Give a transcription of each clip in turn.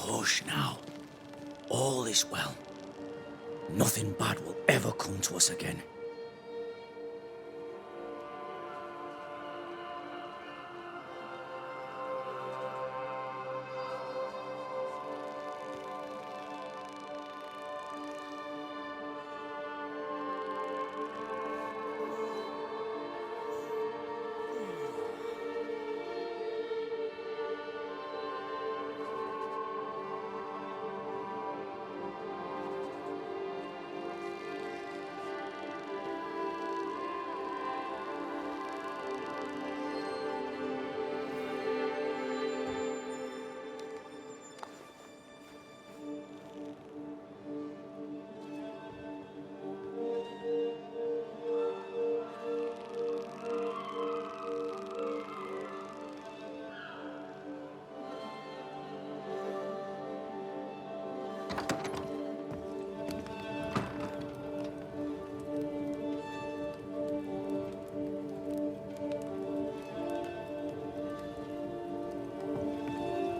Hush now. All is well. Nothing bad will ever come to us again.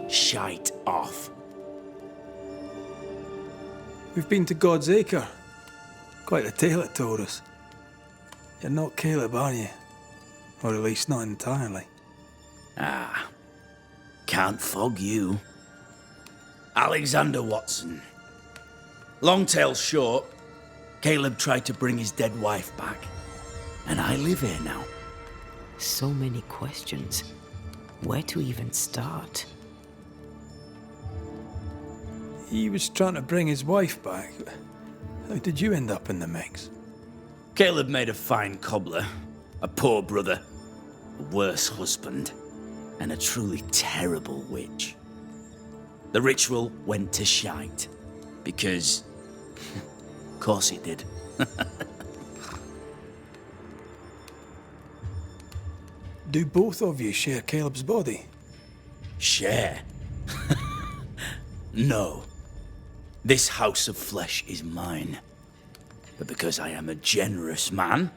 Shite off. We've been to God's Acre. Quite a tale it told us. You're not Caleb, are you? Or at least not entirely. Ah, can't fog you. Alexander Watson. Long tale short, Caleb tried to bring his dead wife back. And I live here now. So many questions. Where to even start? He was trying to bring his wife back. How did you end up in the mix? Caleb made a fine cobbler, a poor brother, a worse husband, and a truly terrible witch. The ritual went to shite, because, of course it did. Do both of you share Caleb's body? Share? No. This house of flesh is mine. But because I am a generous man,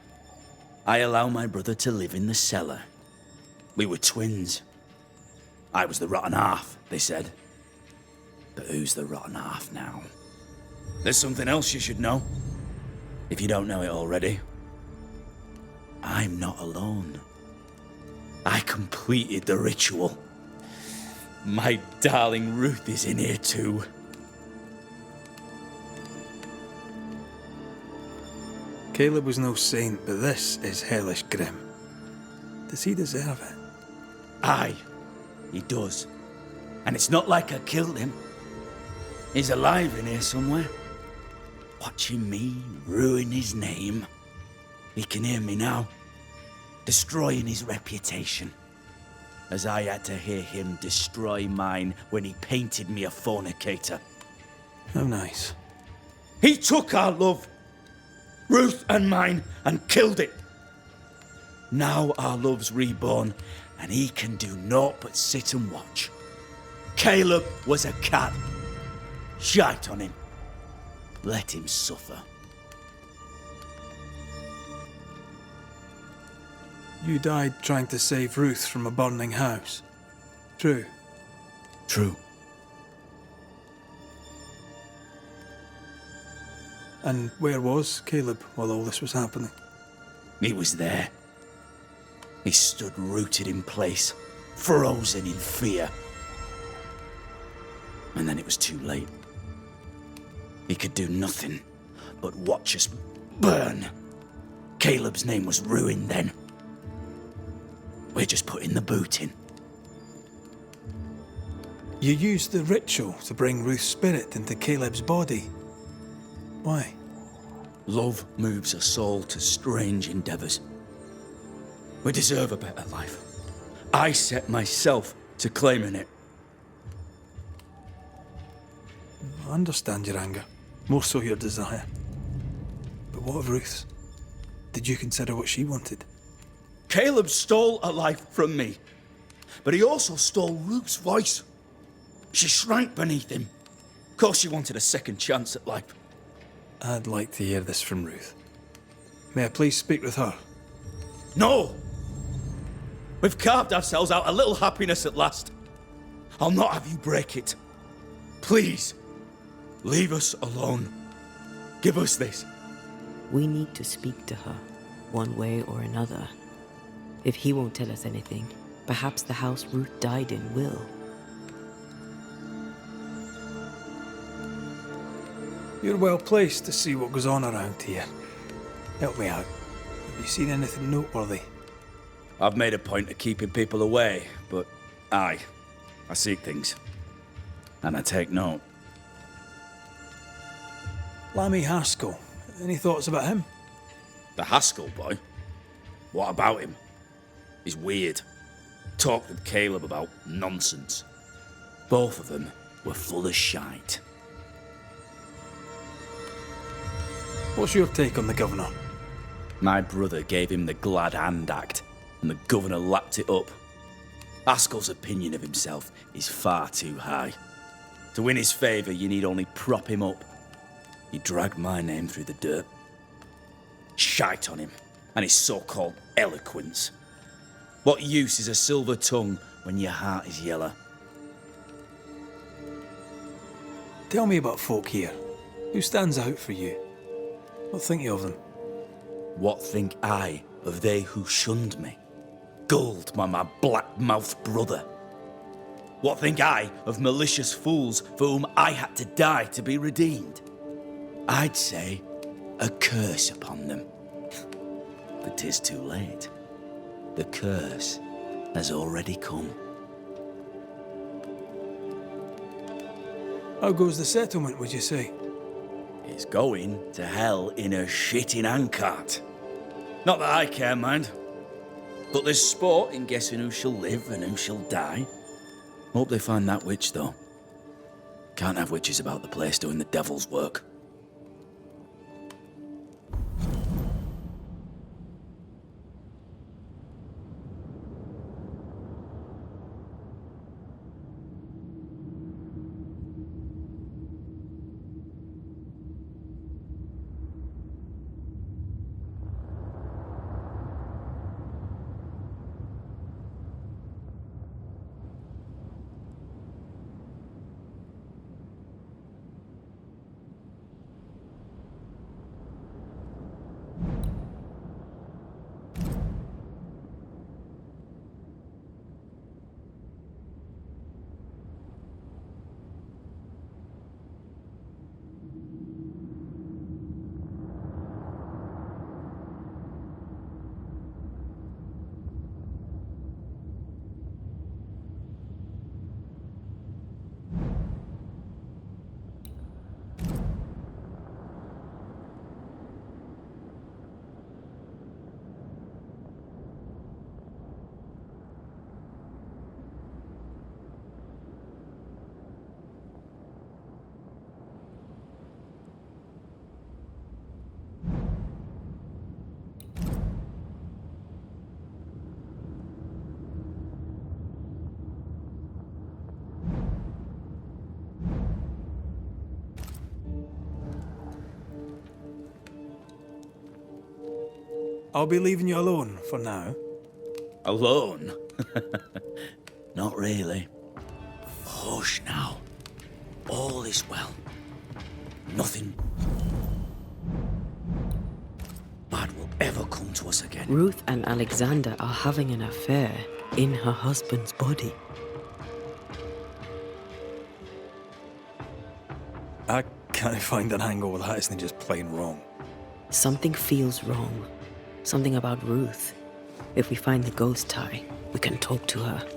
I allow my brother to live in the cellar. We were twins. I was the rotten half, they said. But who's the rotten half now? There's something else you should know, if you don't know it already. I'm not alone. I completed the ritual. My darling Ruth is in here too. Caleb was no saint, but this is hellish grim. Does he deserve it? Aye, he does. And it's not like I killed him. He's alive in here somewhere, watching me ruin his name. He can hear me now, destroying his reputation, as I had to hear him destroy mine when he painted me a fornicator. How nice. He took our love, Ruth and mine, and killed it. Now our love's reborn, and he can do naught but sit and watch. Caleb was a cat. Shite on him. Let him suffer. You died trying to save Ruth from a burning house. True. True. And where was Caleb while all this was happening? He was there. He stood rooted in place, frozen in fear. And then it was too late. He could do nothing but watch us burn. Caleb's name was ruined then. We're just putting the boot in. You used the ritual to bring Ruth's spirit into Caleb's body. Why? Love moves a soul to strange endeavors. We deserve a better life. I set myself to claiming it. I understand your anger, more so your desire. But what of Ruth's? Did you consider what she wanted? Caleb stole a life from me, but he also stole Ruth's voice. She shrank beneath him. Of course she wanted a second chance at life. I'd like to hear this from Ruth. May I please speak with her? No! We've carved ourselves out a little happiness at last. I'll not have you break it. Please, leave us alone. Give us this. We need to speak to her, one way or another. If he won't tell us anything, perhaps the house Ruth died in will. You're well placed to see what goes on around here. Help me out. Have you seen anything noteworthy? I've made a point of keeping people away, but I seek things. And I take note. Lammy Haskell. Any thoughts about him? The Haskell boy? What about him? He's weird. Talked with Caleb about nonsense. Both of them were full of shite. What's your take on the governor? My brother gave him the glad hand act, and the governor lapped it up. Haskell's opinion of himself is far too high. To win his favour, you need only prop him up. He dragged my name through the dirt. Shite on him, and his so-called eloquence. What use is a silver tongue when your heart is yellow? Tell me about folk here. Who stands out for you? What think you of them? What think I of they who shunned me, gulled by my black-mouthed brother? What think I of malicious fools for whom I had to die to be redeemed? I'd say a curse upon them. But 'tis too late. The curse has already come. How goes the settlement, would you say? It's going to hell in a shitting handcart. Not that I care, mind. But there's sport in guessing who shall live and who shall die. Hope they find that witch, though. Can't have witches about the place doing the devil's work. I'll be leaving you alone for now. Alone? Not really. Hush now. All is well. Nothing bad will ever come to us again. Ruth and Alexander are having an affair in her husband's body. I can't find an angle with that isn't just plain wrong. Something feels wrong. Something about Ruth. If we find the ghost tie, we can talk to her.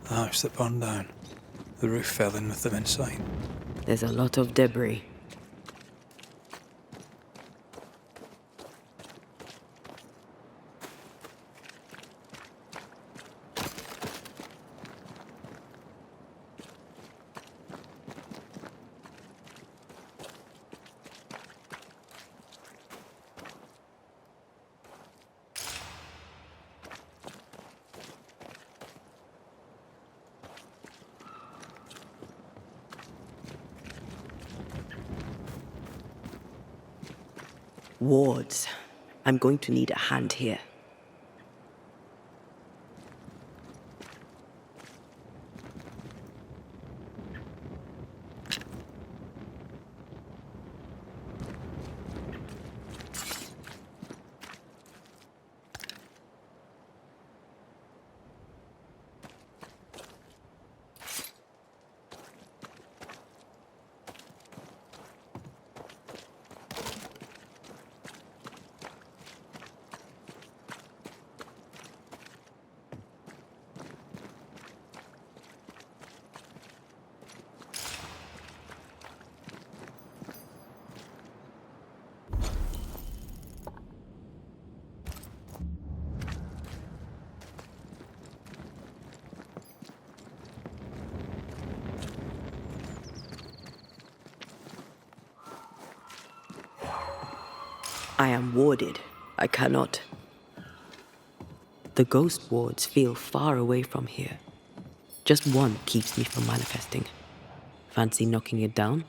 The house that burned down. The roof fell in with them inside. There's a lot of debris. Wards. I'm going to need a hand here. I am warded. I cannot. The ghost wards feel far away from here. Just one keeps me from manifesting. Fancy knocking it down?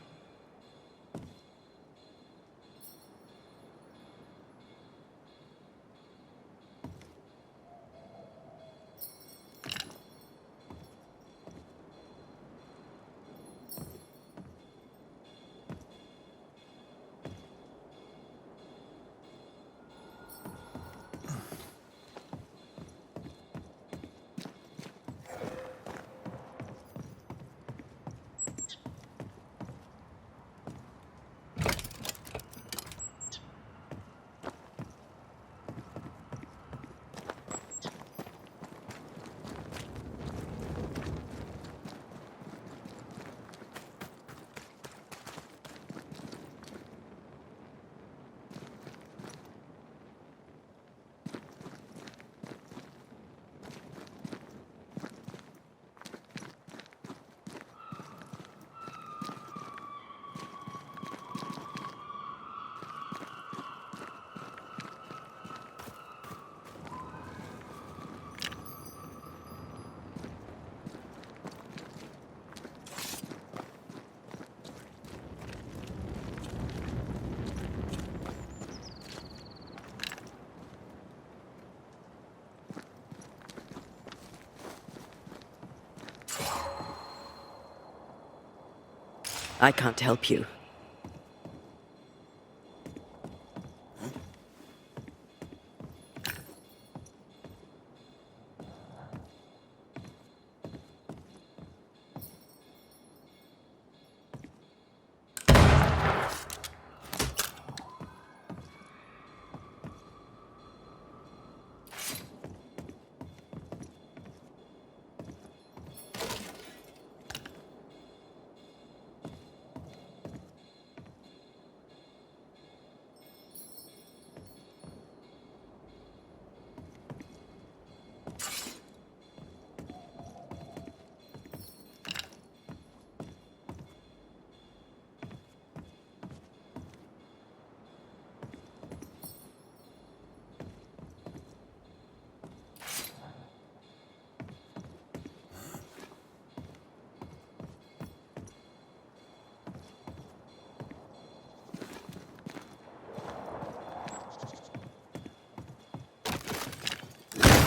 I can't help you.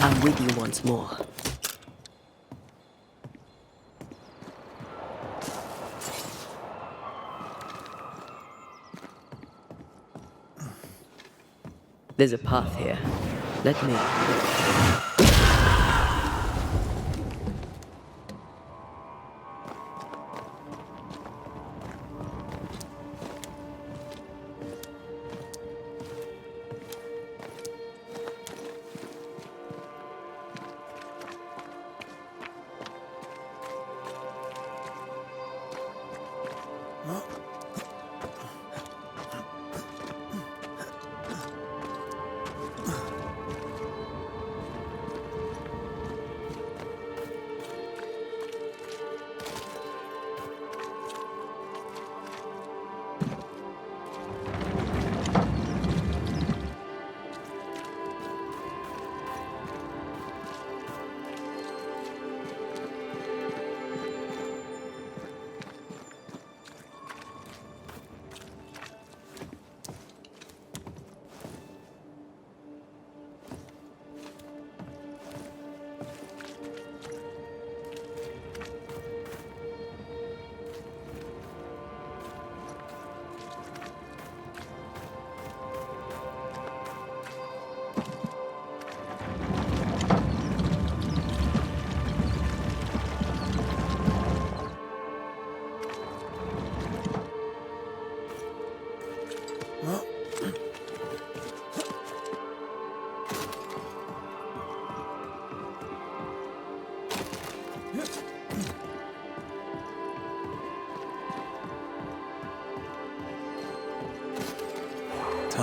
I'm with you once more. There's a path here. Let me.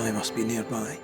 I must be nearby.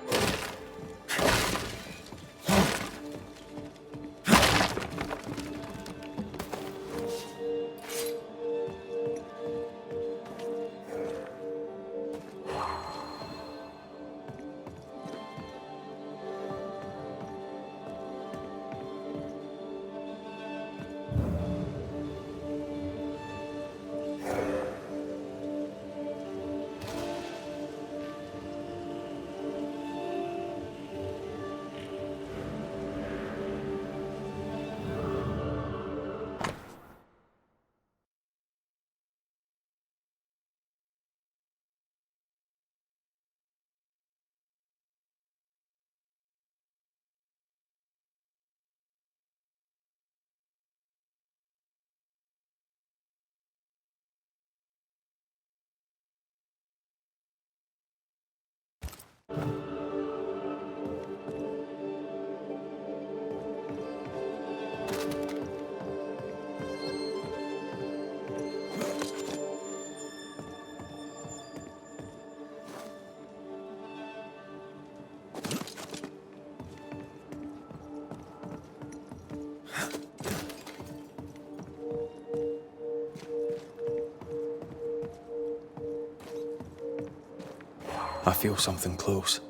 I feel something close.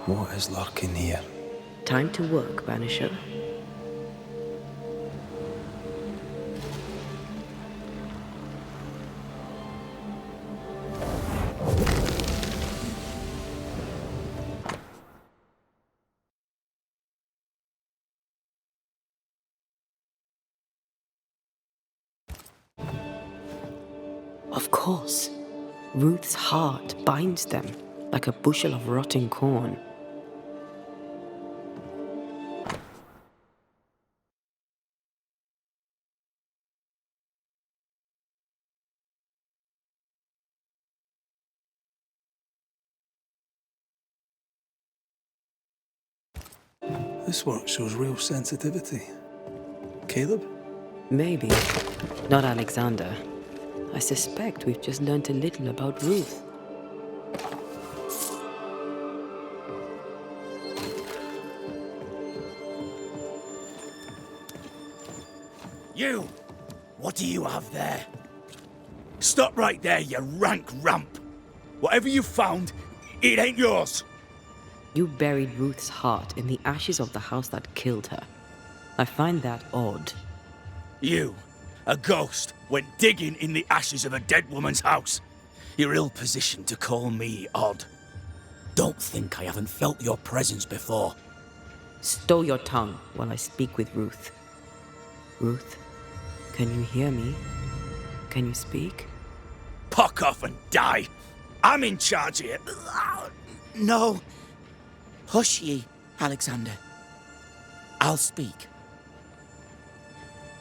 What is lurking here? Time to work, Banisher. Of course. Ruth's heart binds them like a bushel of rotting corn. This work shows real sensitivity. Caleb? Maybe. Not Alexander. I suspect we've just learnt a little about Ruth. You! What do you have there? Stop right there, you rank ramp! Whatever you found, it ain't yours! You buried Ruth's heart in the ashes of the house that killed her. I find that odd. You, a ghost, went digging in the ashes of a dead woman's house. You're ill-positioned to call me odd. Don't think I haven't felt your presence before. Stow your tongue while I speak with Ruth. Ruth, can you hear me? Can you speak? Puck off and die! I'm in charge here. No. Hush ye, Alexander. I'll speak.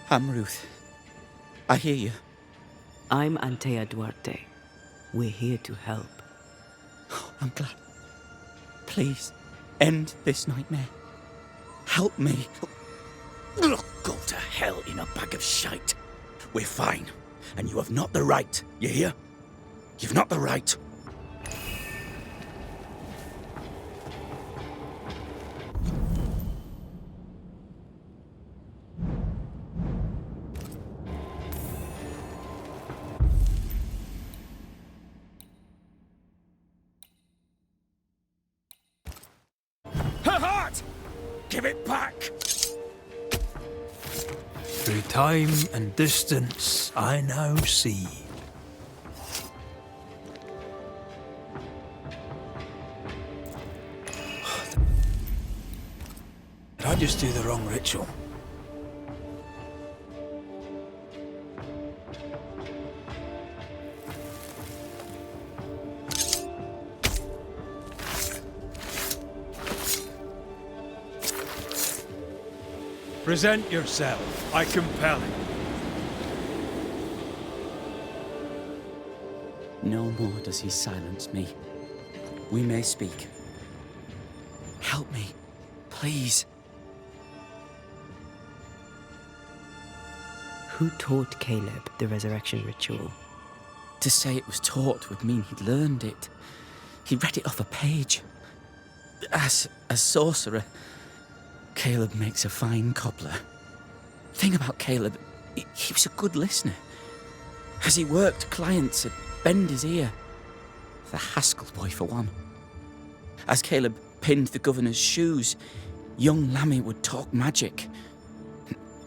I'm Ruth. I hear you. I'm Antea Duarte. We're here to help. I'm glad. Please, end this nightmare. Help me. Go to hell in a bag of shite. We're fine, and you have not the right, you hear? You've not the right. Her heart! Give it back! Through time and distance, I now see. Did I just do the wrong ritual? Present yourself, I compel it. No more does he silence me. We may speak. Help me, please. Who taught Caleb the resurrection ritual? To say it was taught would mean he'd learned it. He read it off a page. As a sorcerer, Caleb makes a fine cobbler. Thing about Caleb, he was a good listener. As he worked, clients would bend his ear. The Haskell boy, for one. As Caleb pinned the governor's shoes, young Lammy would talk magic.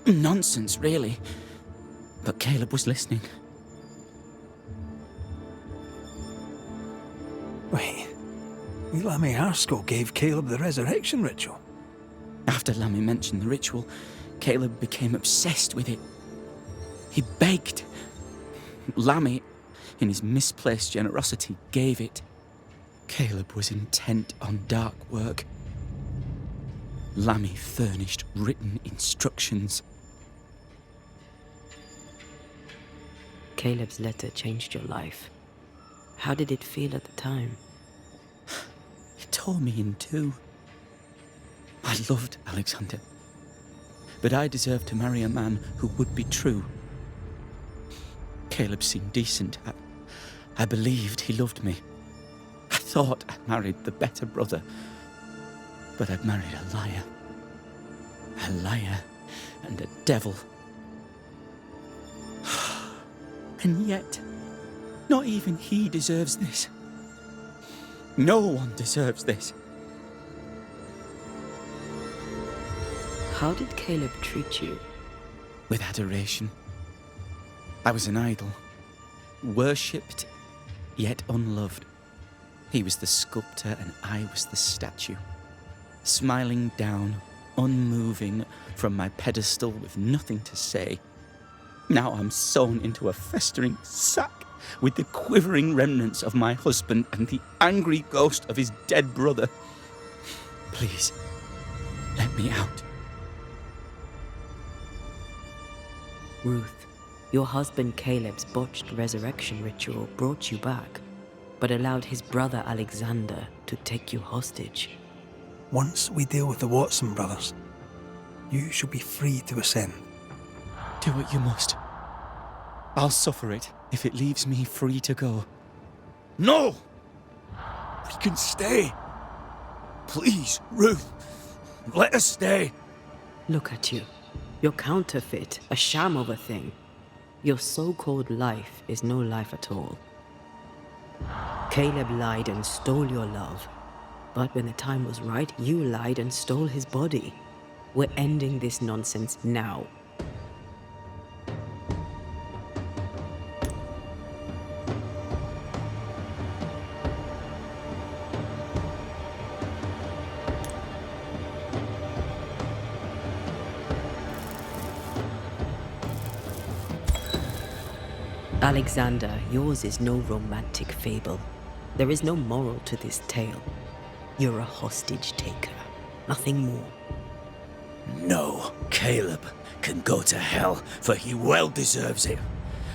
Nonsense, really. But Caleb was listening. Wait, Lammy Haskell gave Caleb the resurrection ritual? After Lammy mentioned the ritual, Caleb became obsessed with it. He begged. Lammy, in his misplaced generosity, gave it. Caleb was intent on dark work. Lammy furnished written instructions. Caleb's letter changed your life. How did it feel at the time? It tore me in two. I loved Alexander, but I deserved to marry a man who would be true. Caleb seemed decent. I believed he loved me. I thought I married the better brother, but I'd married a liar. A liar and a devil. And yet, not even he deserves this. No one deserves this. How did Caleb treat you? With adoration. I was an idol, worshipped yet unloved. He was the sculptor and I was the statue, smiling down, unmoving from my pedestal with nothing to say. Now I'm sewn into a festering sack with the quivering remnants of my husband and the angry ghost of his dead brother. Please, let me out. Ruth, your husband Caleb's botched resurrection ritual brought you back, but allowed his brother Alexander to take you hostage. Once we deal with the Watson brothers, you shall be free to ascend. Do what you must. I'll suffer it if it leaves me free to go. No! We can stay. Please, Ruth, let us stay. Look at you. You're counterfeit, a sham of a thing. Your so-called life is no life at all. Caleb lied and stole your love. But when the time was right, you lied and stole his body. We're ending this nonsense now. Alexander, yours is no romantic fable. There is no moral to this tale. You're a hostage taker, nothing more. No, Caleb can go to hell, for he well deserves it.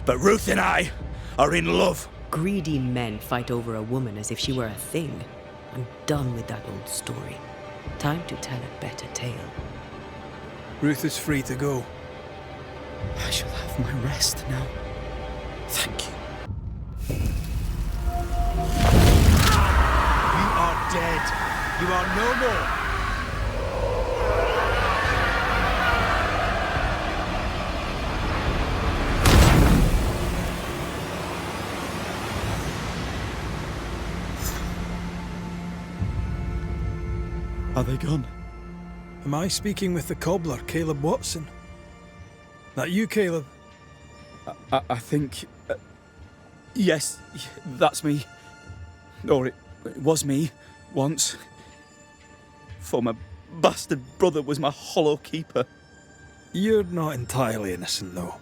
But Ruth and I are in love. Greedy men fight over a woman as if she were a thing. I'm done with that old story. Time to tell a better tale. Ruth is free to go. I shall have my rest now. Thank you. You are dead. You are no more. Are they gone? Am I speaking with the cobbler, Caleb Watson? That you, Caleb? I think... yes, that's me. Or it was me, once. For my bastard brother was my hollow keeper. You're not entirely innocent, though.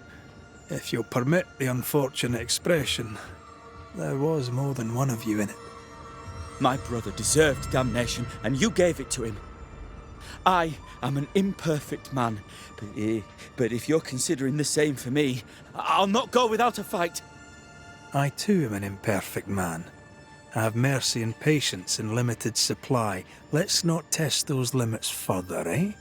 If you'll permit the unfortunate expression, there was more than one of you in it. My brother deserved damnation, and you gave it to him. I am an imperfect man, but if you're considering the same for me, I'll not go without a fight. I too am an imperfect man. I have mercy and patience in limited supply. Let's not test those limits further, eh?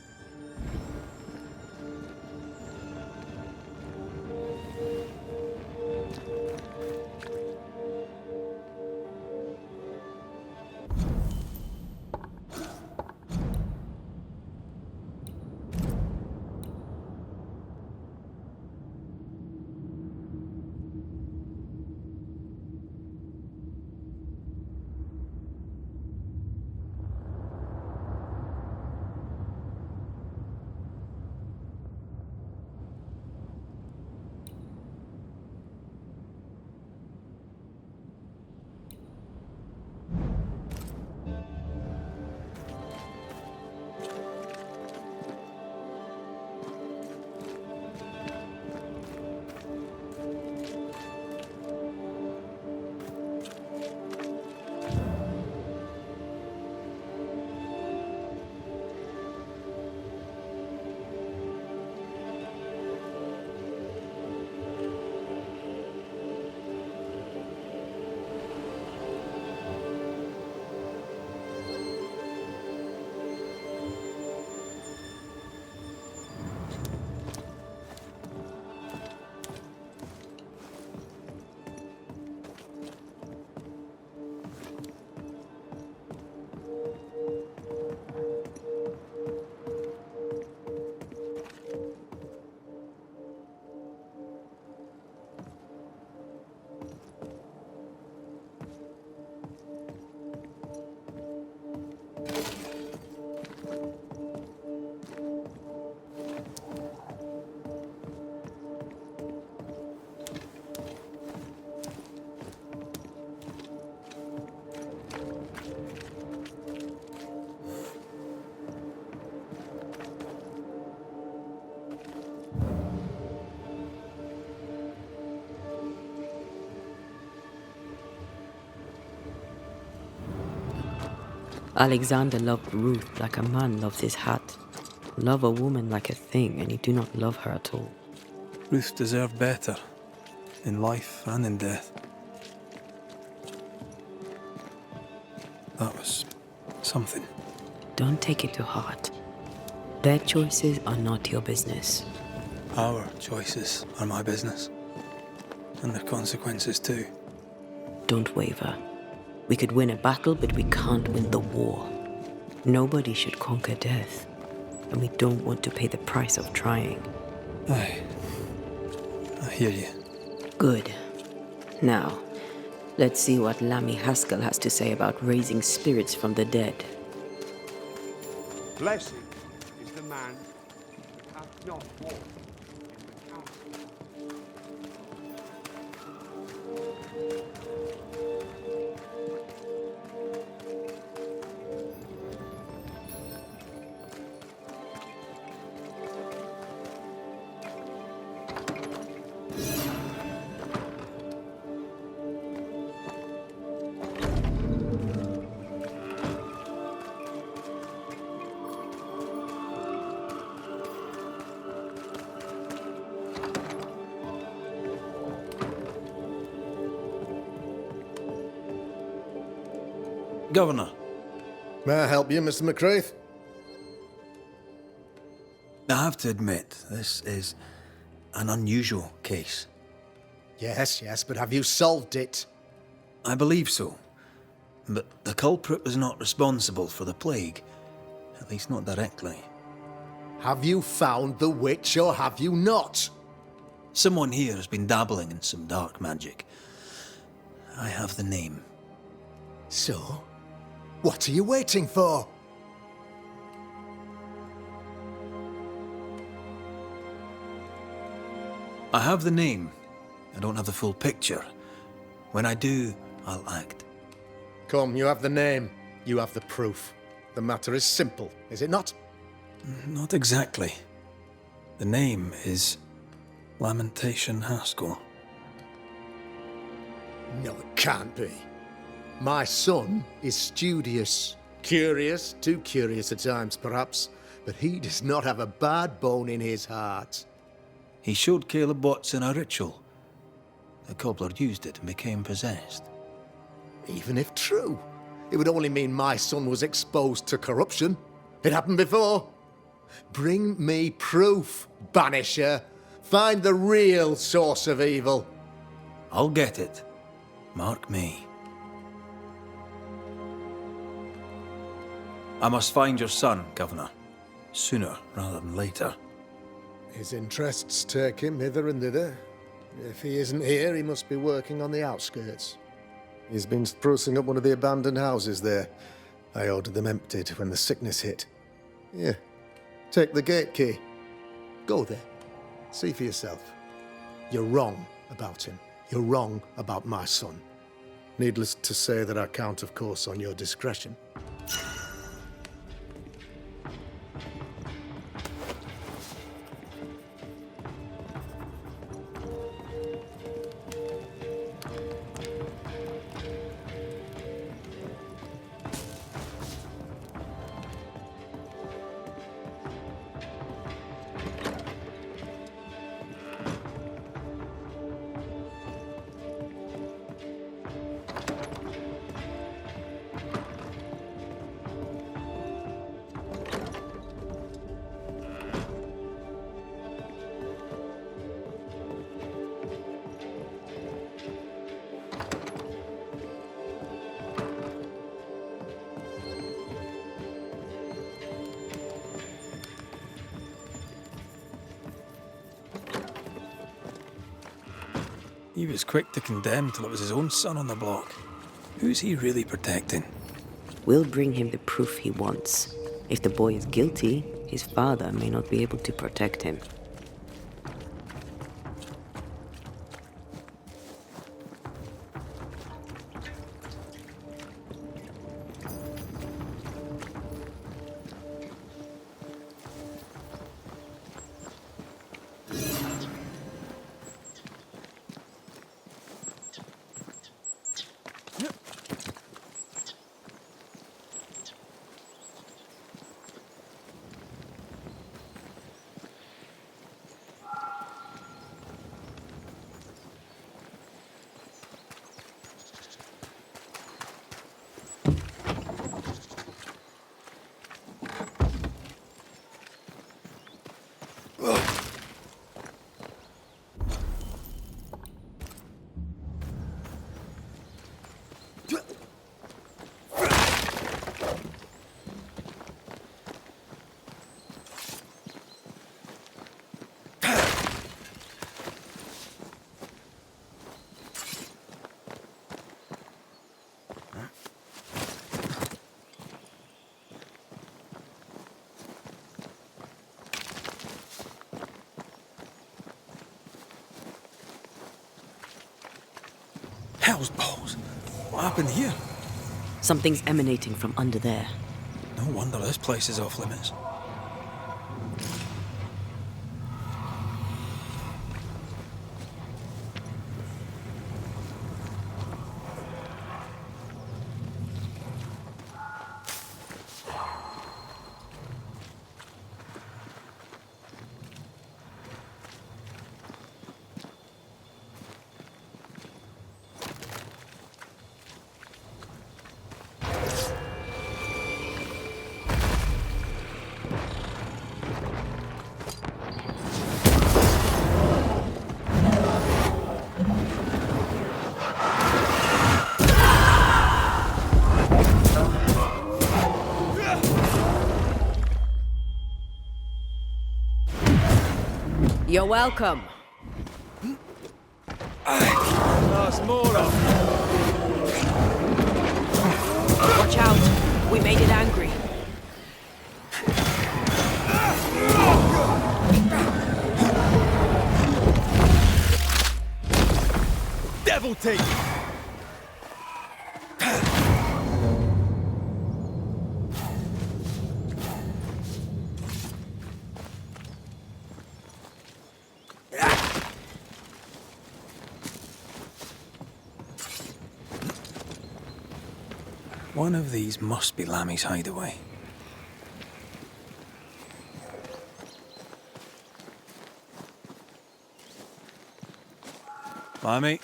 Alexander loved Ruth like a man loves his hat. Love a woman like a thing, and you do not love her at all. Ruth deserved better, in life and in death. That was something. Don't take it to heart. Their choices are not your business. Our choices are my business. And their consequences too. Don't waver. We could win a battle, but we can't win the war. Nobody should conquer death, and we don't want to pay the price of trying. Aye. I hear you. Good. Now, let's see what Lammy Haskell has to say about raising spirits from the dead. Blessed is the man who hath not walked in the counsel. Governor. May I help you, Mr. McCraith? I have to admit, this is an unusual case. Yes, but have you solved it? I believe so. But the culprit was not responsible for the plague. At least not directly. Have you found the witch or have you not? Someone here has been dabbling in some dark magic. I have the name. So, what are you waiting for? I have the name. I don't have the full picture. When I do, I'll act. Come, you have the name. You have the proof. The matter is simple, is it not? Not exactly. The name is Lamentation Haskell. No, it can't be. My son is studious. Curious, too curious at times perhaps, but he does not have a bad bone in his heart. He showed Caleb Watson a ritual. The cobbler used it and became possessed. Even if true, it would only mean my son was exposed to corruption. It happened before. Bring me proof, Banisher. Find the real source of evil. I'll get it. Mark me. I must find your son, Governor. Sooner rather than later. His interests take him hither and thither. If he isn't here, he must be working on the outskirts. He's been sprucing up one of the abandoned houses there. I ordered them emptied when the sickness hit. Here, take the gate key. Go there. See for yourself. You're wrong about him. You're wrong about my son. Needless to say that I count, of course, on your discretion. He was quick to condemn till it was his own son on the block. Who's he really protecting? We'll bring him the proof he wants. If the boy is guilty, his father may not be able to protect him. Hell's balls! What happened here? Something's emanating from under there. No wonder this place is off limits. You're welcome. That's more of. Watch out. We made it angry. Devil take! One of these must be Lammy's hideaway. Lammy,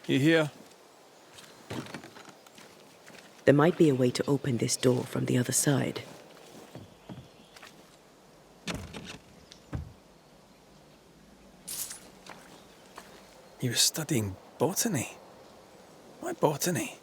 you here? There might be a way to open this door from the other side. You were studying botany. Why botany?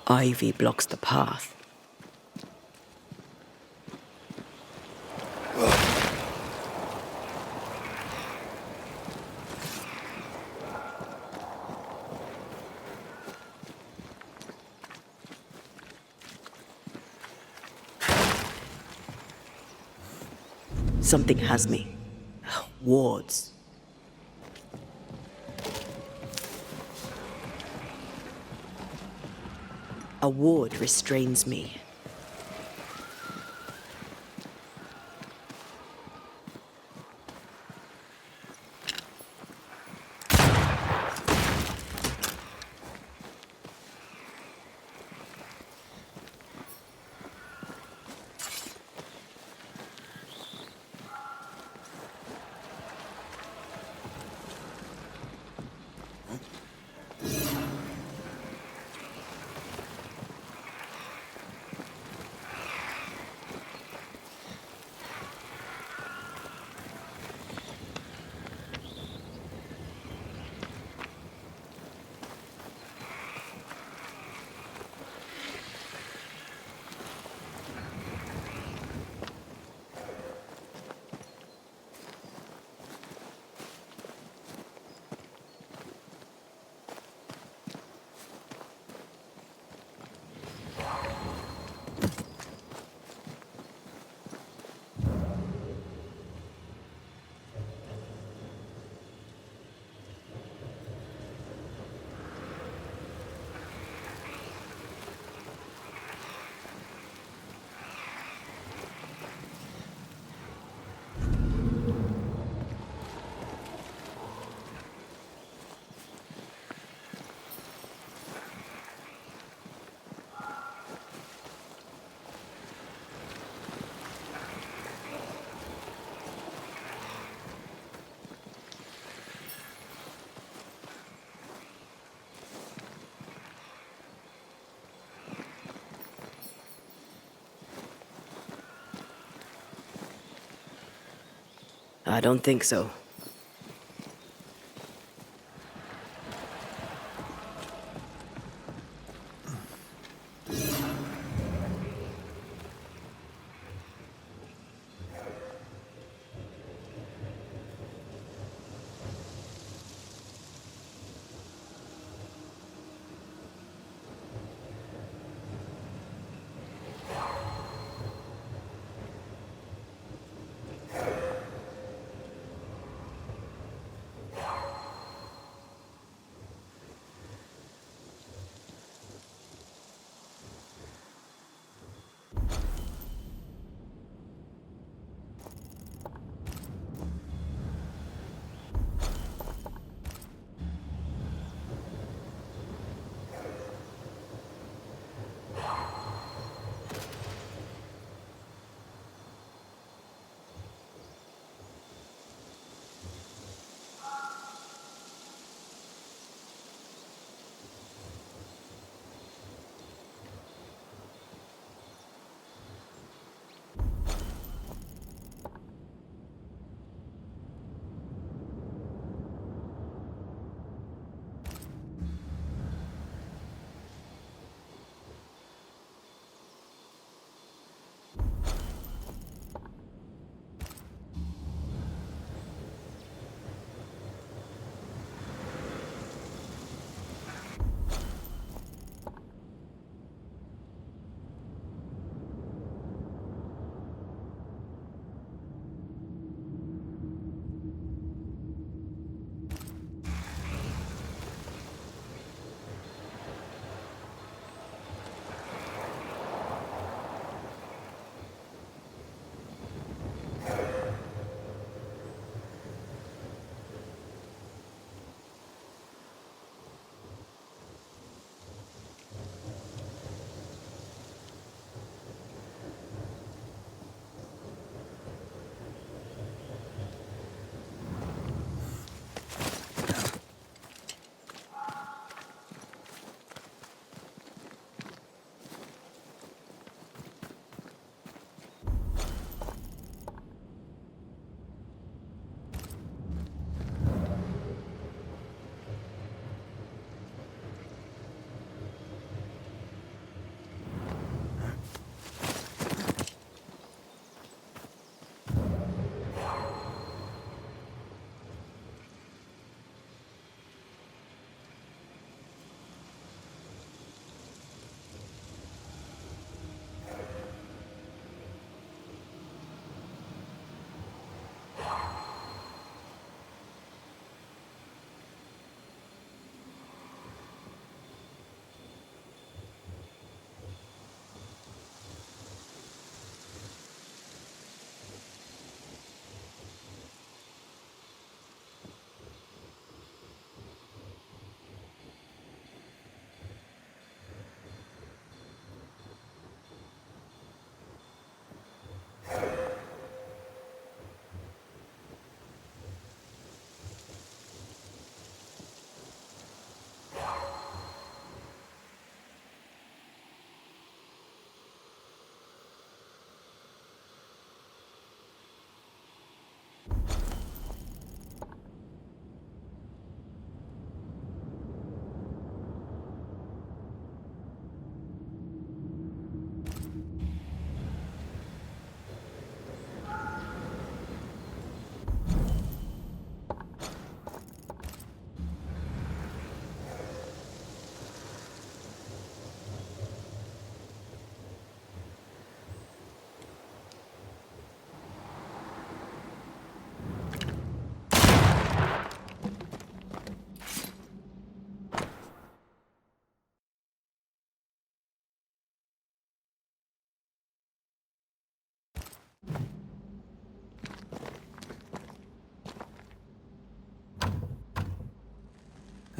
Ivy blocks the path. Something has me. Wards. A ward restrains me. I don't think so.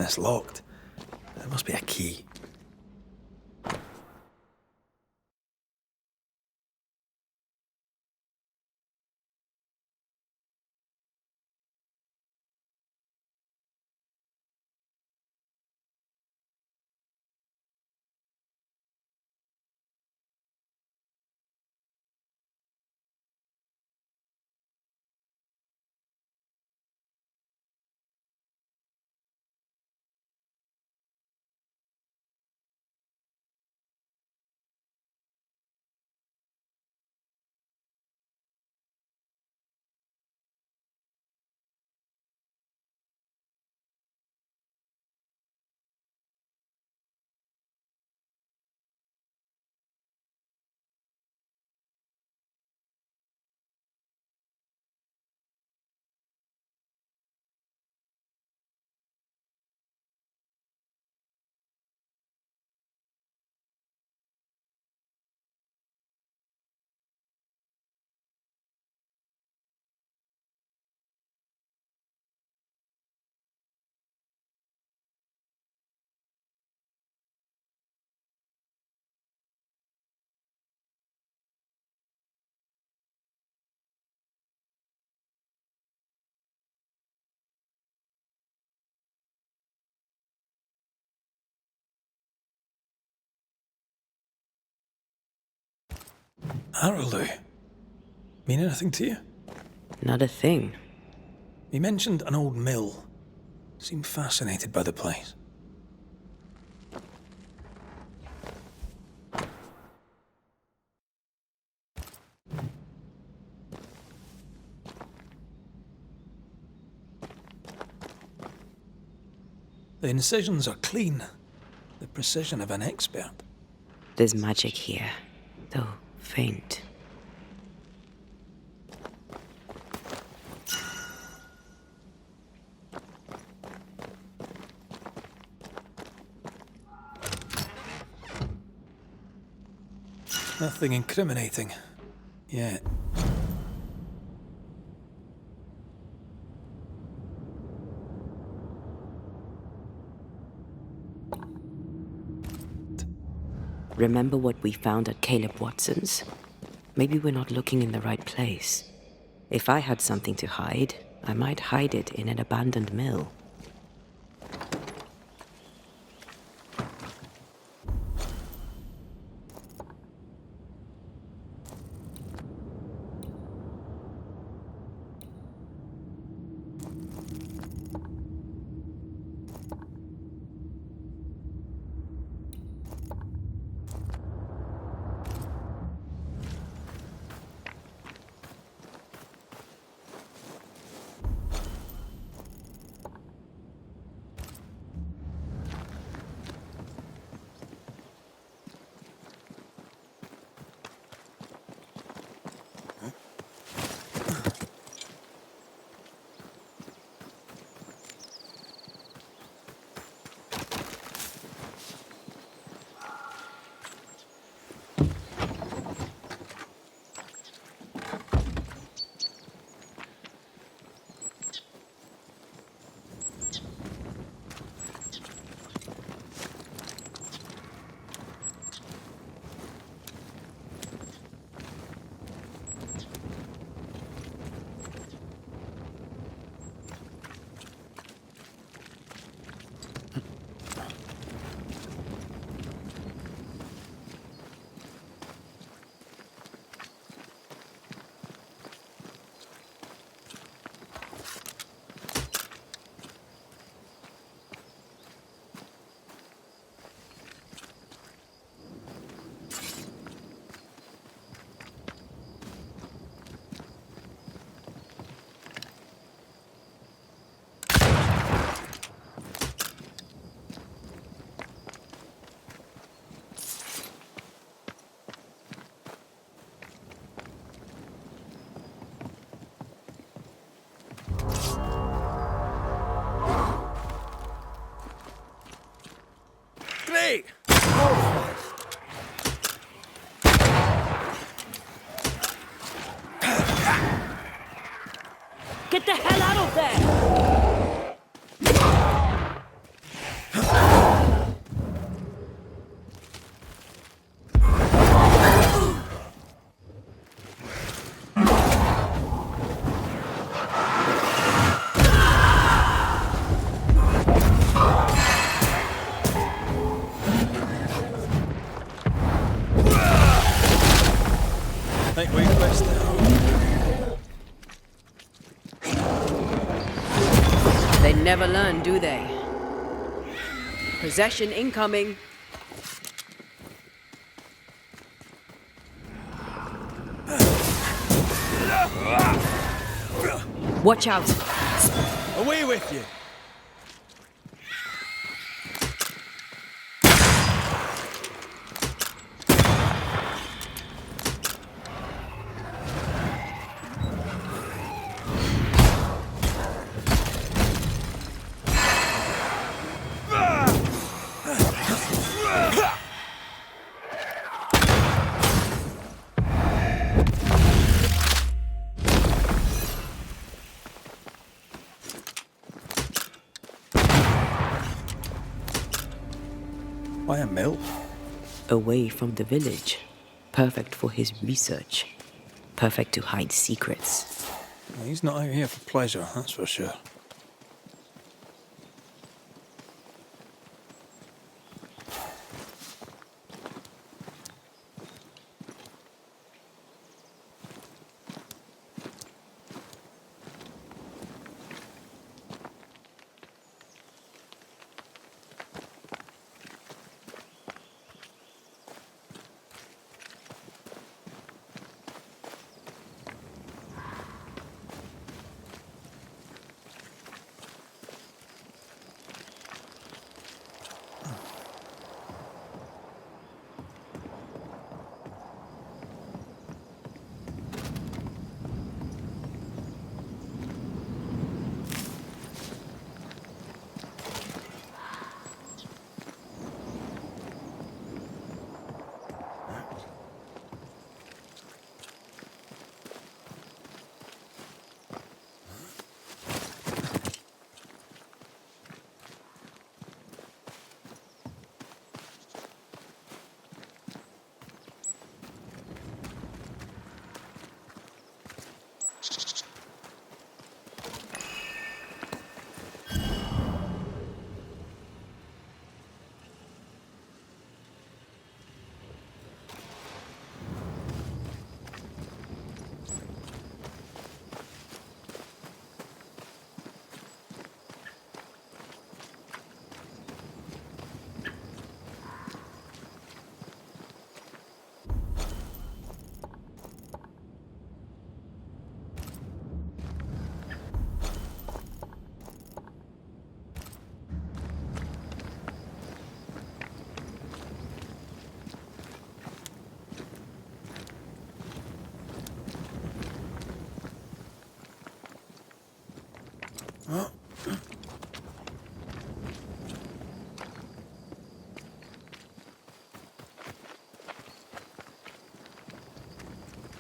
It's locked. There must be a key. That'll do. Mean anything to you? Not a thing. He mentioned an old mill. Seemed fascinated by the place. The incisions are clean. The precision of an expert. There's magic here, though faint. Nothing incriminating. Yet. Remember what we found at Caleb Watson's? Maybe we're not looking in the right place. If I had something to hide, I might hide it in an abandoned mill. Great! Get the hell out of there! Think we quest now. They never learn, do they? Possession incoming. Watch out! Away with you! Why a mill? Away from the village. Perfect for his research. Perfect to hide secrets. He's not out here for pleasure, that's for sure.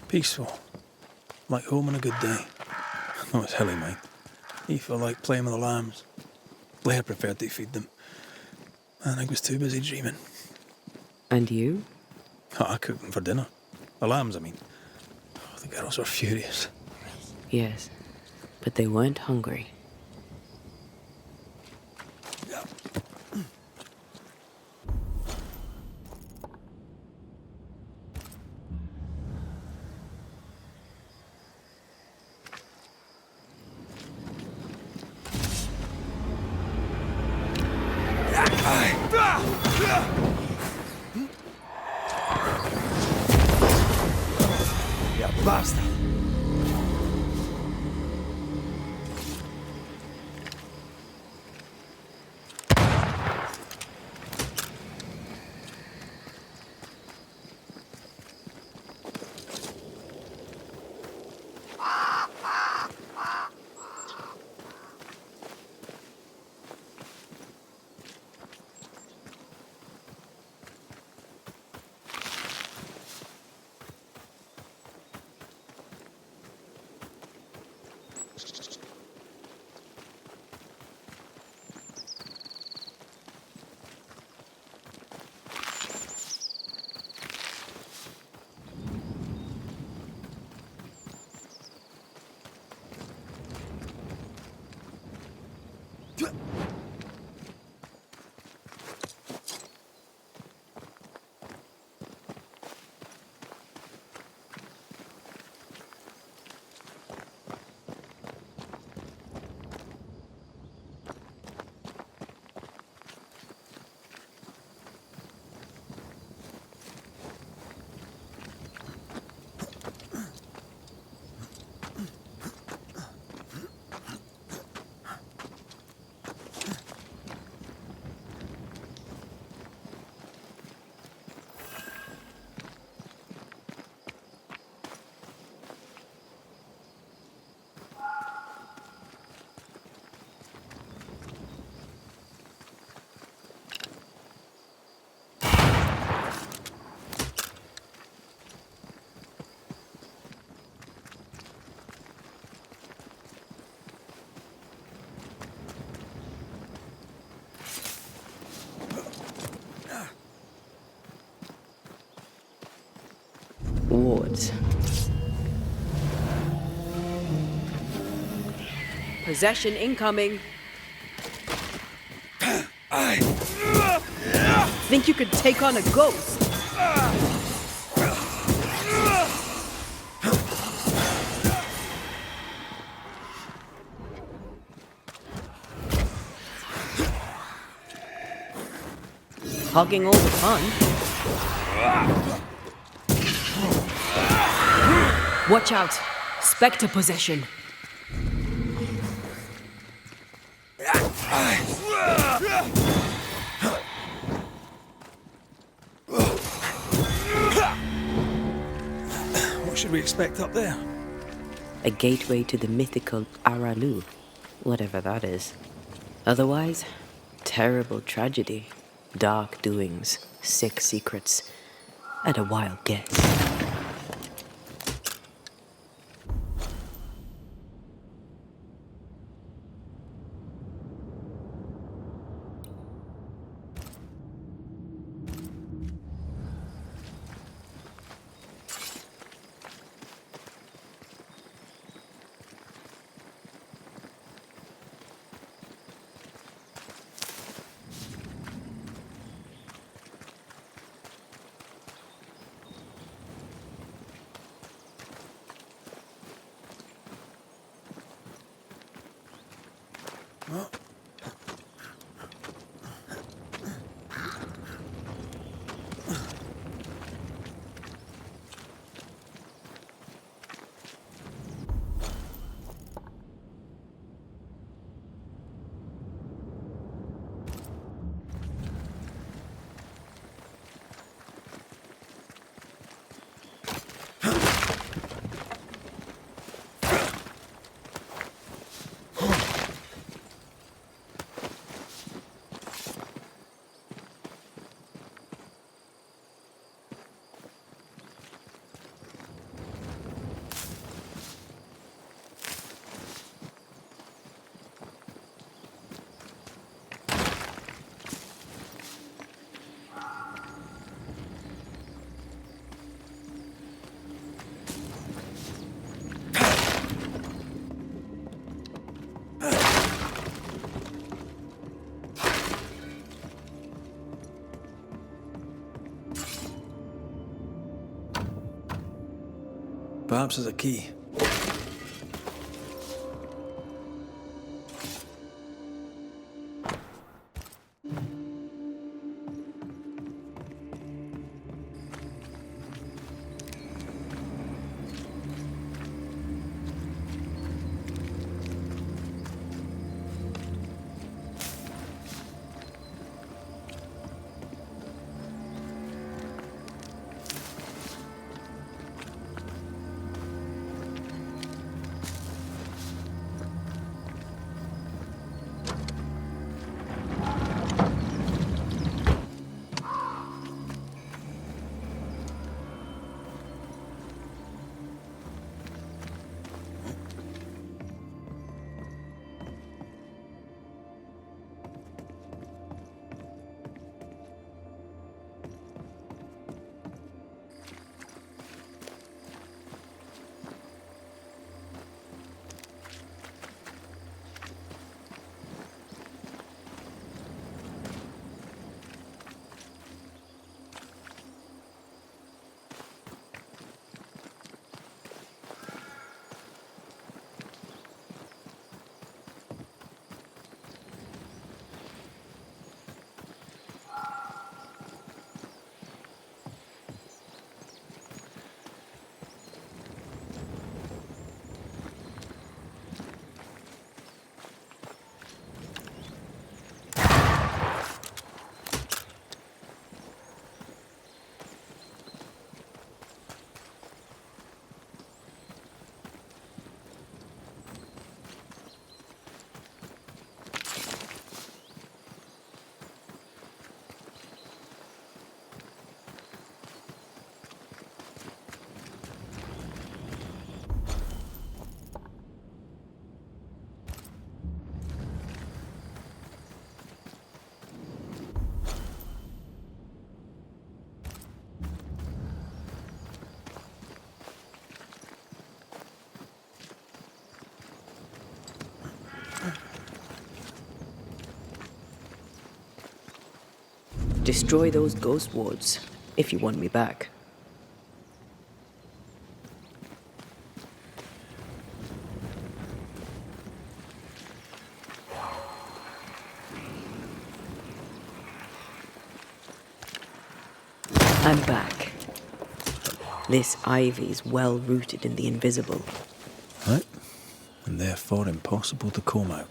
Peaceful. Like home on a good day. No, it's hilly, mate. He felt like playing with the lambs. Blair preferred to feed them. And I was too busy dreaming. And you? Oh, I cooked them for dinner. The lambs, I mean. Oh, the girls were furious. Yes. But they weren't hungry. Yeah, bastard. wards. Possession incoming. Think you could take on a ghost? Hogging all the fun. Watch out! Spectre possession. What should we expect up there? A gateway to the mythical Aralu, whatever that is. Otherwise, terrible tragedy, dark doings, sick secrets, and a wild guess. Perhaps there's a key. Destroy those ghost wards if you want me back. I'm back. This ivy's well rooted in the invisible. Right? And therefore impossible to comb out.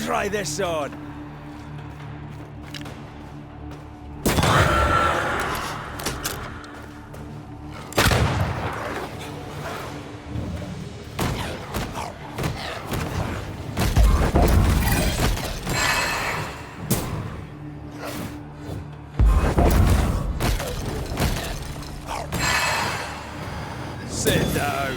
Try this sword. Sit down.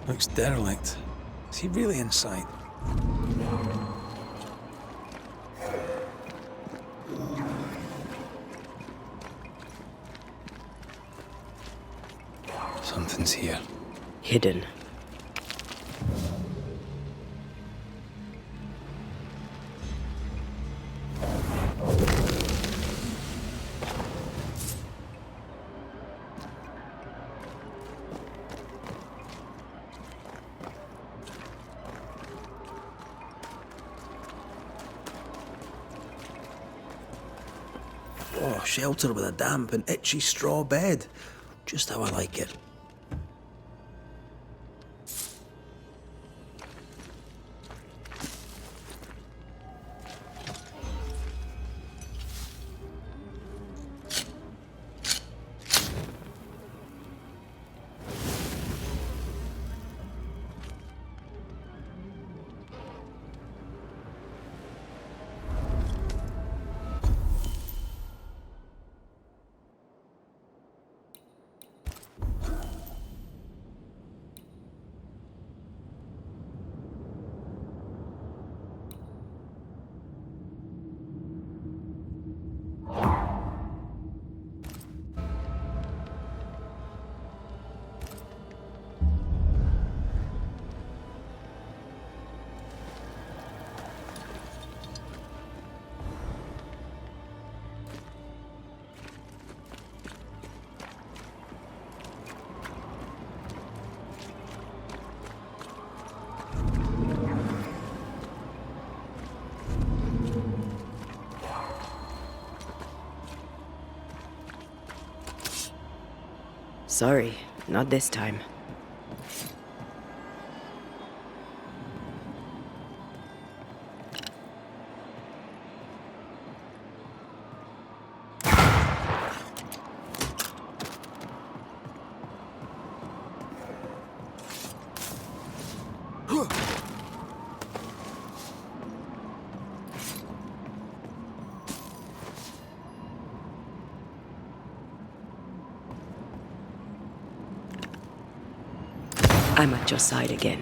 Looks derelict. Is he really inside? Something's here. Hidden. shelter with a damp and itchy straw bed. Just how I like it. Sorry, not this time. I'm at your side again.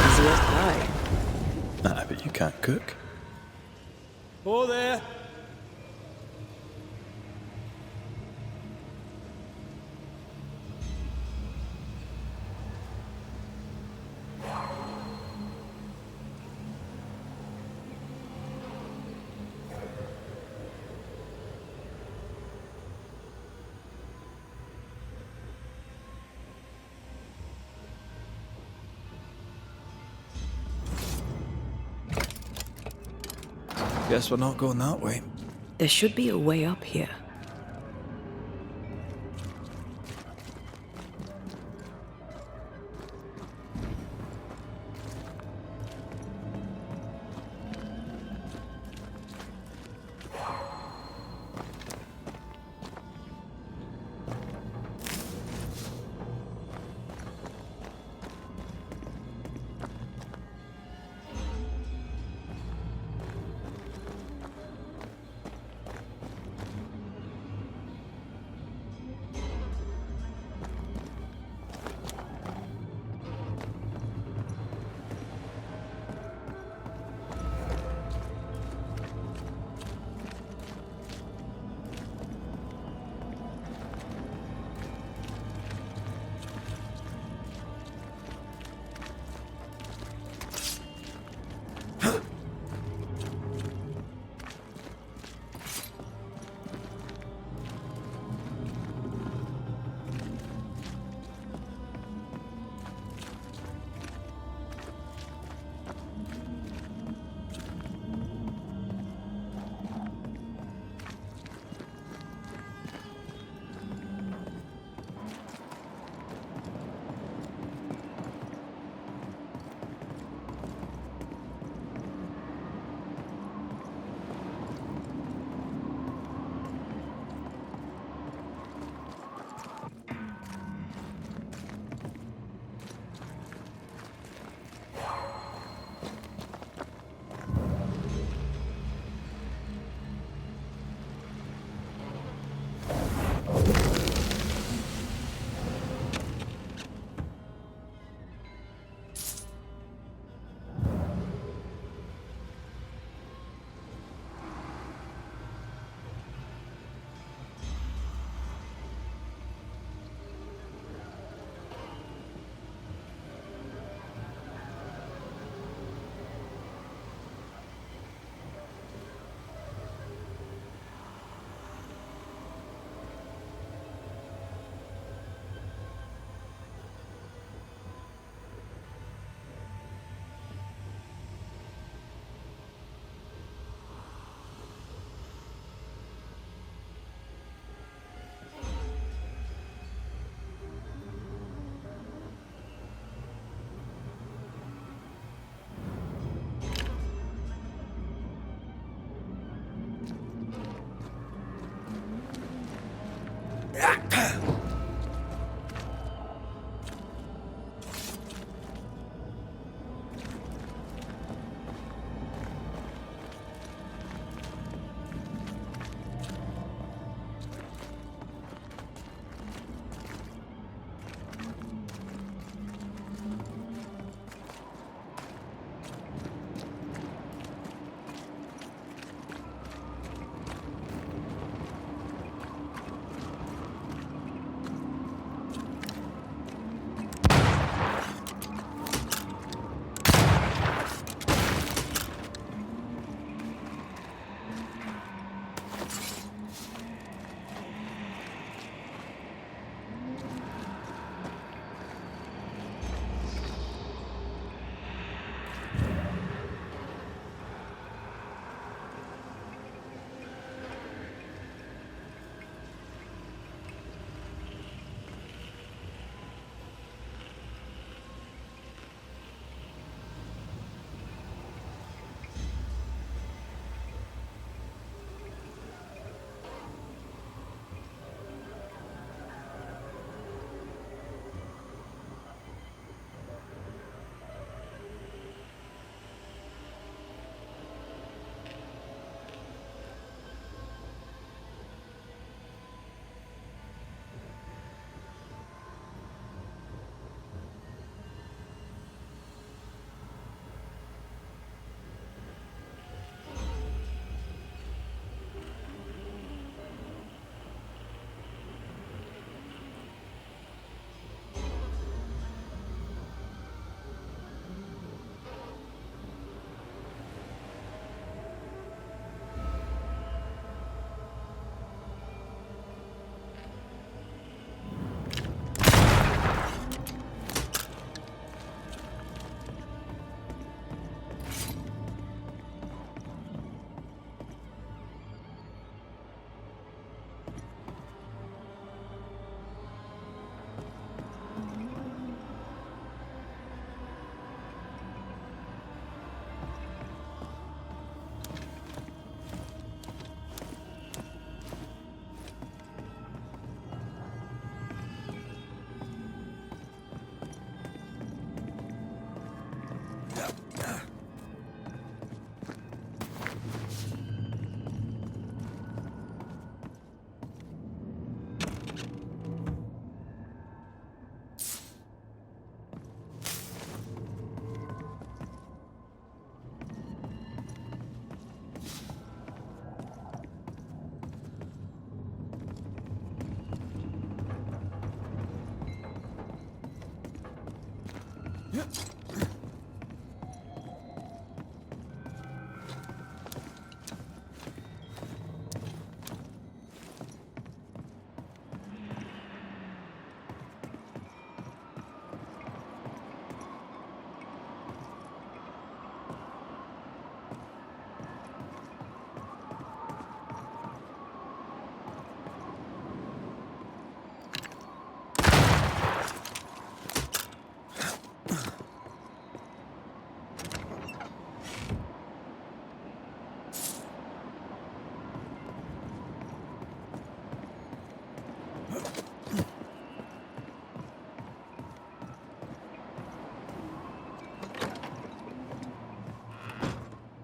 Easy as pie. Nah, but you can't cook. Oh, there. Guess we're not going that way. There should be a way up here.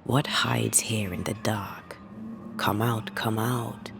What hides here in the dark? Come out, come out.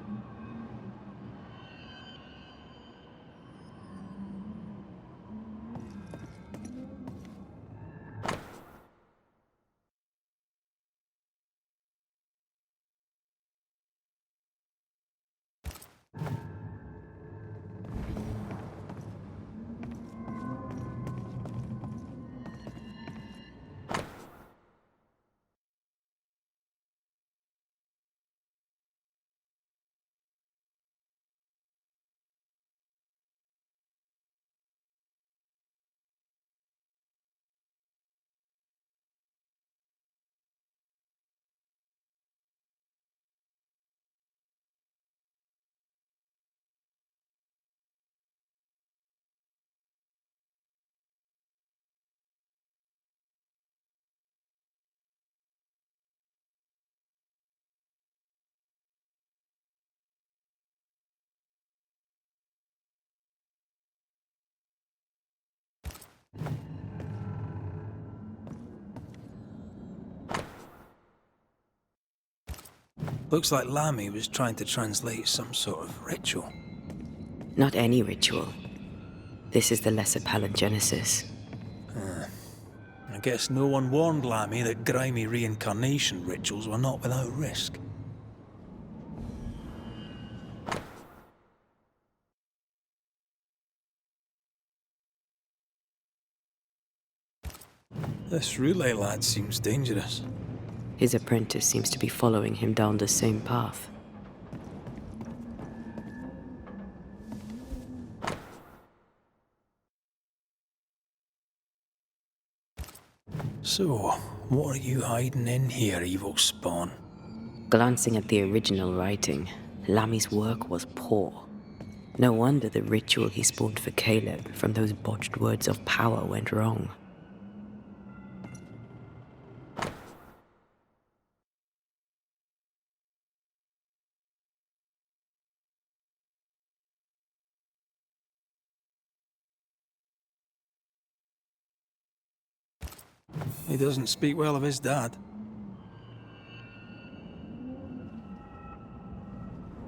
Looks like Lamy was trying to translate some sort of ritual. Not any ritual. This is the Lesser Palingenesis. I guess no one warned Lamy that grimy reincarnation rituals were not without risk. This relay lad seems dangerous. His apprentice seems to be following him down the same path. So, what are you hiding in here, evil spawn? Glancing at the original writing, Lamy's work was poor. No wonder the ritual he spawned for Caleb from those botched words of power went wrong. He doesn't speak well of his dad.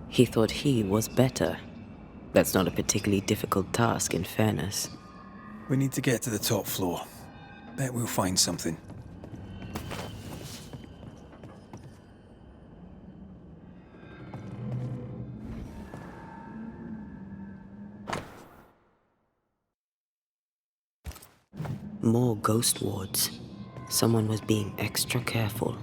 He thought he was better. That's not a particularly difficult task, in fairness. We need to get to the top floor. Bet we'll find something. More ghost wards. Someone was being extra careful.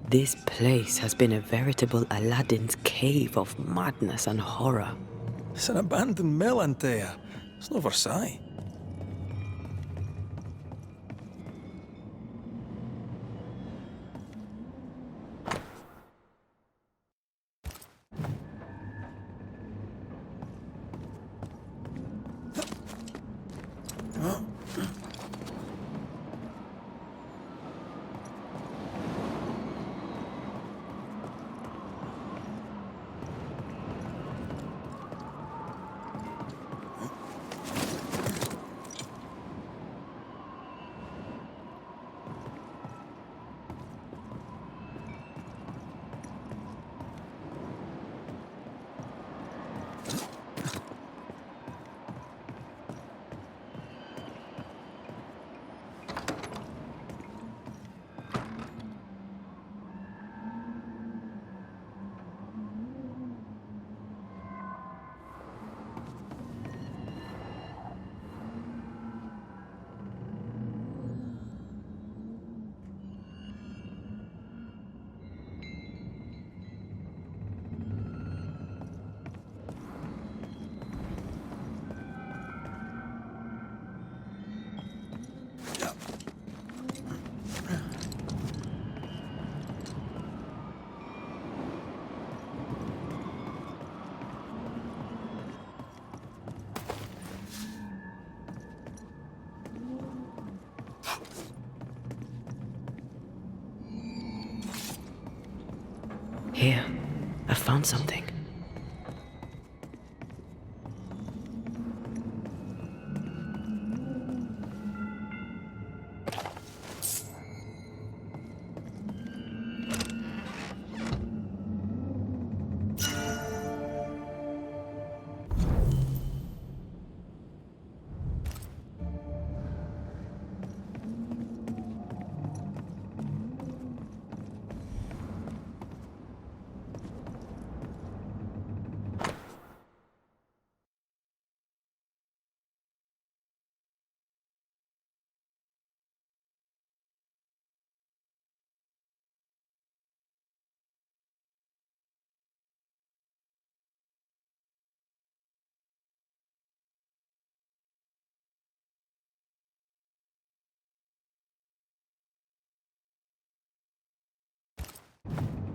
This place has been a veritable Aladdin's cave of madness and horror. It's an abandoned mill, Antea. It's no Versailles. Here, I found something.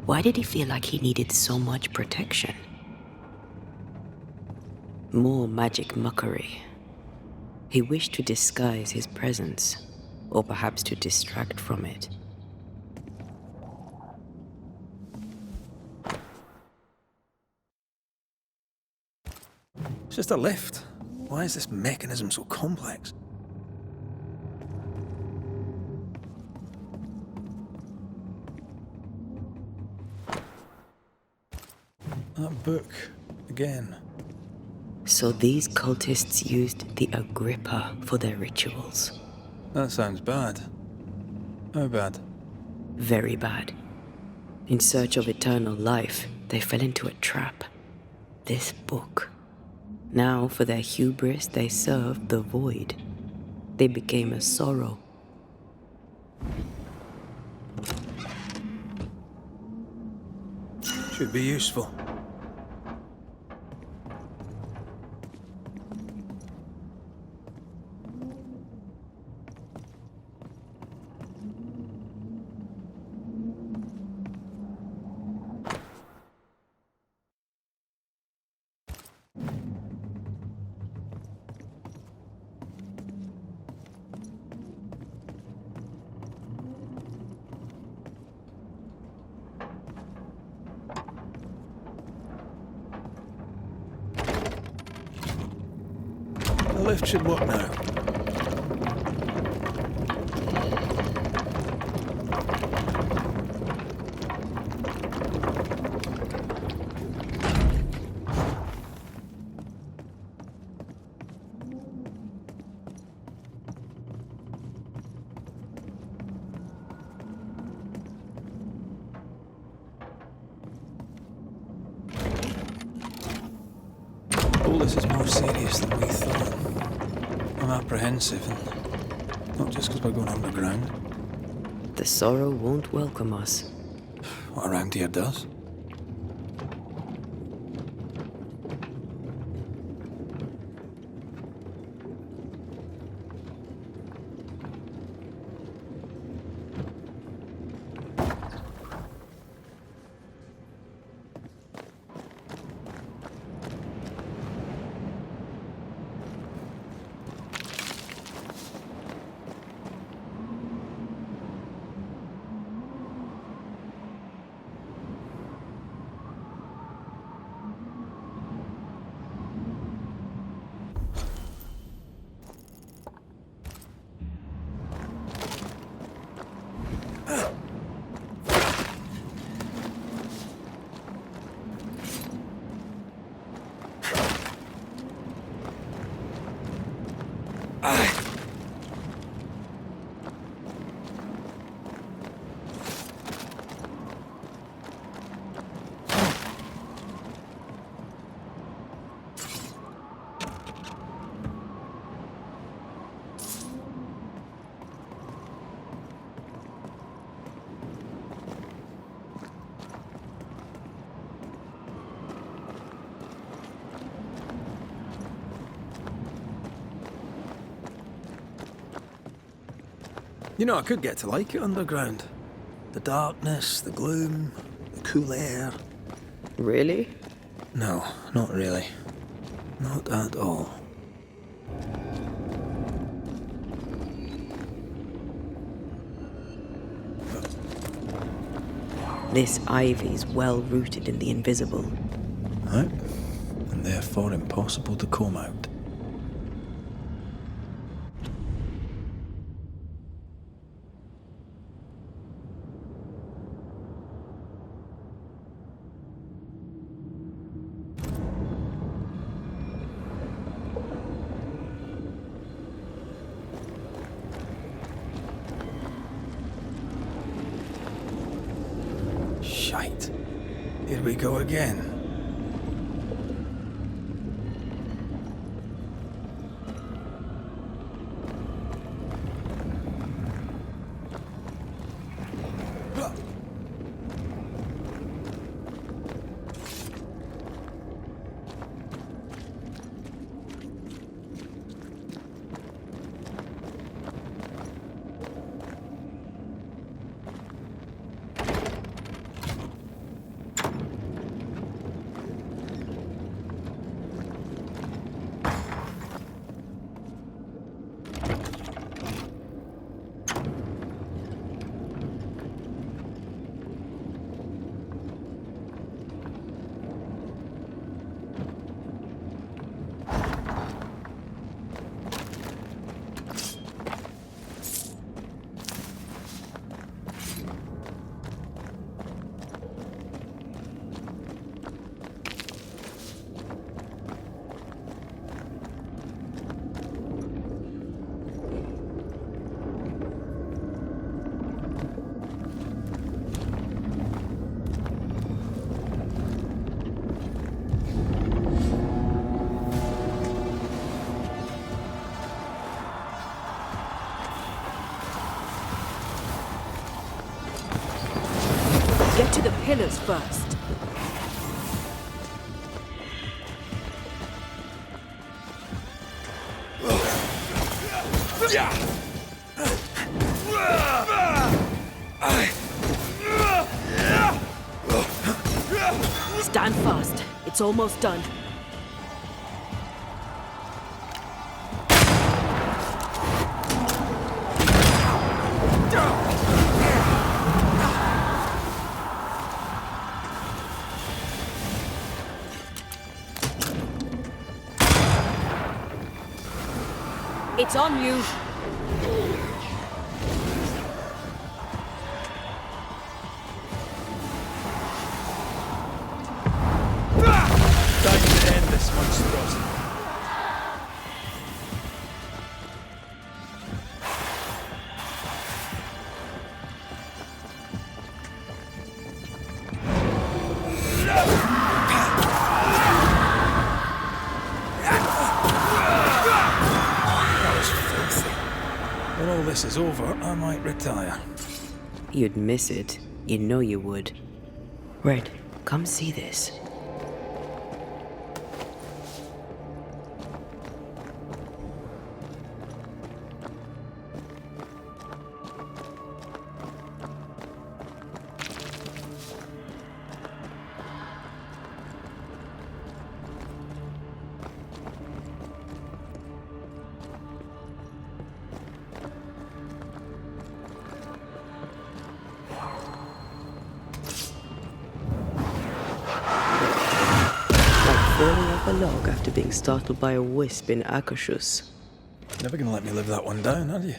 Why did he feel like he needed so much protection? More magic mockery. He wished to disguise his presence, or perhaps to distract from it. just a lift. Why is this mechanism so complex? That book, again. So these cultists used the Agrippa for their rituals. That sounds bad. How bad? Very bad. In search of eternal life, they fell into a trap. This book. Now, for their hubris, they served the void. They became a sorrow. Should be useful. The lift should work now. All this is more serious than we thought. I'm apprehensive, and not just because we're going underground. The sorrow won't welcome us. What around here does. You know, I could get to like it underground. The darkness, the gloom, the cool air. Really? No, not really. Not at all. This ivy's well rooted in the invisible. Right? And therefore impossible to comb out. Shite. Here we go again. Get to the pillars first. Stand fast. It's almost done. It's on you. Time to end this monstrosity. When all this is over, I might retire. You'd miss it. You know you would. Red, come see this. Falling off a log after being startled by a wisp in Akashus. Never gonna let me live that one down, are you?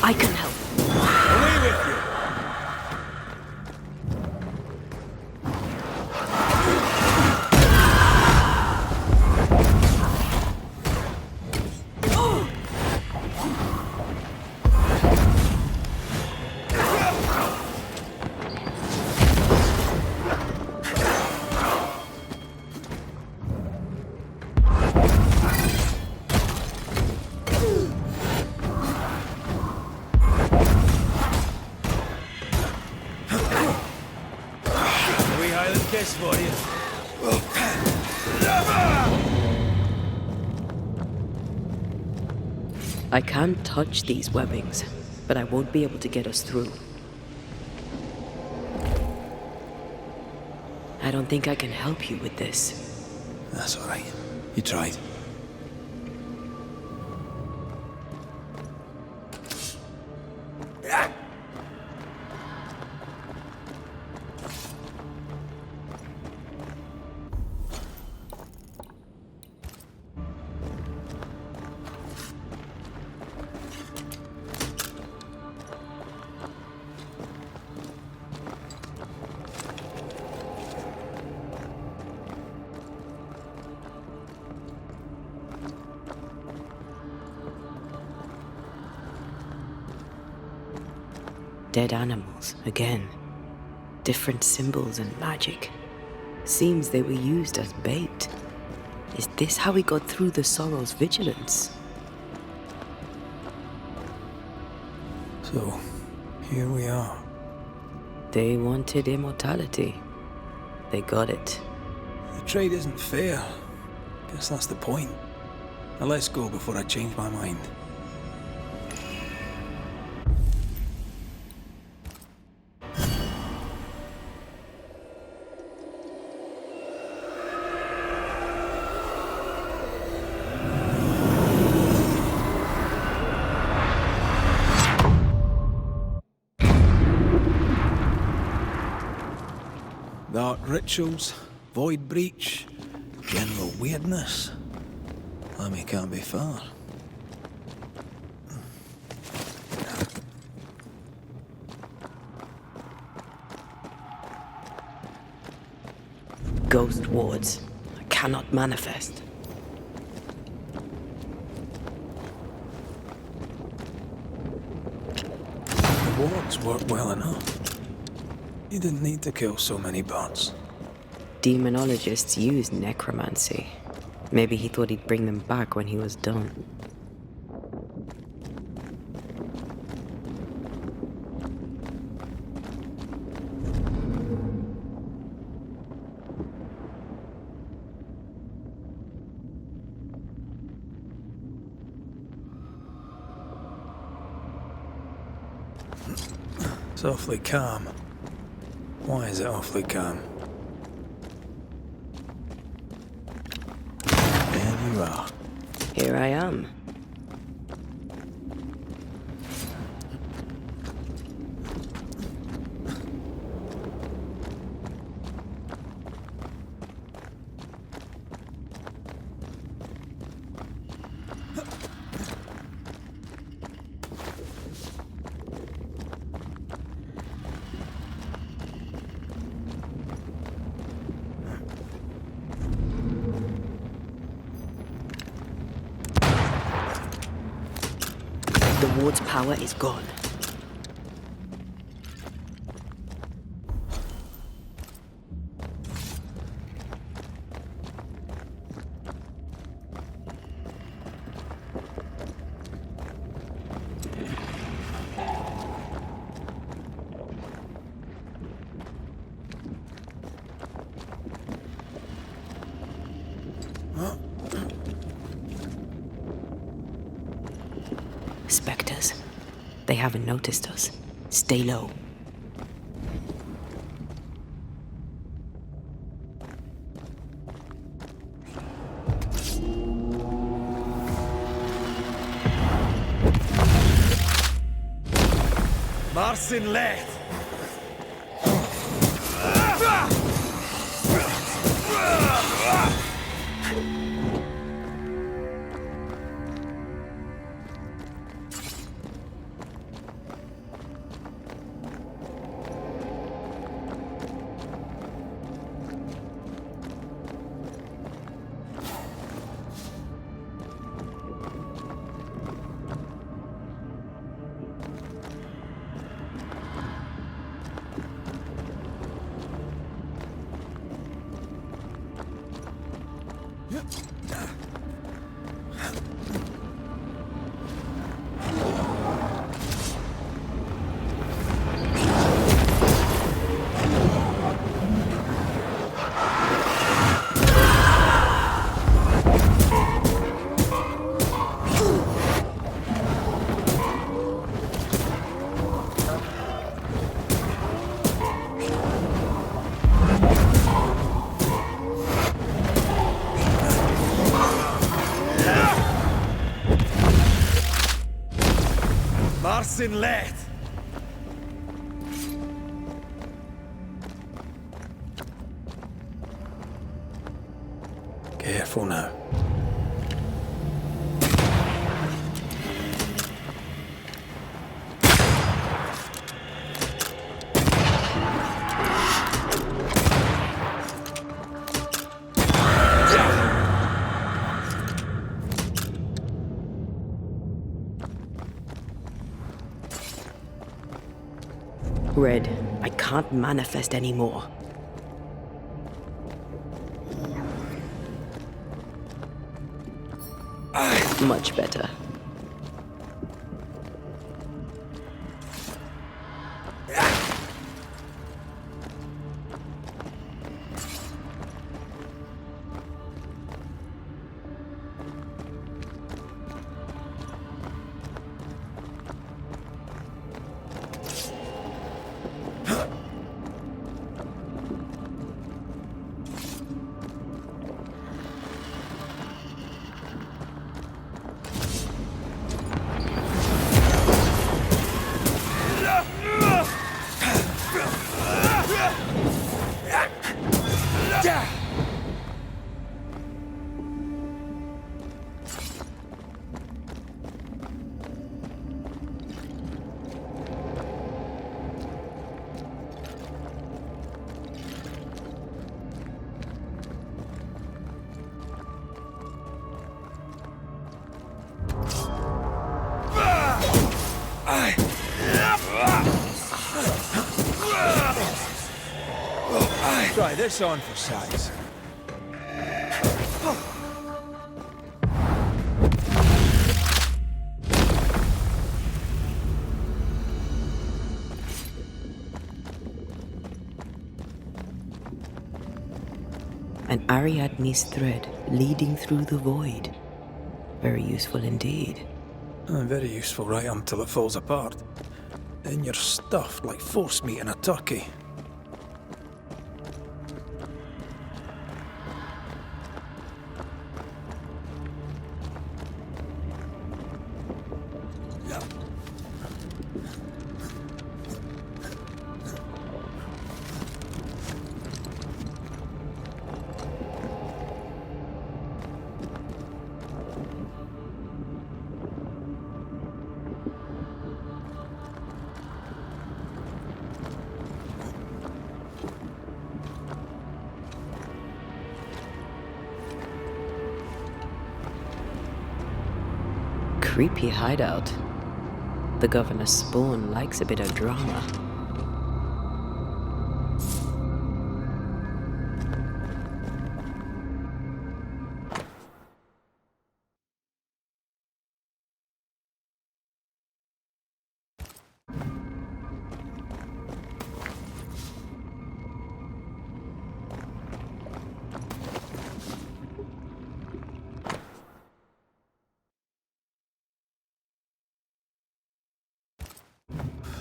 I can help. Away with you! Kiss for you. I can't touch these webbings, but I won't be able to get us through. I don't think I can help you with this. That's all right. You tried. Dead animals, again. Different symbols and magic. Seems they were used as bait. Is this how we got through the Sorrow's vigilance? So, Here we are. They wanted immortality. They got it. The trade isn't fair. Guess that's the point. Now let's go before I change my mind. Dark rituals, void breach, general weirdness. Lemmy can't be far. Ghost wards. I cannot manifest. The wards work well enough. You didn't need to kill so many bots. Demonologists use necromancy. Maybe he thought he'd bring them back when he was done. It's awfully calm. Why is it awfully calm? There you are. Here I am. The ward's power is gone. Spectres. They haven't noticed us. Stay low. Marsin Lecht! Marsin Lecht! Careful now. Red, I can't manifest anymore. Much better. Try this on for size. An Ariadne's thread leading through the void. Very useful indeed. Very useful right until it falls apart. Then you're stuffed like force meat in a turkey. Creepy hideout. The governor's spawn likes a bit of drama.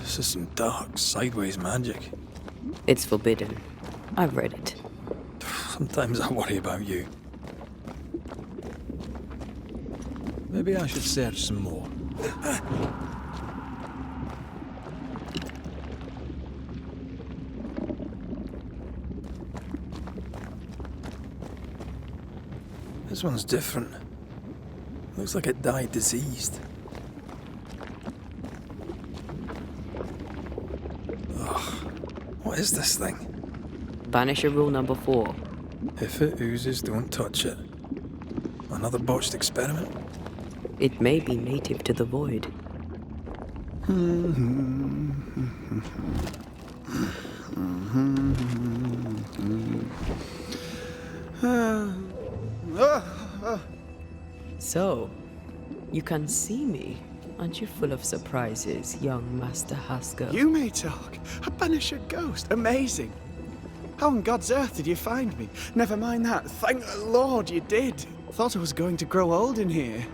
This is some dark, sideways magic. It's forbidden. I've read it. Sometimes I worry about you. Maybe I should search some more. This one's different. Looks like it died diseased. What is this thing? Banisher rule number 4. If it oozes, don't touch it. Another botched experiment? It may be native to the void. So, you can see me. Aren't you full of surprises, young Master Haskell? You may talk. A Banisher ghost. Amazing. How on God's earth did you find me? Never mind that. Thank the Lord you did. Thought I was going to grow old in here.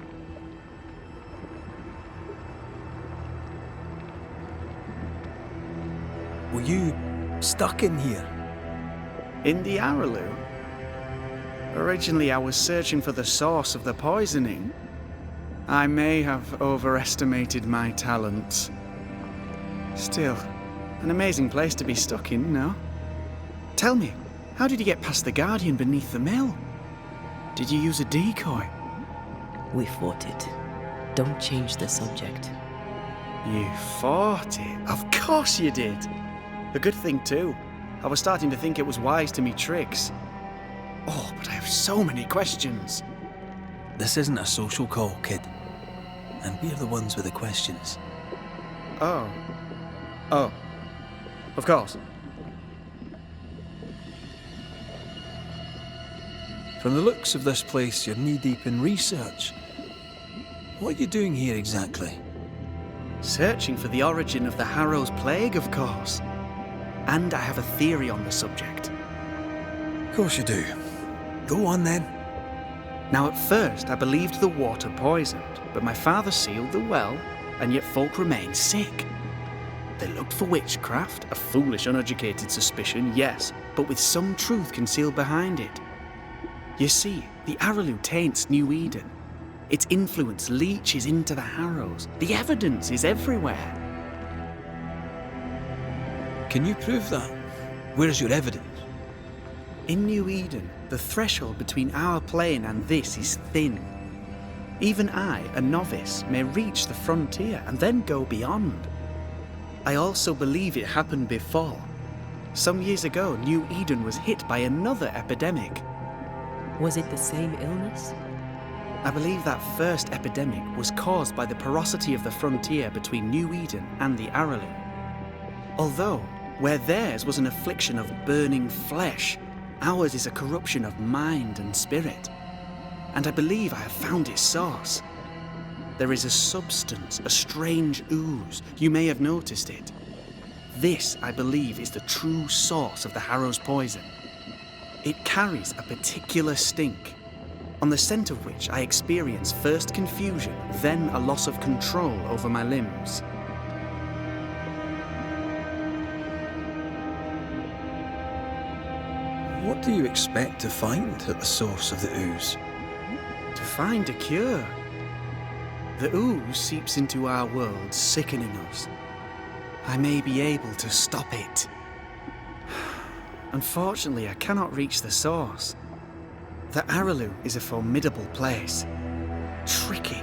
Were you stuck in here? In the Araloo? Originally, I was searching for the source of the poisoning. I may have overestimated my talents. Still, an amazing place to be stuck in, no? Tell me, how did you get past the Guardian beneath the mill? Did you use a decoy? We fought it. Don't change the subject. You fought it? Of course you did! A good thing, too. I was starting to think it was wise to me tricks. Oh, but I have so many questions. This isn't a social call, kid. And we're the ones with the questions. Oh. Oh. Of course. From the looks of this place, you're knee-deep in research. What are you doing here exactly? Searching for the origin of the Harrow's plague, of course. And I have a theory on the subject. Of course you do. Go on then. Now, at first, I believed the water poisoned, but my father sealed the well, and yet folk remained sick. They looked for witchcraft, a foolish, uneducated suspicion, yes, but with some truth concealed behind it. You see, the Araloo taints New Eden. Its influence leaches into the Harrows. The evidence is everywhere. Can you prove that? Where's your evidence? In New Eden, the threshold between our plane and this is thin. Even I, a novice, may reach the frontier and then go beyond. I also believe it happened before. Some years ago, New Eden was hit by another epidemic. Was it the same illness? I believe that first epidemic was caused by the porosity of the frontier between New Eden and the Aralu. Although, where theirs was an affliction of burning flesh, ours is a corruption of mind and spirit. And I believe I have found its source. There is a substance, a strange ooze. You may have noticed it. This, I believe, is the true source of the Harrow's poison. It carries a particular stink, on the scent of which I experience first confusion, then a loss of control over my limbs. What do you expect to find at the source of the ooze? To find a cure. The ooze seeps into our world, sickening us. I may be able to stop it. Unfortunately, I cannot reach the source. The Aralu is a formidable place. Tricky.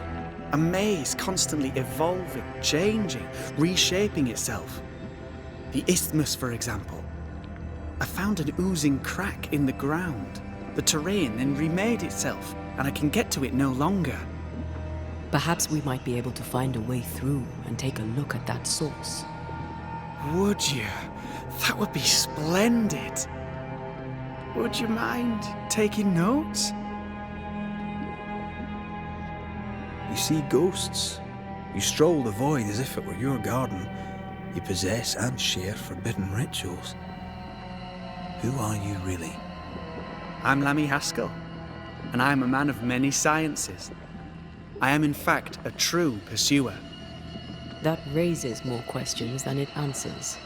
A maze constantly evolving, changing, reshaping itself. The isthmus, for example. I found an oozing crack in the ground. The terrain then remade itself, and I can get to it no longer. Perhaps we might be able to find a way through and take a look at that source. Would you? That would be splendid. Would you mind taking notes? You see ghosts. You stroll the void as if it were your garden. You possess and share forbidden rituals. Who are you really? I'm Lammy Haskell, and I am a man of many sciences. I am in fact a true pursuer. That raises more questions than it answers.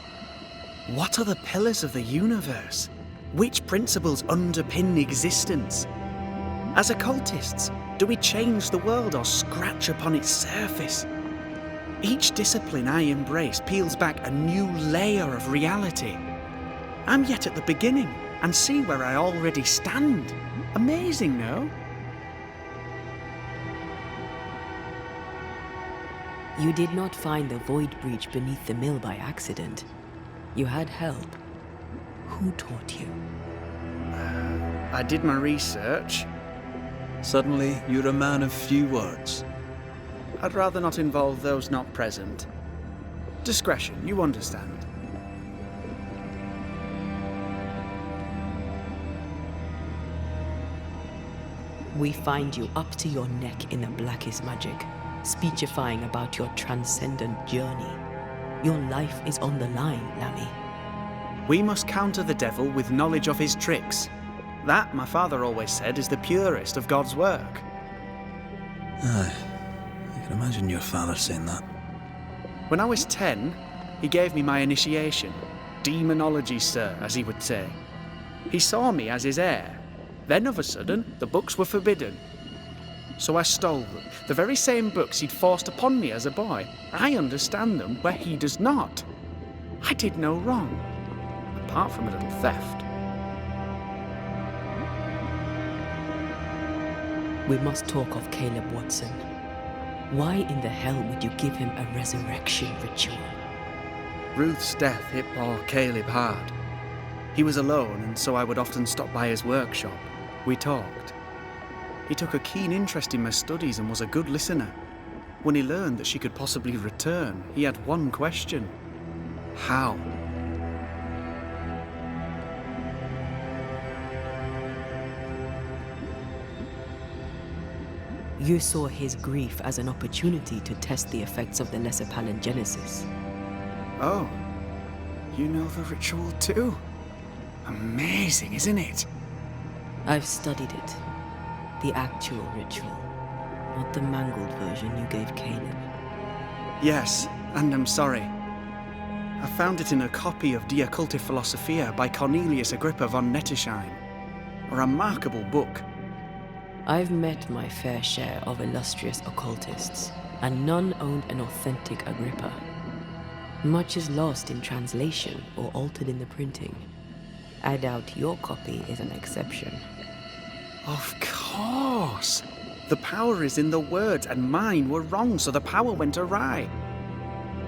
What are the pillars of the universe? Which principles underpin existence? As occultists, do we change the world or scratch upon its surface? Each discipline I embrace peels back a new layer of reality. I'm yet at the beginning and see where I already stand. Amazing, no? You did not find the void breach beneath the mill by accident. You had help. Who taught you? I did my research. Suddenly, you're a man of few words. I'd rather not involve those not present. Discretion, you understand. We find you up to your neck in the blackest magic, speechifying about your transcendent journey. Your life is on the line, Lammy. We must counter the devil with knowledge of his tricks. That, my father always said, is the purest of God's work. Aye, I can imagine your father saying that. When I was 10, he gave me my initiation. Demonology, sir, as he would say. He saw me as his heir. Then, of a sudden, the books were forbidden. So I stole them, the very same books he'd forced upon me as a boy. I understand them where he does not. I did no wrong, apart from a little theft. We must talk of Caleb Watson. Why in the hell would you give him a resurrection ritual? Ruth's death hit poor Caleb hard. He was alone, and so I would often stop by his workshop. We talked. He took a keen interest in my studies and was a good listener. When he learned that she could possibly return, he had one question. How? You saw his grief as an opportunity to test the effects of the lesser palingenesis. Oh, you know the ritual too? Amazing, isn't it? I've studied it. The actual ritual, not the mangled version you gave Caleb. Yes, and I'm sorry. I found it in a copy of De Occulti Philosophia by Cornelius Agrippa von Nettesheim. A remarkable book. I've met my fair share of illustrious occultists, and none owned an authentic Agrippa. Much is lost in translation or altered in the printing. I doubt your copy is an exception. Of course! The power is in the words, and mine were wrong, so the power went awry.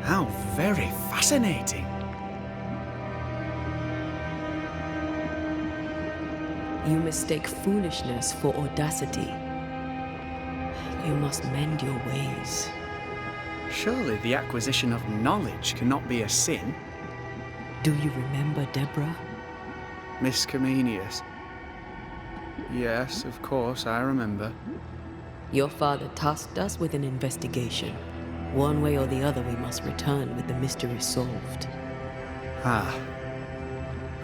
How very fascinating. You mistake foolishness for audacity. You must mend your ways. Surely the acquisition of knowledge cannot be a sin. Do you remember Deborah? Miss Comenius. Yes, of course, I remember. Your father tasked us with an investigation. One way or the other, we must return with the mystery solved. Ah.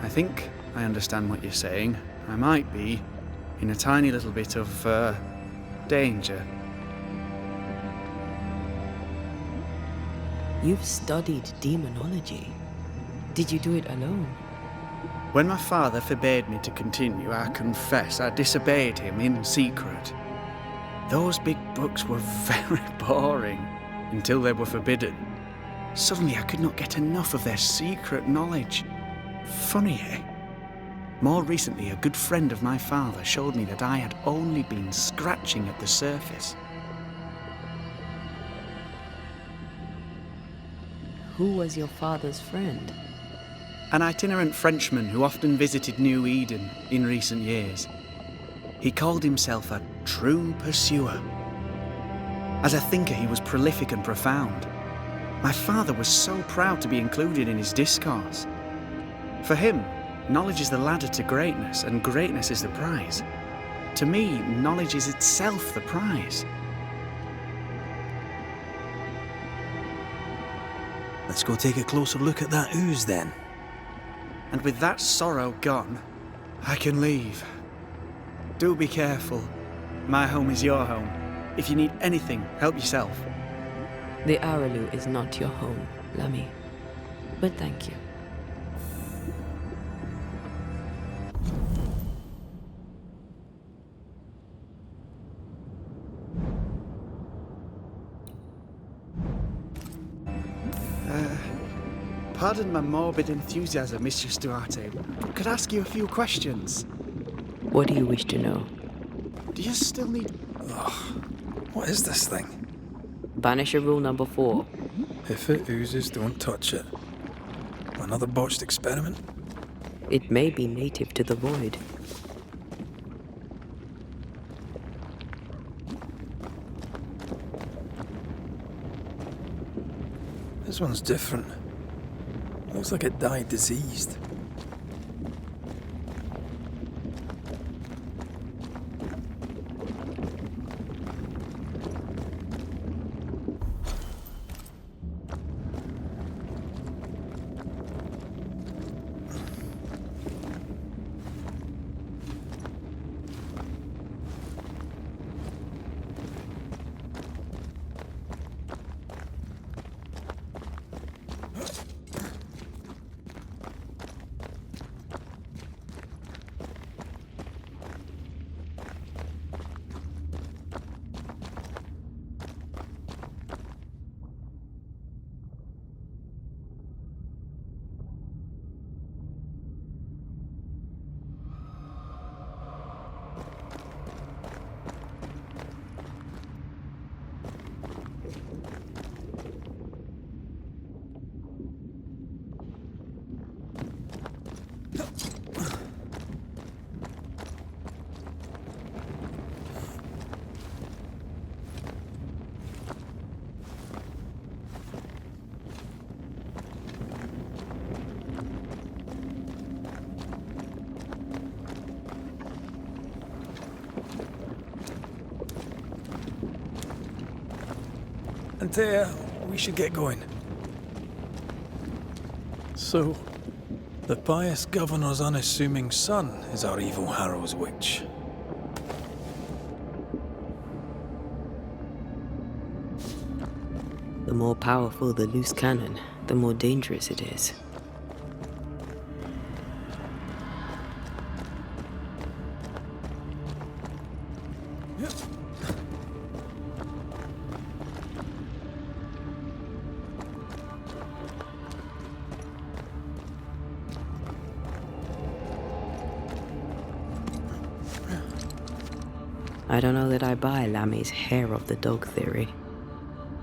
I think I understand what you're saying. I might be in a tiny little bit of, danger. You've studied demonology. Did you do it alone? When my father forbade me to continue, I confess I disobeyed him in secret. Those big books were very boring until they were forbidden. Suddenly I could not get enough of their secret knowledge. Funny, eh? More recently, a good friend of my father showed me that I had only been scratching at the surface. Who was your father's friend? An itinerant Frenchman who often visited New Eden in recent years. He called himself a true pursuer. As a thinker, he was prolific and profound. My father was so proud to be included in his discourse. For him, knowledge is the ladder to greatness, and greatness is the prize. To me, knowledge is itself the prize. Let's go take a closer look at that ooze then. And with that sorrow gone, I can leave. Do be careful. My home is your home. If you need anything, help yourself. The Araloo is not your home, Lammy. But thank you. Pardon my morbid enthusiasm, Mistress Duarte, but could I ask you a few questions? What do you wish to know? Do you still need... What is this thing? Banisher rule number 4. If it oozes, don't touch it. Another botched experiment? It may be native to the void. This one's different. Looks like it died diseased. Antea, we should get going. So, the pious governor's unassuming son is our evil Harrow's witch. The more powerful the loose cannon, the more dangerous it is. I don't know that I buy Lammy's hair of the dog theory,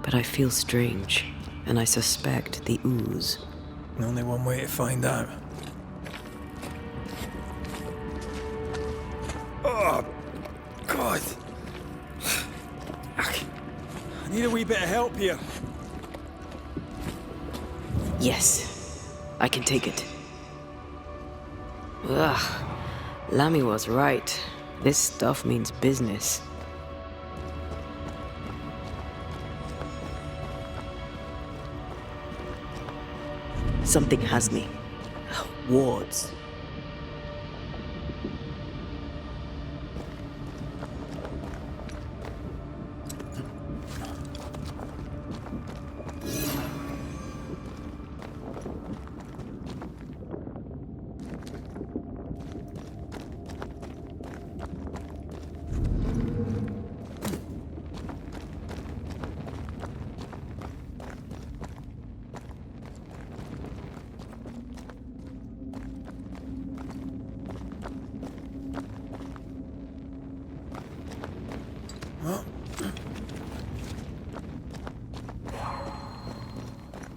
but I feel strange, and I suspect the ooze. Only one way to find out. Oh, God. I I need a wee bit of help here. Yes, I can take it. Ugh, Lammy was right. This stuff means business. Something has me. Wards.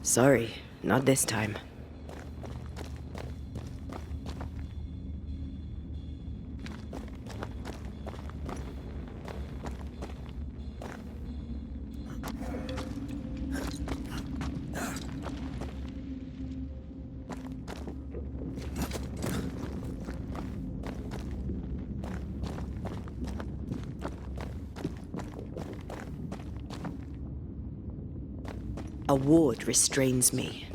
Sorry, not this time. A ward restrains me.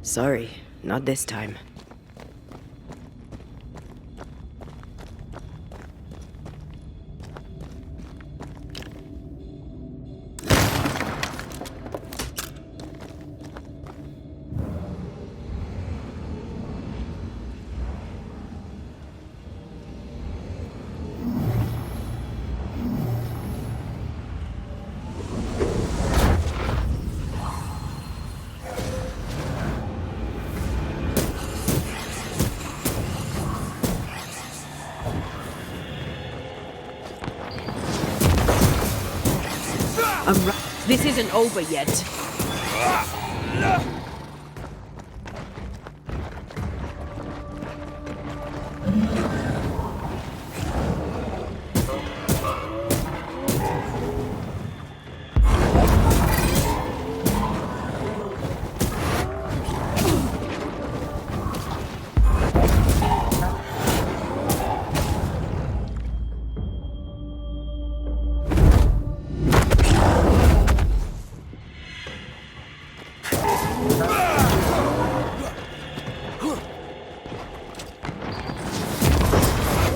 Sorry, not this time. This isn't over yet.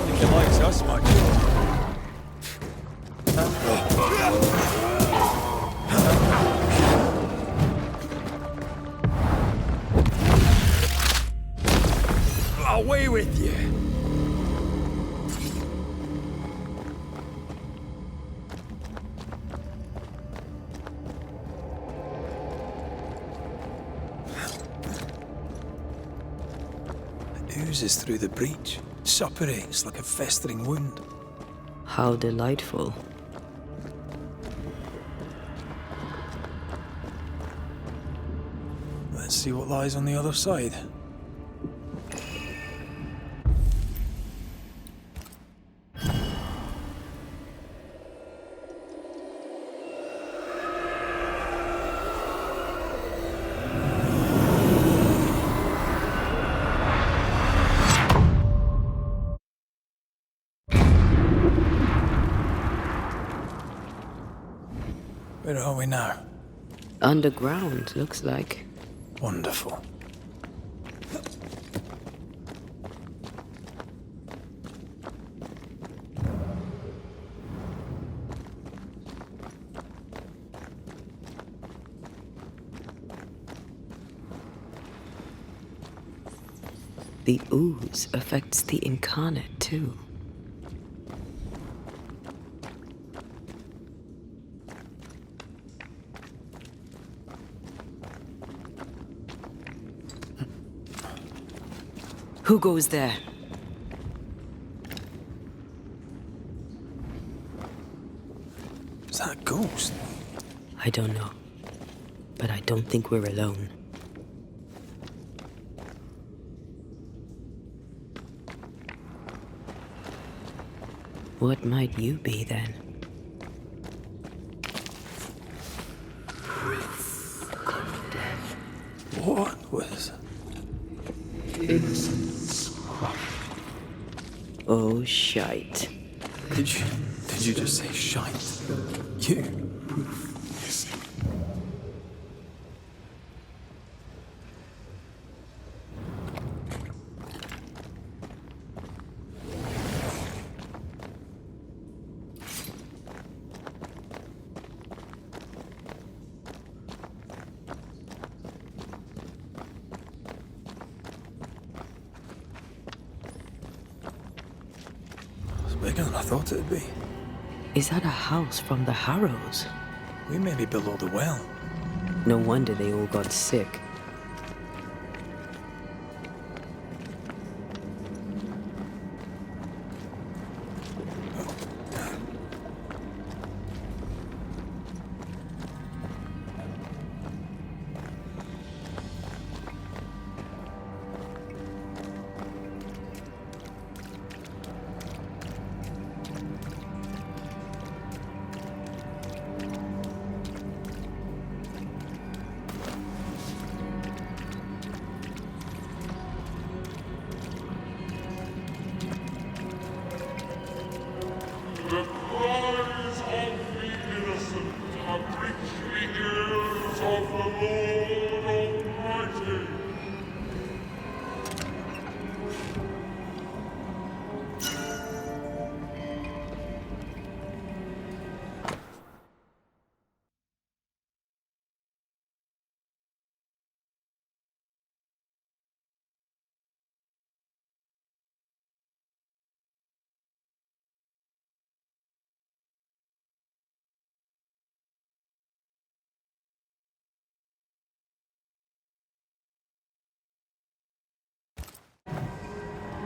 Think he likes us much. Away with you! It oozes through the breach, suppurates like a festering wound. How delightful. Let's see what lies on the other side. Where are we now? Underground, looks like. Wonderful. The ooze affects the incarnate, too. Who goes there? Is that a ghost? I don't know. But I don't think we're alone. What might you be, then? What was... Oh, shite. Did you just say shite? You? It's bigger than I thought it'd be. Is that a house from the Harrows? We may be below the well. No wonder they all got sick. The cries of the innocent have reached the ears of the Lord Almighty.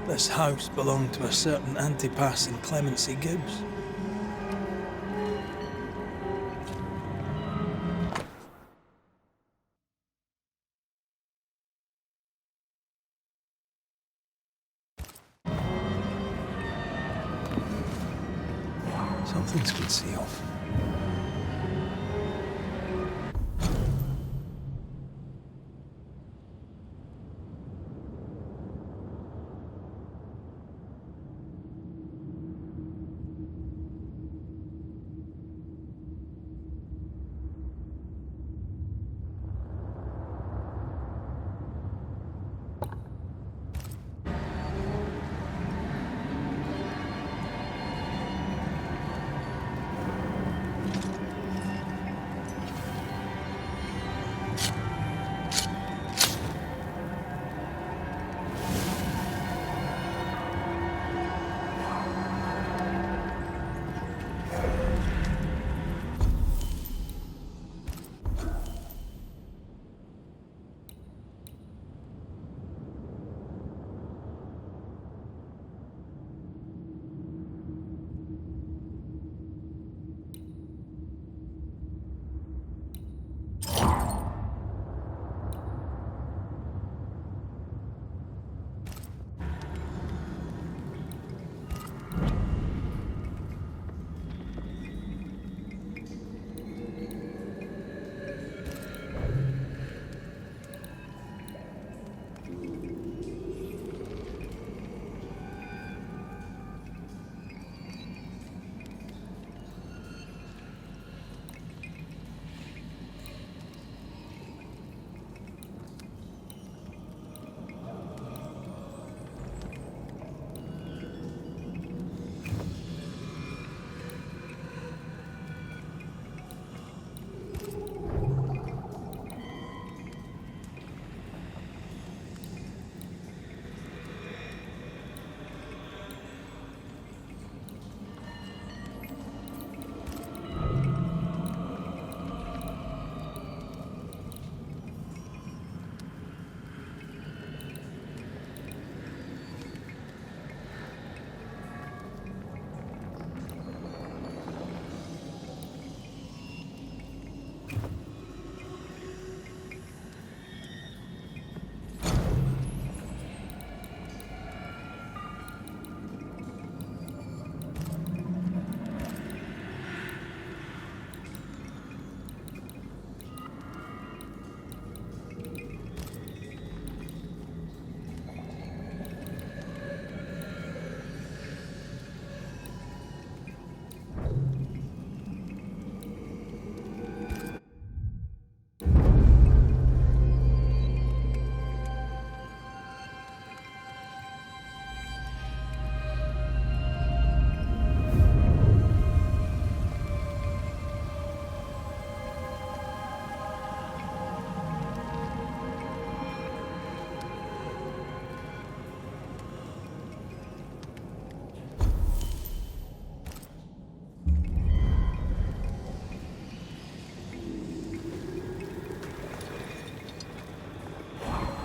This house belonged to a certain Antipas and Clemency Gibbs. Something's concealed.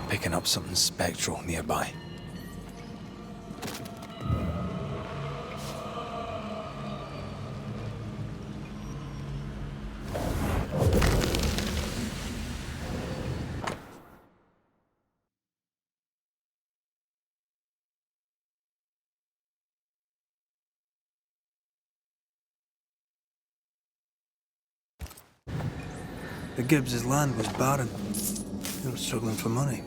picking up something spectral nearby. The Gibbs' land was barren. They were struggling for money.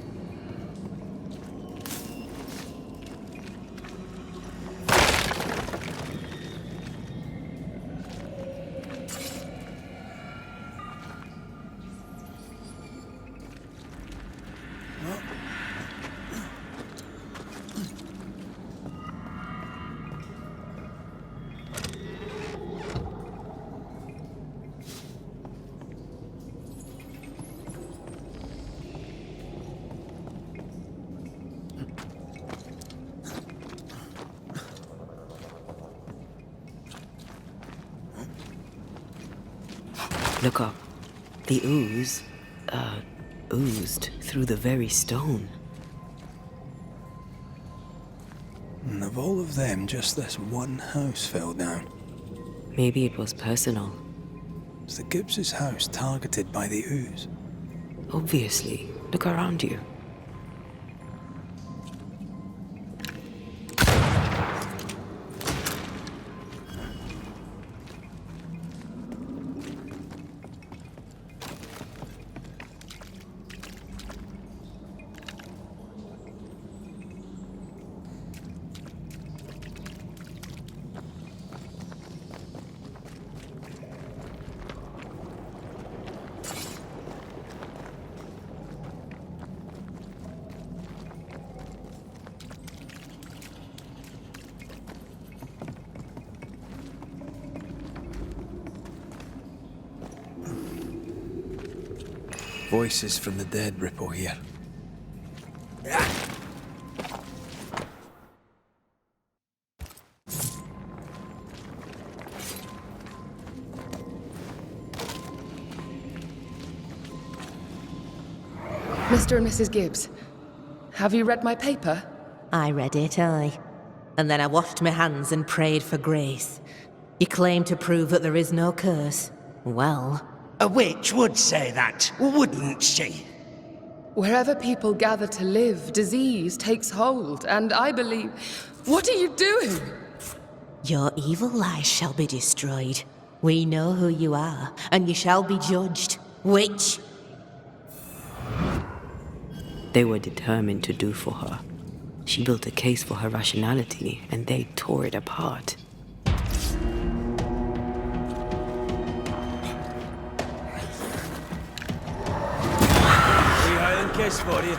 Look up. The ooze, oozed through the very stone. And of all of them, just this one house fell down. Maybe it was personal. Was the Gibbs' house targeted by the ooze? Obviously. Look around you. Voices from the dead ripple here. Mr. and Mrs. Gibbs, have you read my paper? I read it, aye. And then I washed my hands and prayed for grace. You claim to prove that there is no curse. Well, a witch would say that, wouldn't she? Wherever people gather to live, disease takes hold, and I believe... What are you doing? your evil lies shall be destroyed. We know who you are, and you shall be judged. Witch! They were determined to do for her. She built a case for her rationality, and they tore it apart. Highland kiss for you.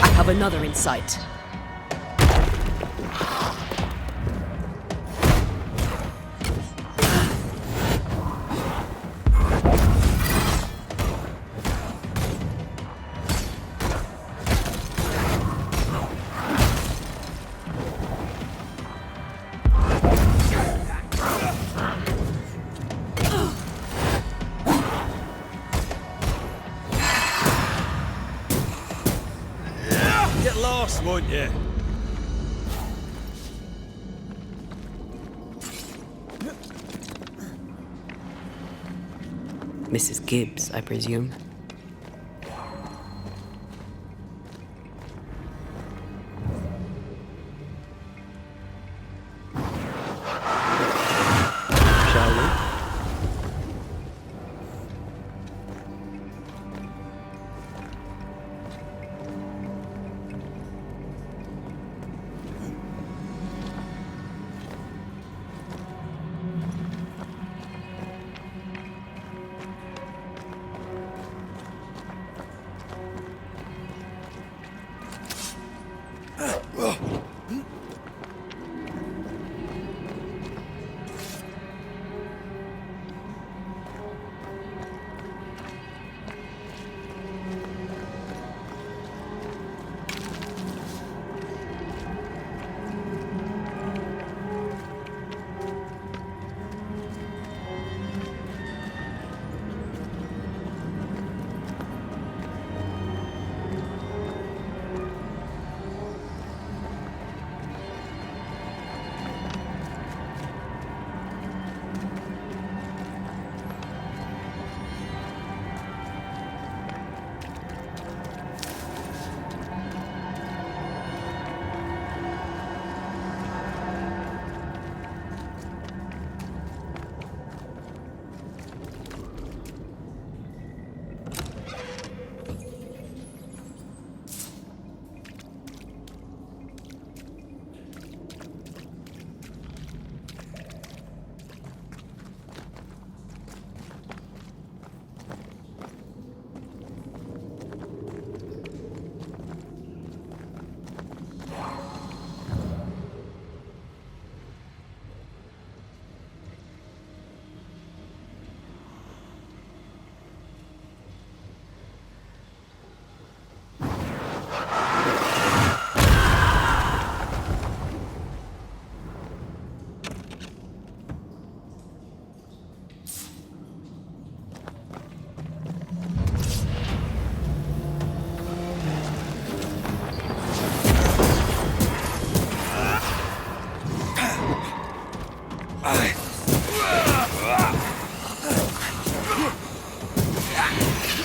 I have another in sight. Get lost, won't you? Mrs. Gibbs, I presume. Shall we?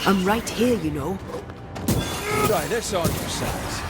I'm right here, you know. Try this on your size.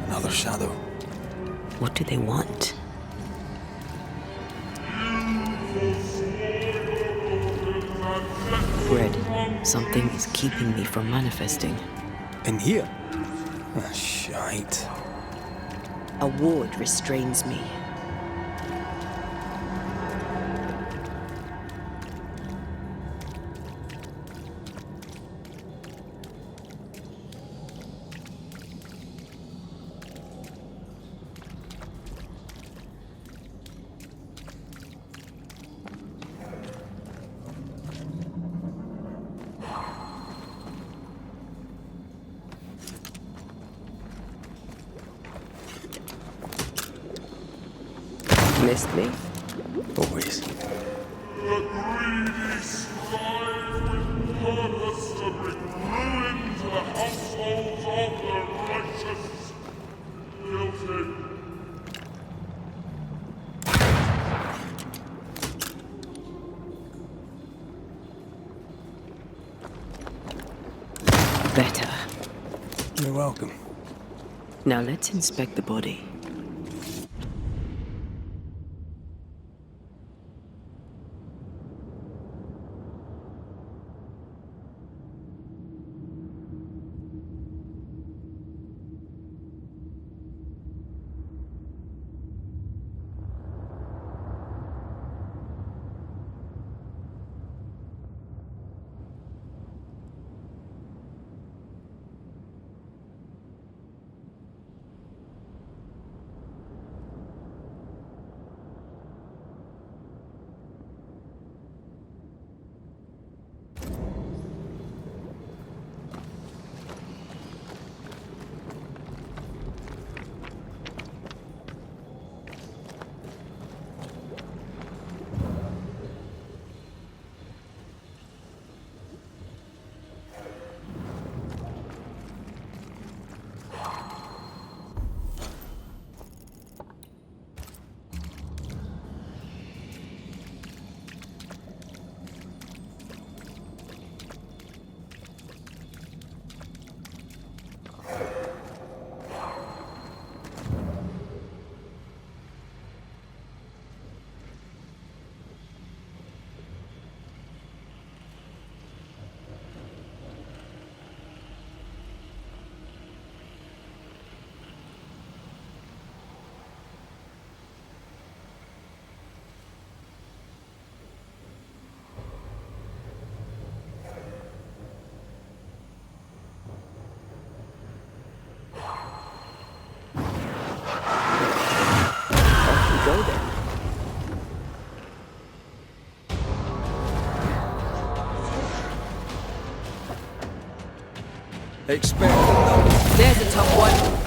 Another shadow. What do they want? Bread. Something is keeping me from manifesting. In here? Ah, shite. A ward restrains me. Missed me? Always. The greedy strive with purpose to bring ruin to the households of the righteous. Guilty. Better. You're welcome. Now let's inspect the body. Go then. Expect. There's a tough one.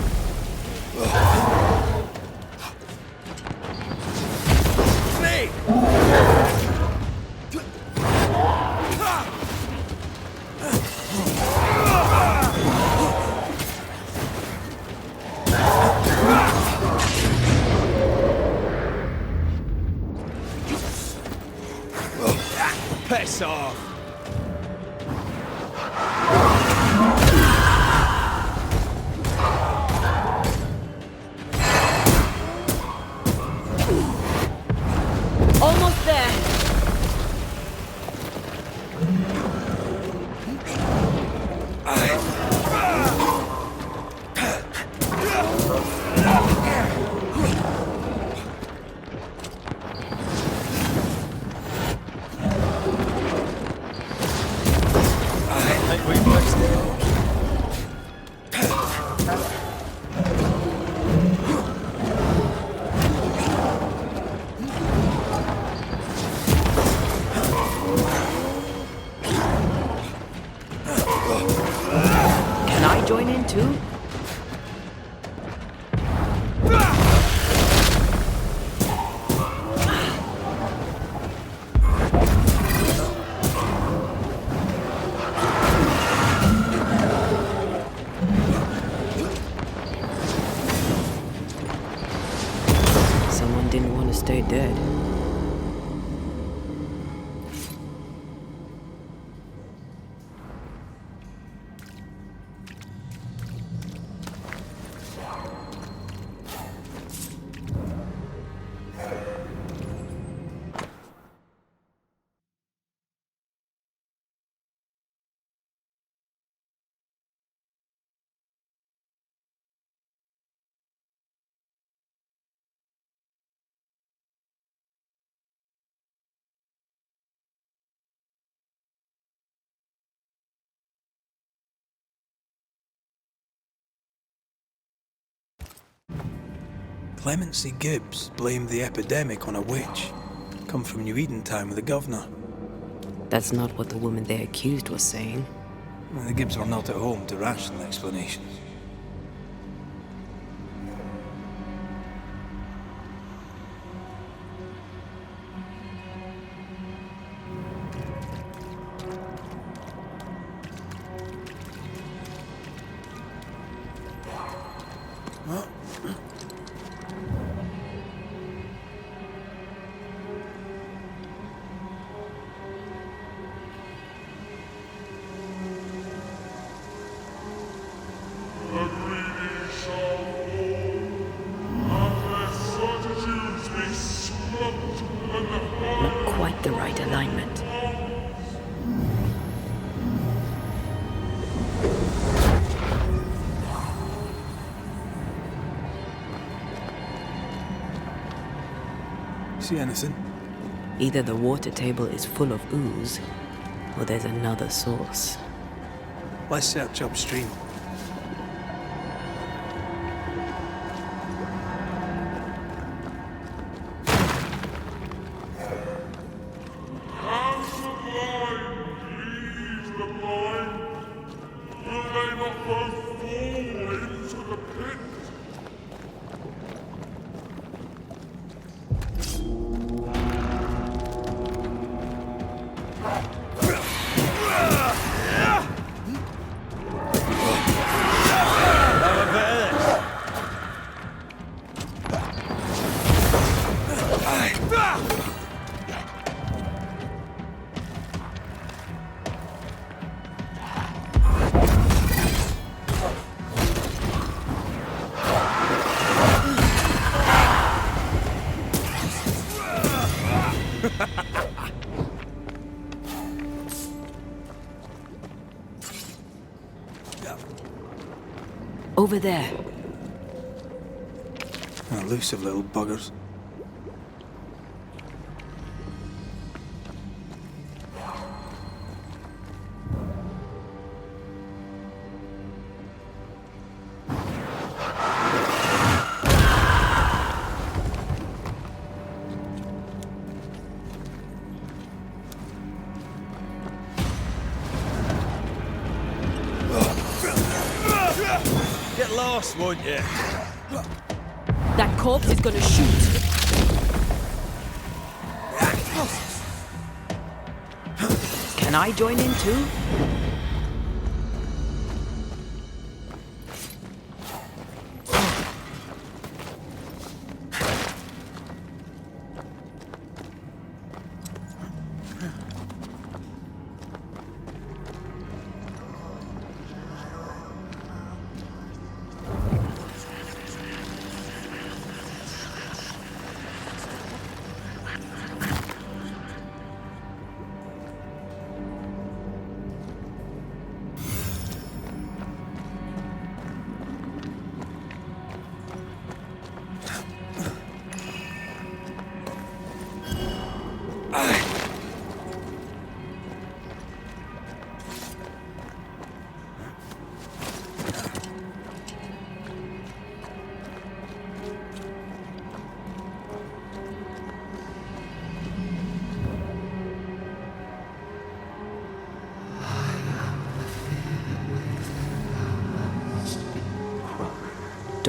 Piss off! Almost there. Can I join in too? Someone didn't want to stay dead. Clemency Gibbs blamed the epidemic on a witch. Come from New Eden Town with the governor. That's not what the woman they accused was saying. Well, the Gibbs were not at home to rational explanations. The greedy shall fall, and their certitudes be swept and the Not quite the right alignment. See anything? Either the water table is full of ooze, or there's another source. Let's search upstream. As the blind lead the blind, will they not both fall into the pit? Over there. Elusive little buggers. Get lost, won't you? That corpse is gonna shoot. Can I join in too?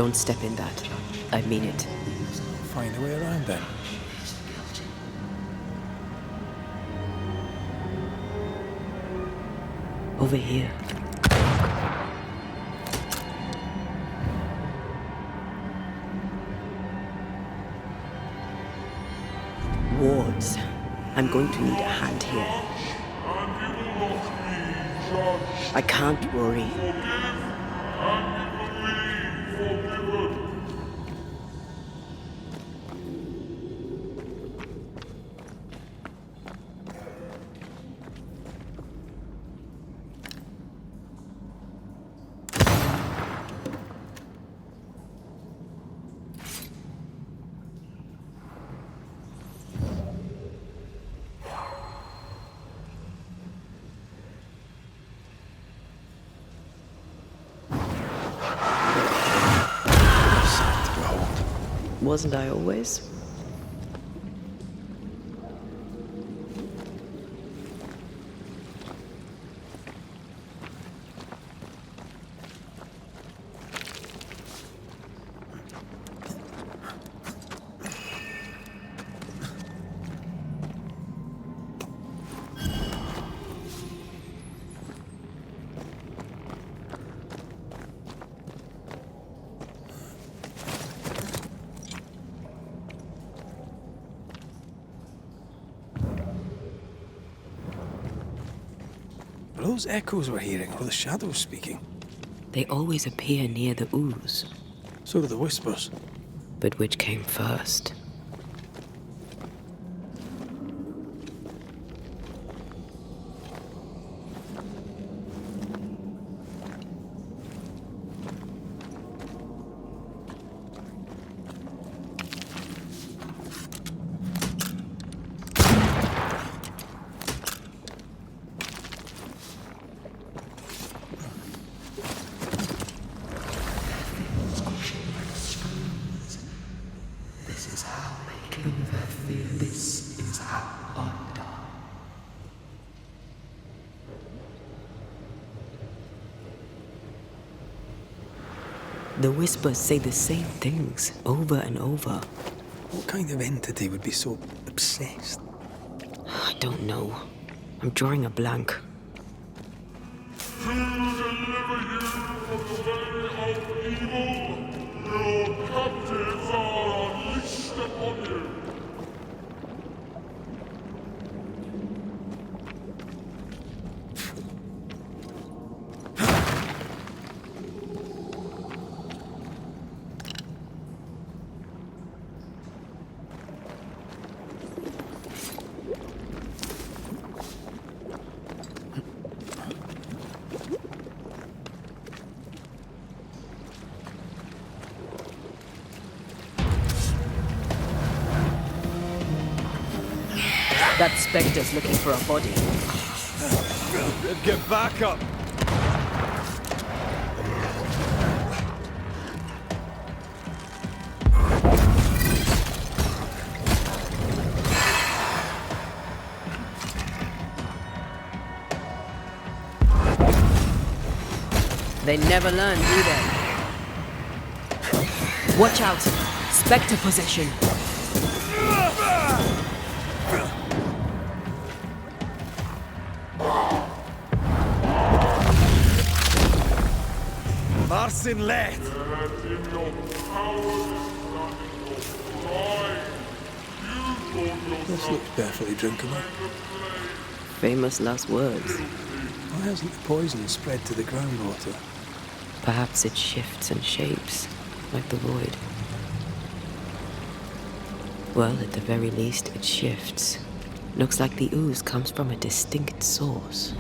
Don't step in that. I mean it. Find a way around then. Over here. Wards. I'm going to need a hand here. I can't worry. Wasn't I always? Are those echoes we're hearing, or the shadows speaking? They always appear near the ooze. So do the whispers. But which came first? The whispers say the same things over and over. What kind of entity would be so obsessed? I don't know. I'm drawing a blank. To deliver you from the way of evil, your captives are unleashed upon you. That specter's looking for a body. Get back up! They never learn, do they? Watch out! Spectre possession! Marcin left! This looks perfectly drinkable. Famous last words. Why hasn't the poison spread to the groundwater? Perhaps it shifts and shapes, like the void. Well, at the very least, it shifts. Looks like the ooze comes from a distinct source.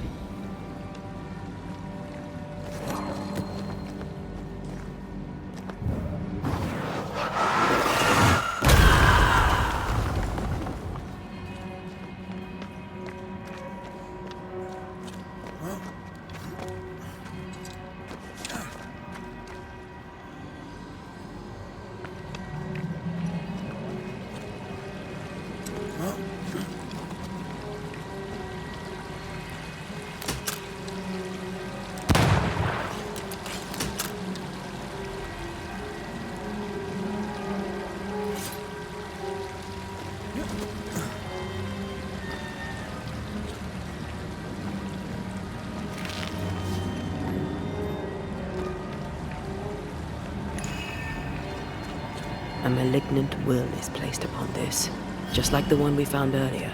malignant will is placed upon this, just like the one we found earlier.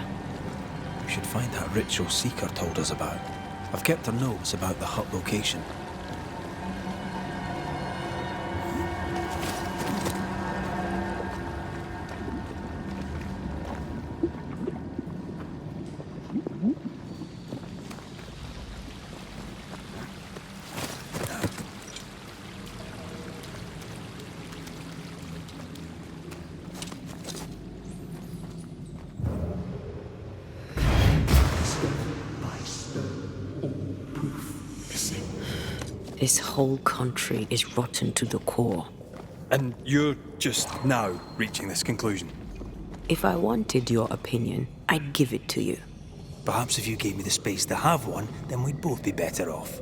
We should find that ritual Seeker told us about. I've kept her notes about the hut location. This whole country is rotten to the core. And you're just now reaching this conclusion? If I wanted your opinion, I'd give it to you. Perhaps if you gave me the space to have one, then we'd both be better off.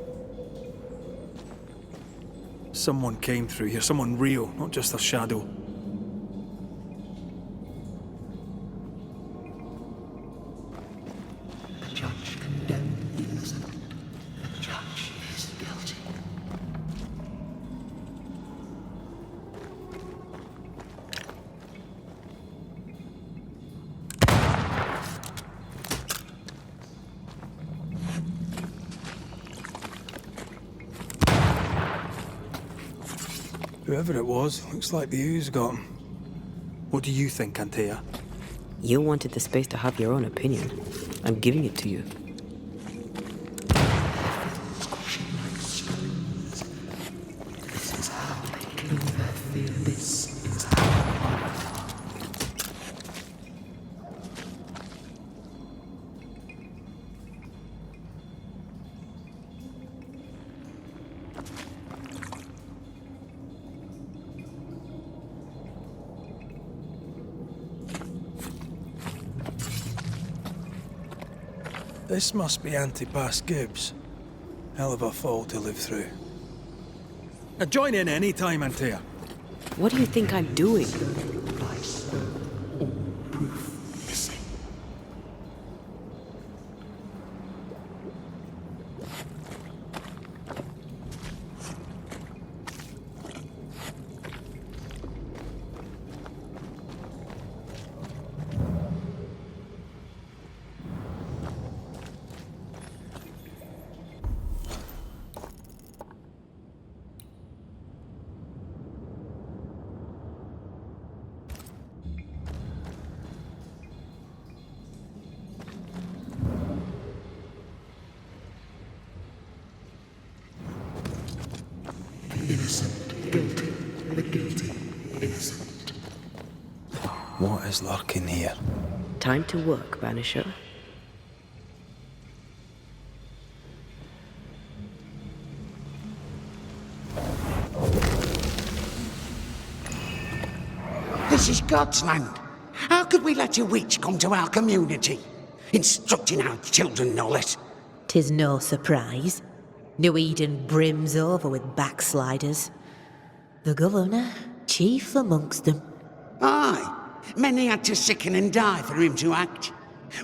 Someone came through here, someone real, not just a shadow. The judge condemned the innocent. The judge is guilty. Whoever it was, looks like the ooze got him. What do you think, Antea? You wanted the space to have your own opinion. I'm giving it to you. This is how they kill their fear. This is how. This must be Antipas Gibbs. Hell of a fall to live through. Join in any time, Antea. What do you think I'm doing? Innocent, guilty, the guilty, innocent. What is lurking here? Time to work, Banisher. This is God's land. How could we let a witch come to our community? Instructing our children, no less. 'Tis no surprise. New Eden brims over with backsliders. The governor, chief amongst them. Aye, many had to sicken and die for him to act.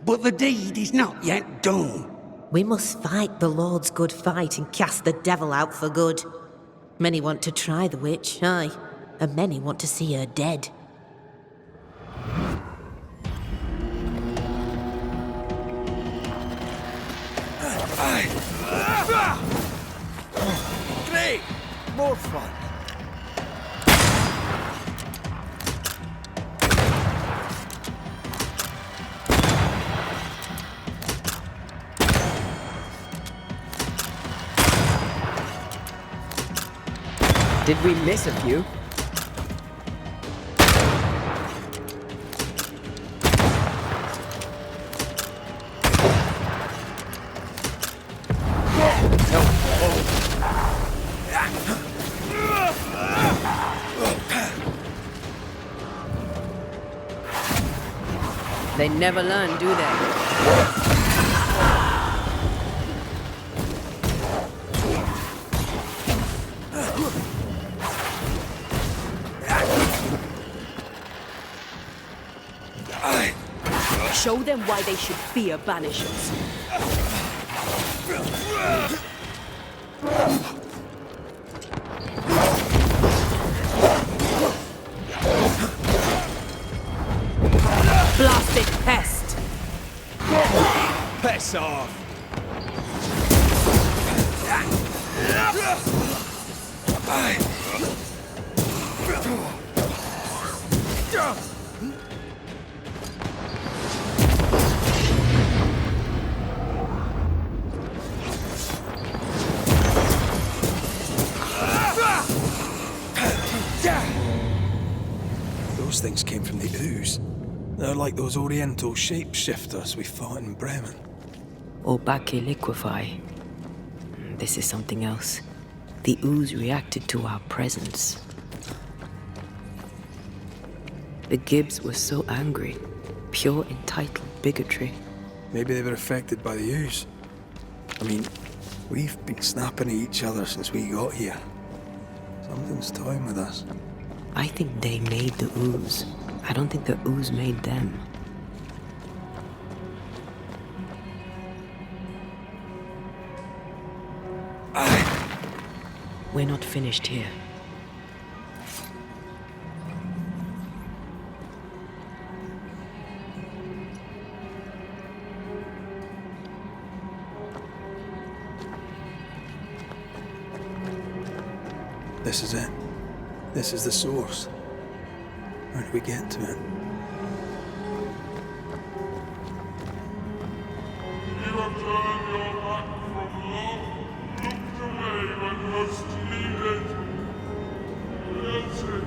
But the deed is not yet done. We must fight the Lord's good fight and cast the devil out for good. Many want to try the witch, aye, and many want to see her dead. Great! More fun. Did we miss a few? They never learn, do they? Show them why they should fear Banishers. Those things came from the ooze. They're like those oriental shapeshifters we fought in Bremen. Obake liquefy. This is something else. The ooze reacted to our presence. The Gibbs were so angry. Pure entitled bigotry. Maybe they were affected by the ooze. I mean, we've been snapping at each other since we got here. Something's toying with us. I think they made the ooze. I don't think the ooze made them. We're not finished here. This is it. This is the source. Where do we get to it? You have turned your back from love, looked away when most needed. Guilty.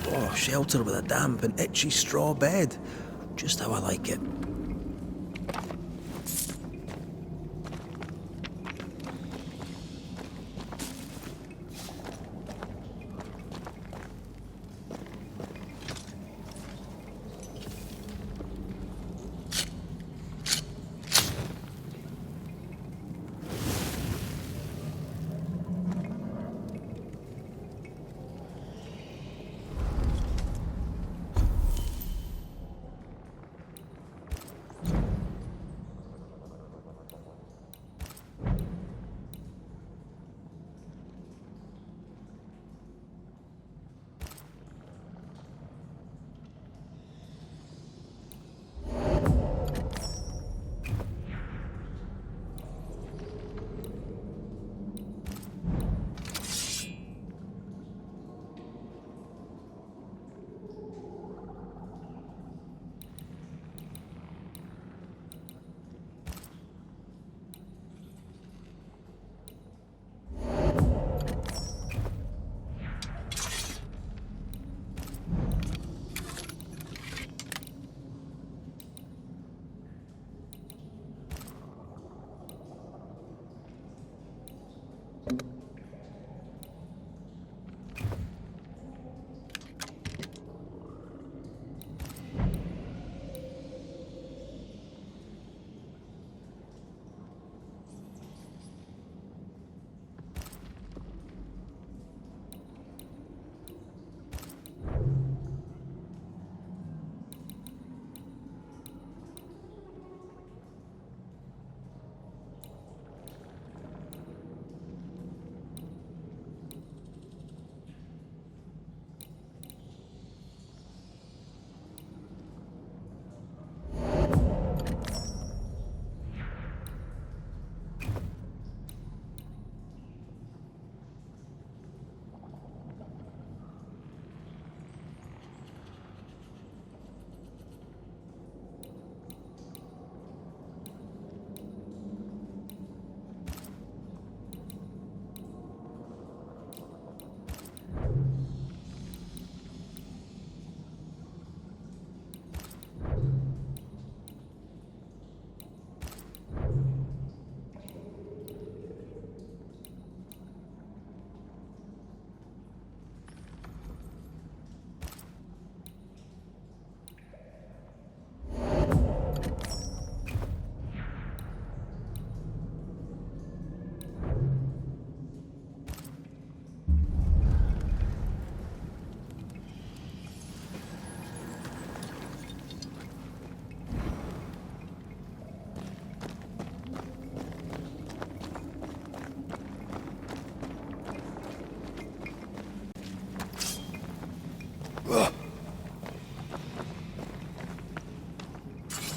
Oh, shelter with a damp and itchy straw bed. Just how I like it.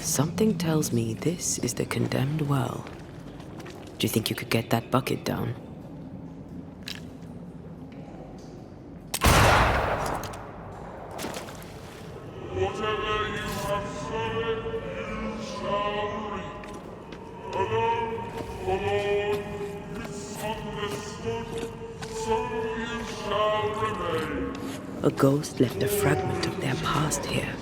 Something tells me this is the condemned well. Do you think you could get that bucket down? Whatever you have sown, you shall reap. Alone, forlorn, misunderstood, so you shall remain. A ghost left a fragment of their past here.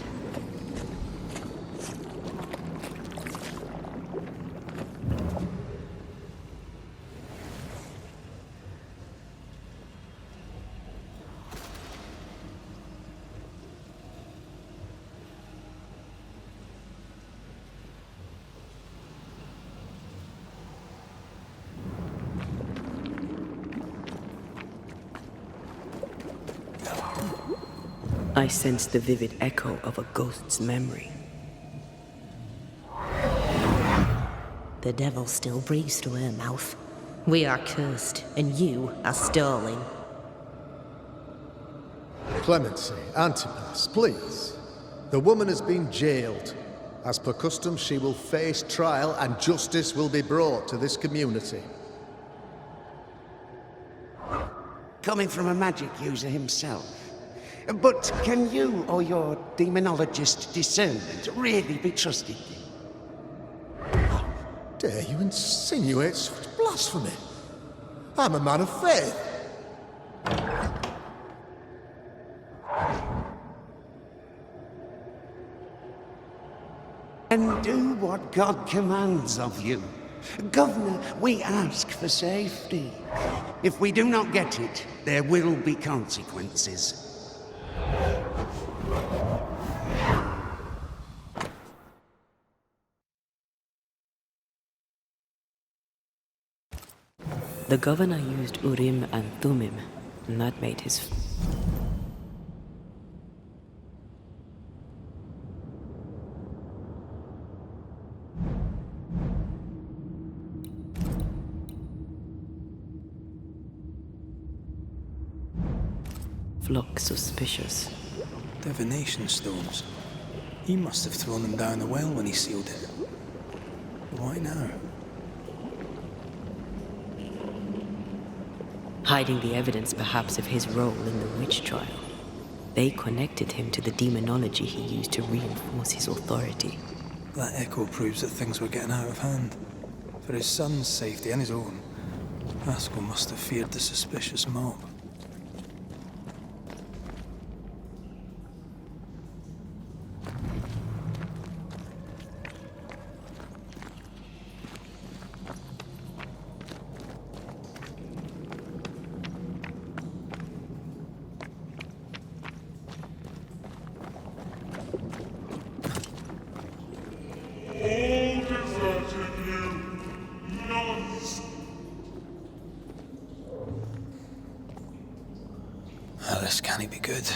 I sense the vivid echo of a ghost's memory. The devil still breathes through her mouth. We are cursed, and you are stalling. Clemency, Antipas, please. The woman has been jailed. As per custom, she will face trial and justice will be brought to this community. Coming from a magic user himself. But can you or your demonologist discernment really be trusted? Dare you insinuate such blasphemy? I'm a man of faith. And do what God commands of you. Governor, we ask for safety. If we do not get it, there will be consequences. The governor used Urim and Thummim, and that made his... flock suspicious. Divination stones. He must have thrown them down the well when he sealed it. Why now? Hiding the evidence, perhaps, of his role in the witch trial. They connected him to the demonology he used to reinforce his authority. That echo proves that things were getting out of hand. For his son's safety and his own, Haskell must have feared the suspicious mob. All deserted you, nuns. This can't be good.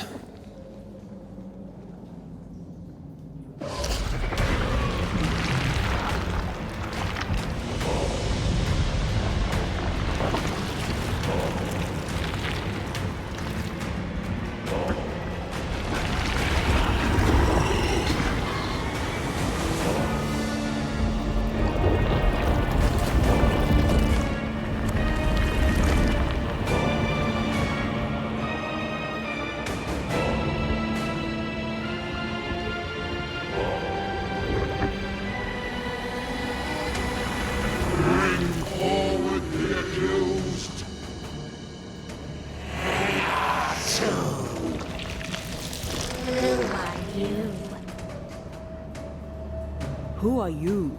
Who are you?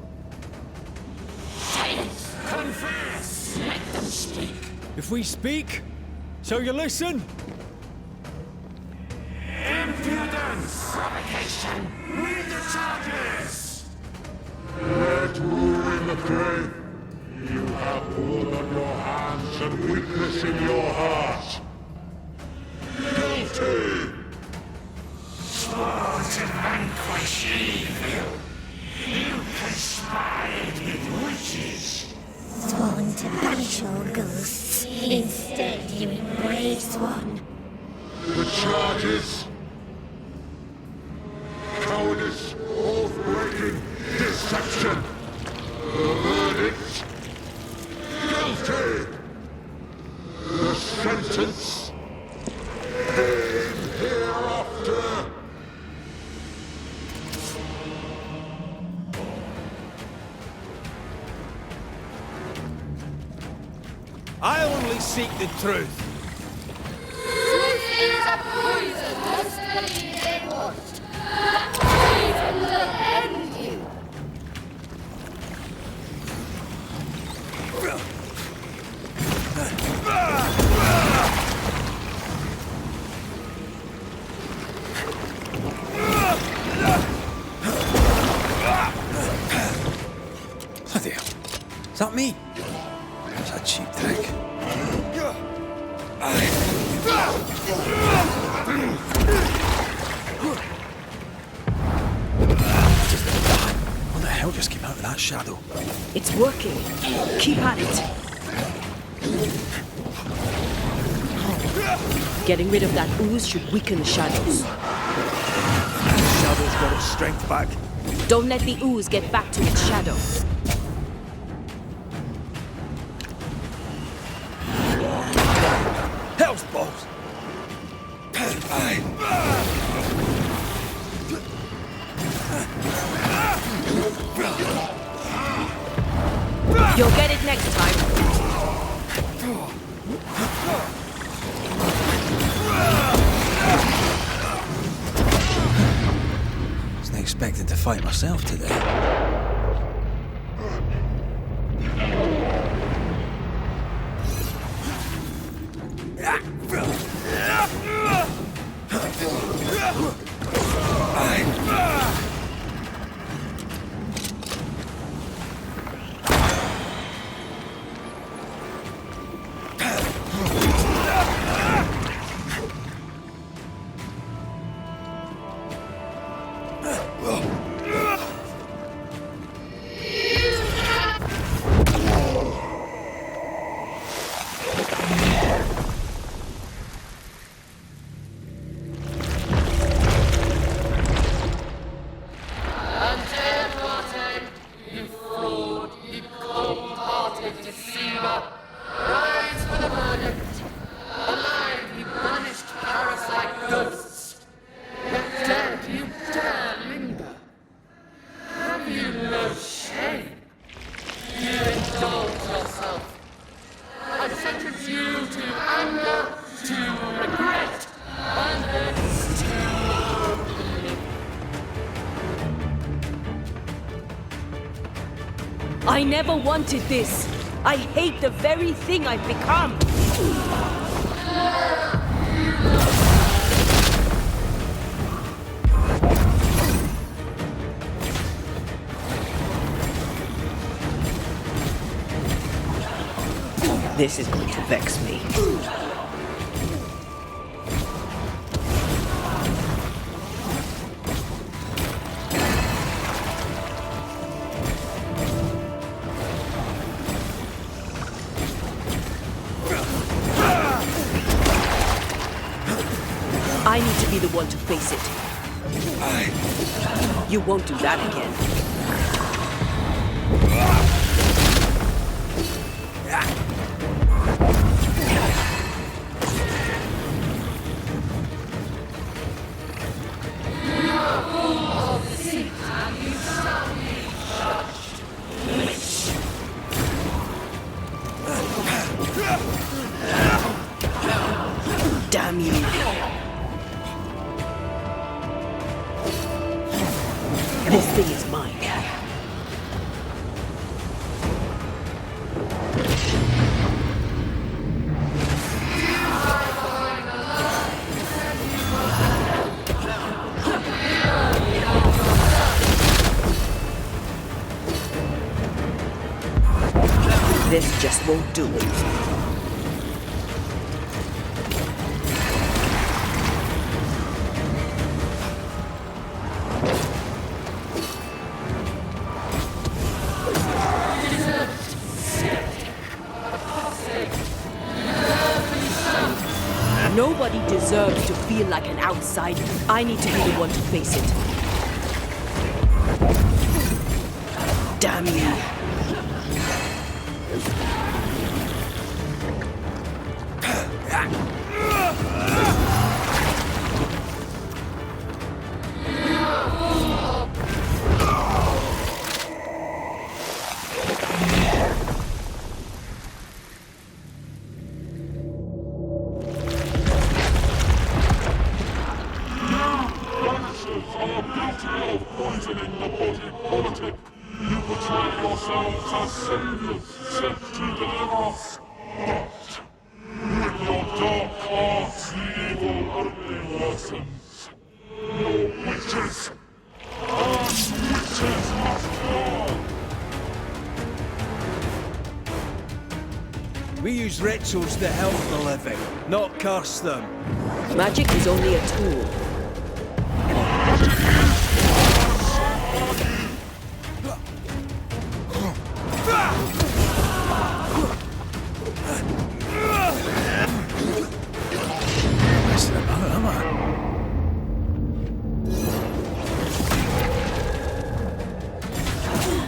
Silence! Confess! Let them speak! If we speak, so you listen? Impudence! Provocation! Read the charges! Let rule in the grave. You have blood on your hands and weakness in your heart. Guilty! Sworn to vanquish evil. You conspired with witches. Sworn to banish all ghosts. Instead, you embrace one. The charges. Cowardice, oath-breaking, I only seek the truth. Truth is a poisonous bleeding wood. The poison will end you. Bloody hell. Is that me? That's a cheap trick. What the hell just came out of that shadow? It's working. Keep at it. Getting rid of that ooze should weaken the shadows. Shadow's got its strength back. Don't let the ooze get back to its shadow. Hell's balls! You'll get it next time. Wasn't expecting to fight myself today. I never wanted this. I hate the very thing I've become. This is going to vex me. I need to be the one to face it. You won't do that again. Damn you. This thing is mine. This just won't do it. Nobody deserves to feel like an outsider. I need to be the one to face it. Damn you. poisoning the body politic. You portray yourselves as saviors sent to deliver us. But with your dark hearts, the evil only worsens. Your witches and witches must burn. We use rituals to help the living, not curse them. Magic is only a tool.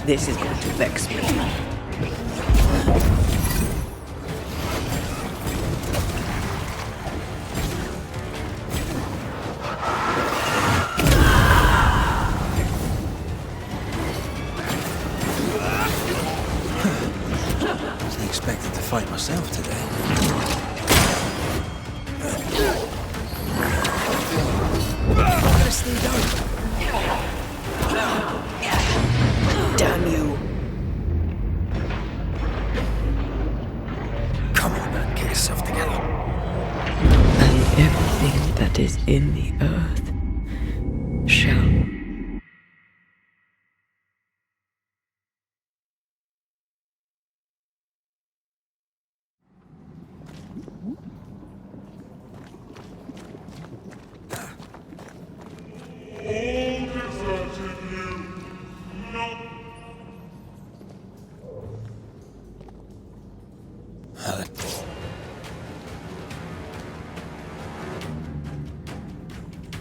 This is going to vex me. Wasn't expected to fight myself today. I'm gonna stay down. Damn you. Come on, man, get yourself together. And everything that is in the earth shall. All deserted you. No.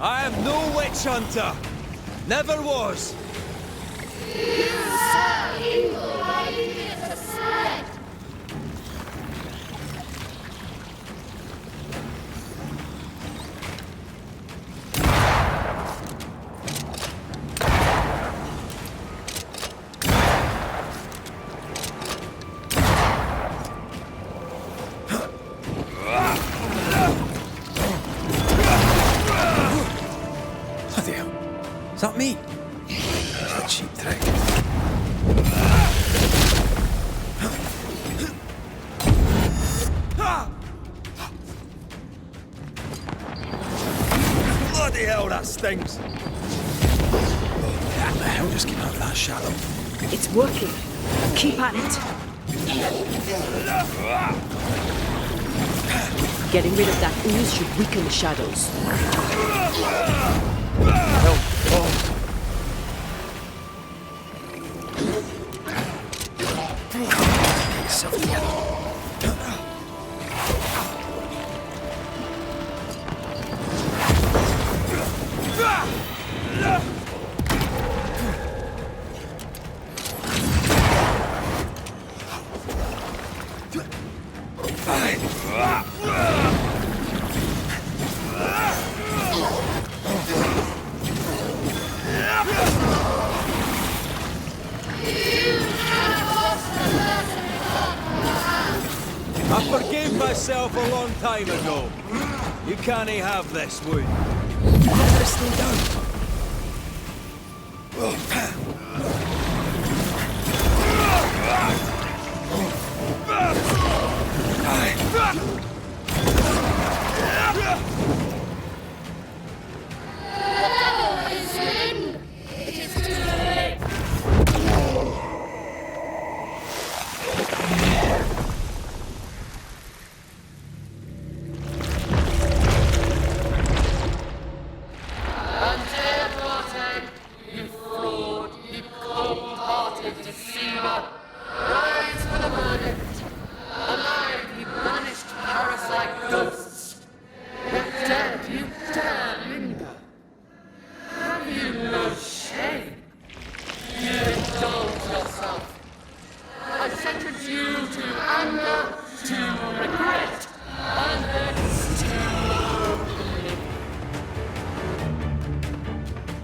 I am no witch hunter. Never was. Bloody hell. Is that me? It's a cheap trick. Bloody hell, that stings. How the hell just came out of that shadow? It's working. Keep at it. Getting rid of that ooze should weaken the shadows. Get yourself together. I forgave myself a long time ago. You can't have this wound. I'm gonna stay down.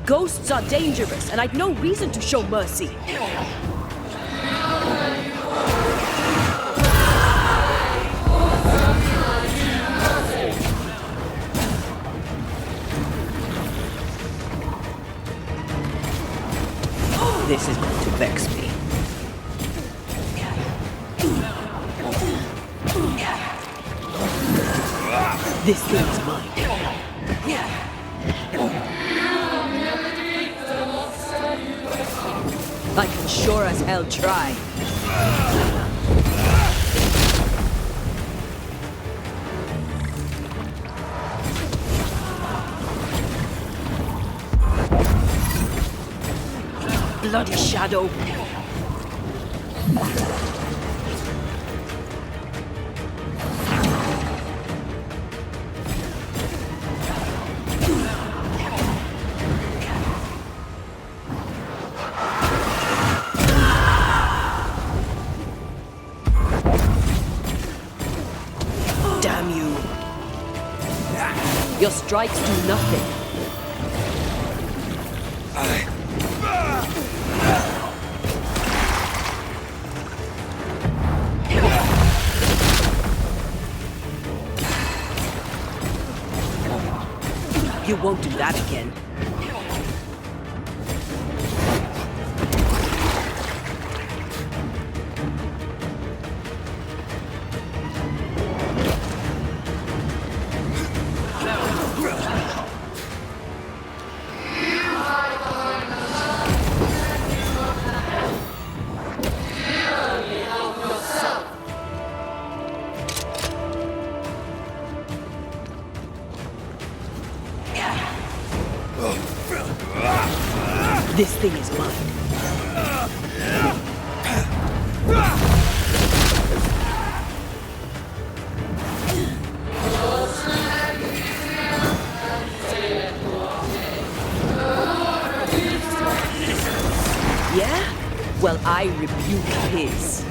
Ghosts are dangerous, and I'd no reason to show mercy. This is going to vex me. This thing is mine. I can sure as hell try. Bloody shadow. Damn you. Your strikes do nothing. You won't do that again. This thing is mine. Yeah? Well, I rebuke his.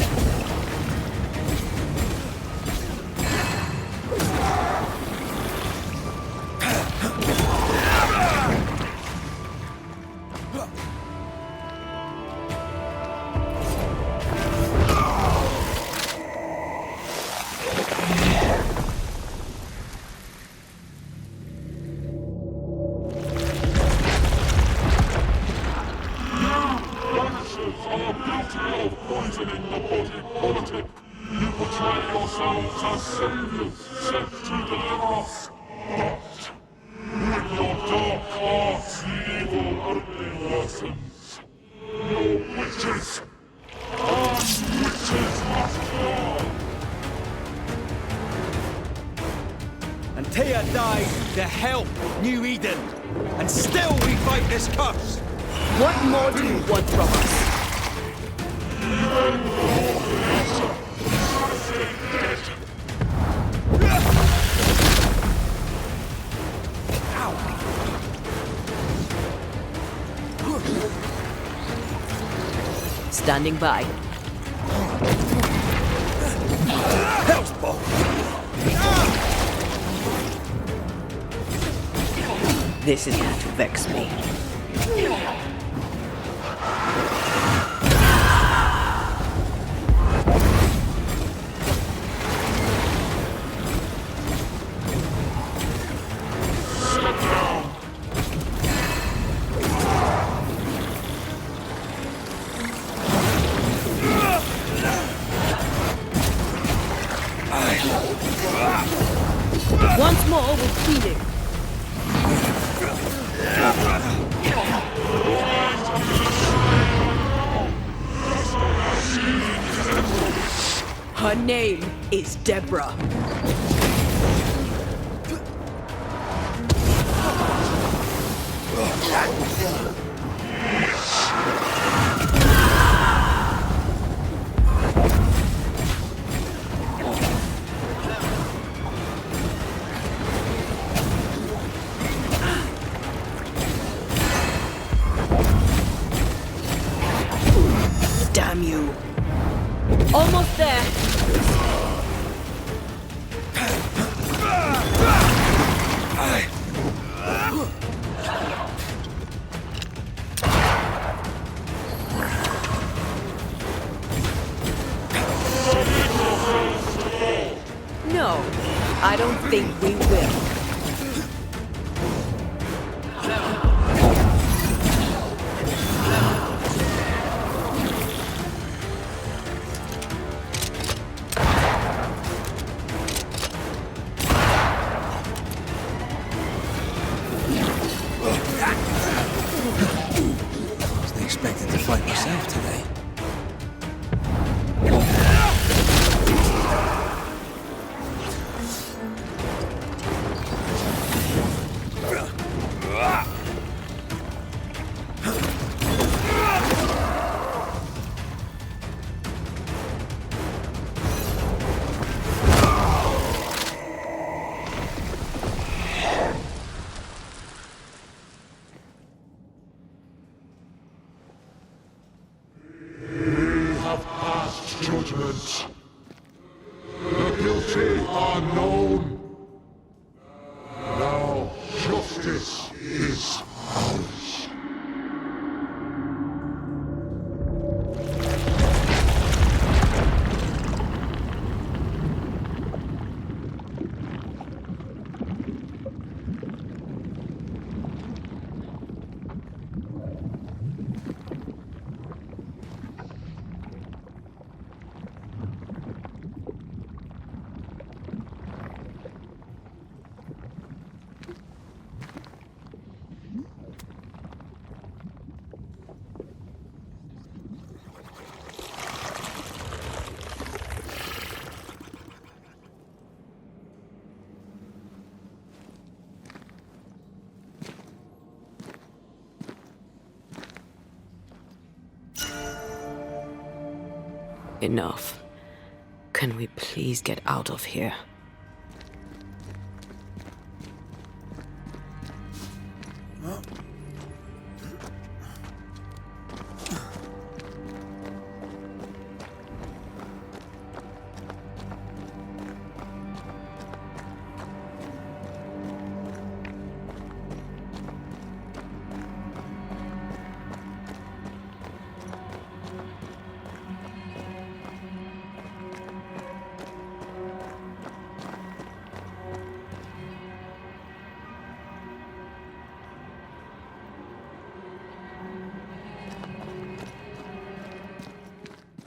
Banishers are guilty of poisoning the body politic. You portray yourselves as saviors sent to deliver us. But with your dark arts, the evil only worsens. Your witches and witches must fall. And Taya died to help New Eden. And still we fight this curse. What more do you want from us? Standing by. This is going to vex me. Once more with feeling. Her name is Deborah. Damn you. Almost there. No, I don't think we will. expected to fight myself today. We have passed judgment. The guilty are known. Now justice is ours. Enough. Can we please get out of here?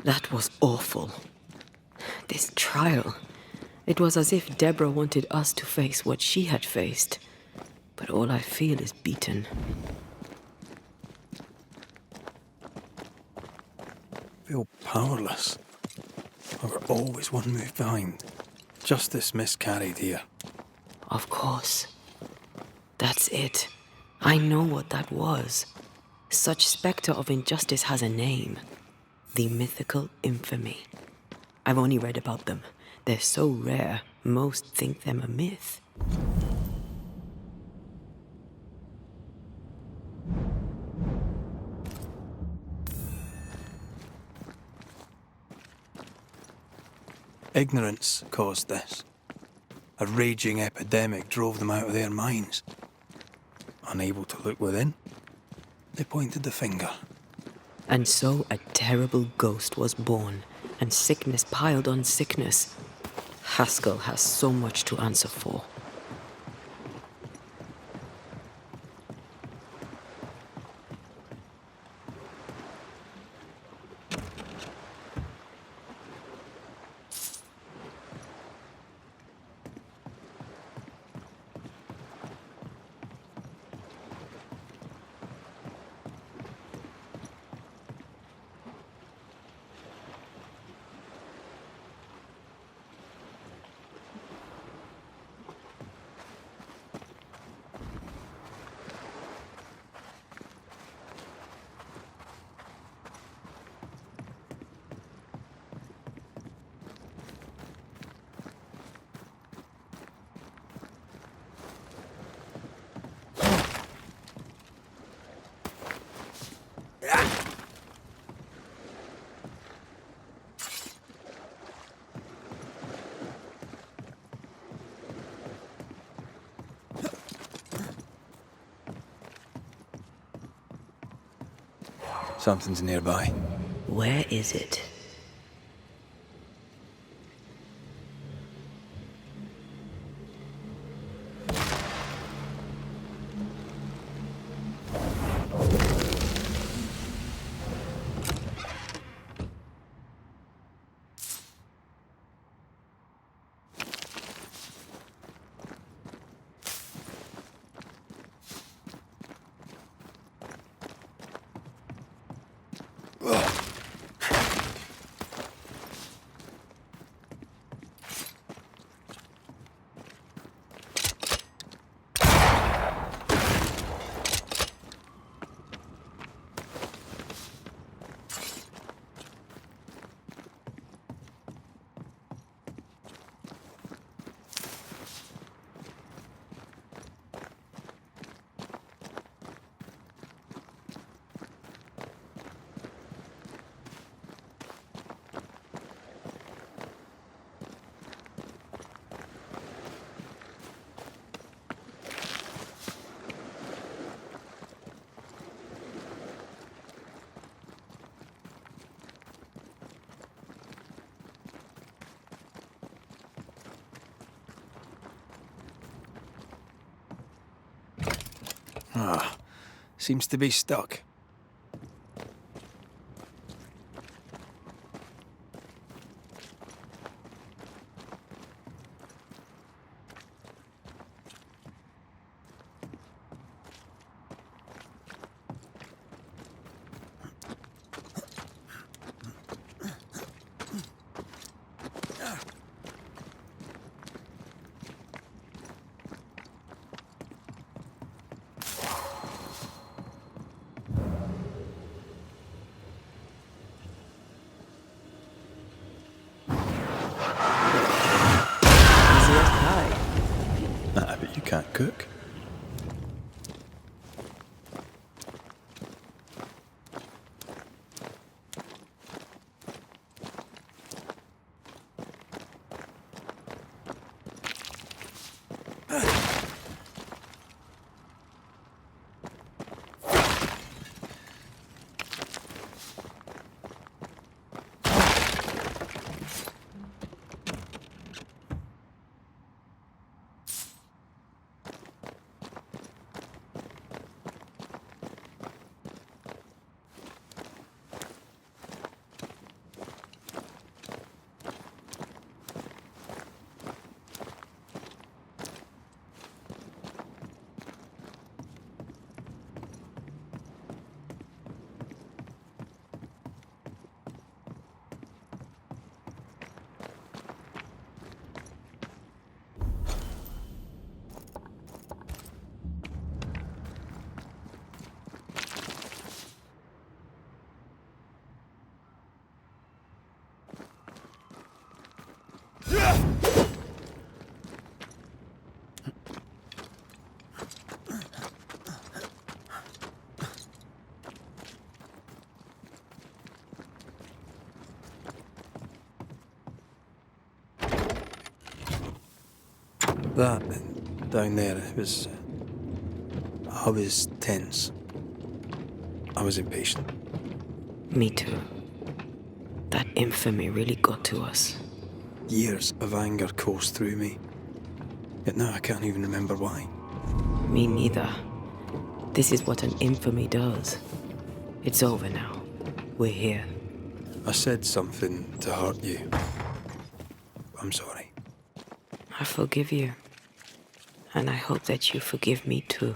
That was awful. This trial. It was as if Deborah wanted us to face what she had faced. But all I feel is beaten. I feel powerless. I were always one move behind. Justice miscarried here. Of course. That's it. I know what that was. Such spectre of injustice has a name. The mythical infamy. I've only read about them. They're so rare, most think them a myth. Ignorance caused this. A raging epidemic drove them out of their minds. Unable to look within, they pointed the finger. And so a terrible ghost was born, and sickness piled on sickness. Haskell has so much to answer for. Something's nearby. Where is it? Ah, seems to be stuck. I bet you can't cook. That down there, I was tense. I was impatient. Me too. That infamy really got to us. Years of anger coursed through me. Yet now I can't even remember why. Me neither. This is what an infamy does. It's over now. We're here. I said something to hurt you. I'm sorry. I forgive you. And I hope that you forgive me too.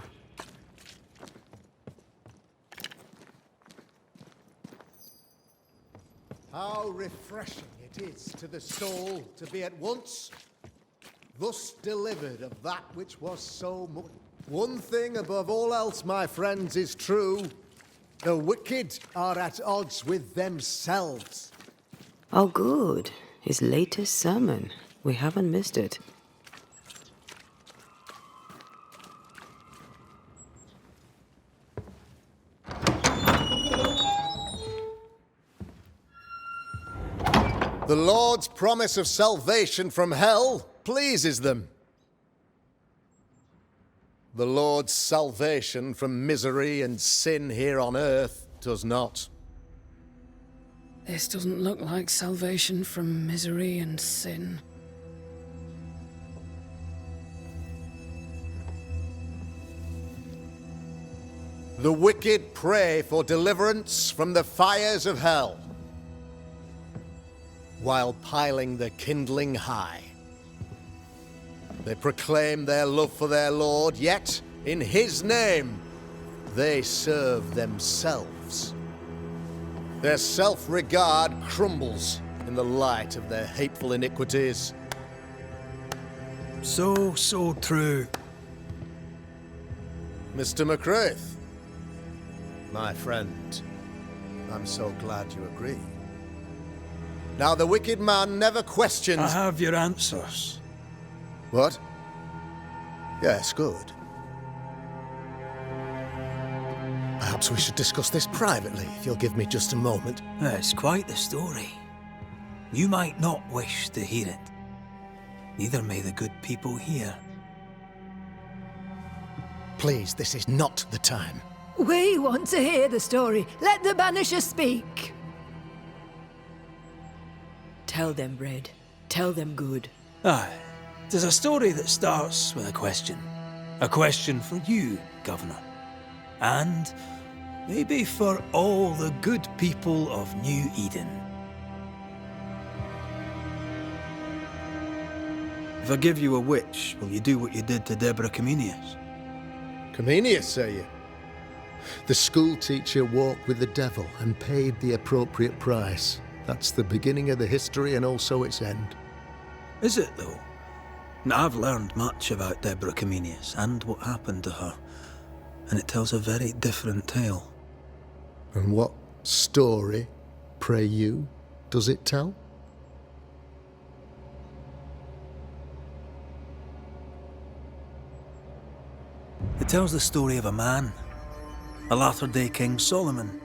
How refreshing it is to the soul to be at once thus delivered of that which was so much. One thing above all else, my friends, is true. The wicked are at odds with themselves. Oh, good. His latest sermon. We haven't missed it. The Lord's promise of salvation from hell pleases them. The Lord's salvation from misery and sin here on earth does not. This doesn't look like salvation from misery and sin. The wicked pray for deliverance from the fires of hell, while piling the kindling high. They proclaim their love for their Lord, yet in his name they serve themselves. Their self-regard crumbles in the light of their hateful iniquities. So true. Mr. McCraith, my friend, I'm so glad you agree. Now, the wicked man never questions... I have your answers. What? Yes, good. Perhaps we should discuss this privately, if you'll give me just a moment. It's quite the story. You might not wish to hear it. Neither may the good people here. Please, this is not the time. We want to hear the story. Let the Banishers speak. Tell them, Red. Tell them good. Aye. It is a story that starts with a question. A question for you, Governor. And maybe for all the good people of New Eden. If I give you a witch, will you do what you did to Deborah Comenius? Comenius, say you? The school teacher walked with the devil and paid the appropriate price. That's the beginning of the history and also its end. Is it, though? Now, I've learned much about Deborah Comenius and what happened to her, and it tells a very different tale. And what story, pray you, does it tell? It tells the story of a man, a latter-day King Solomon.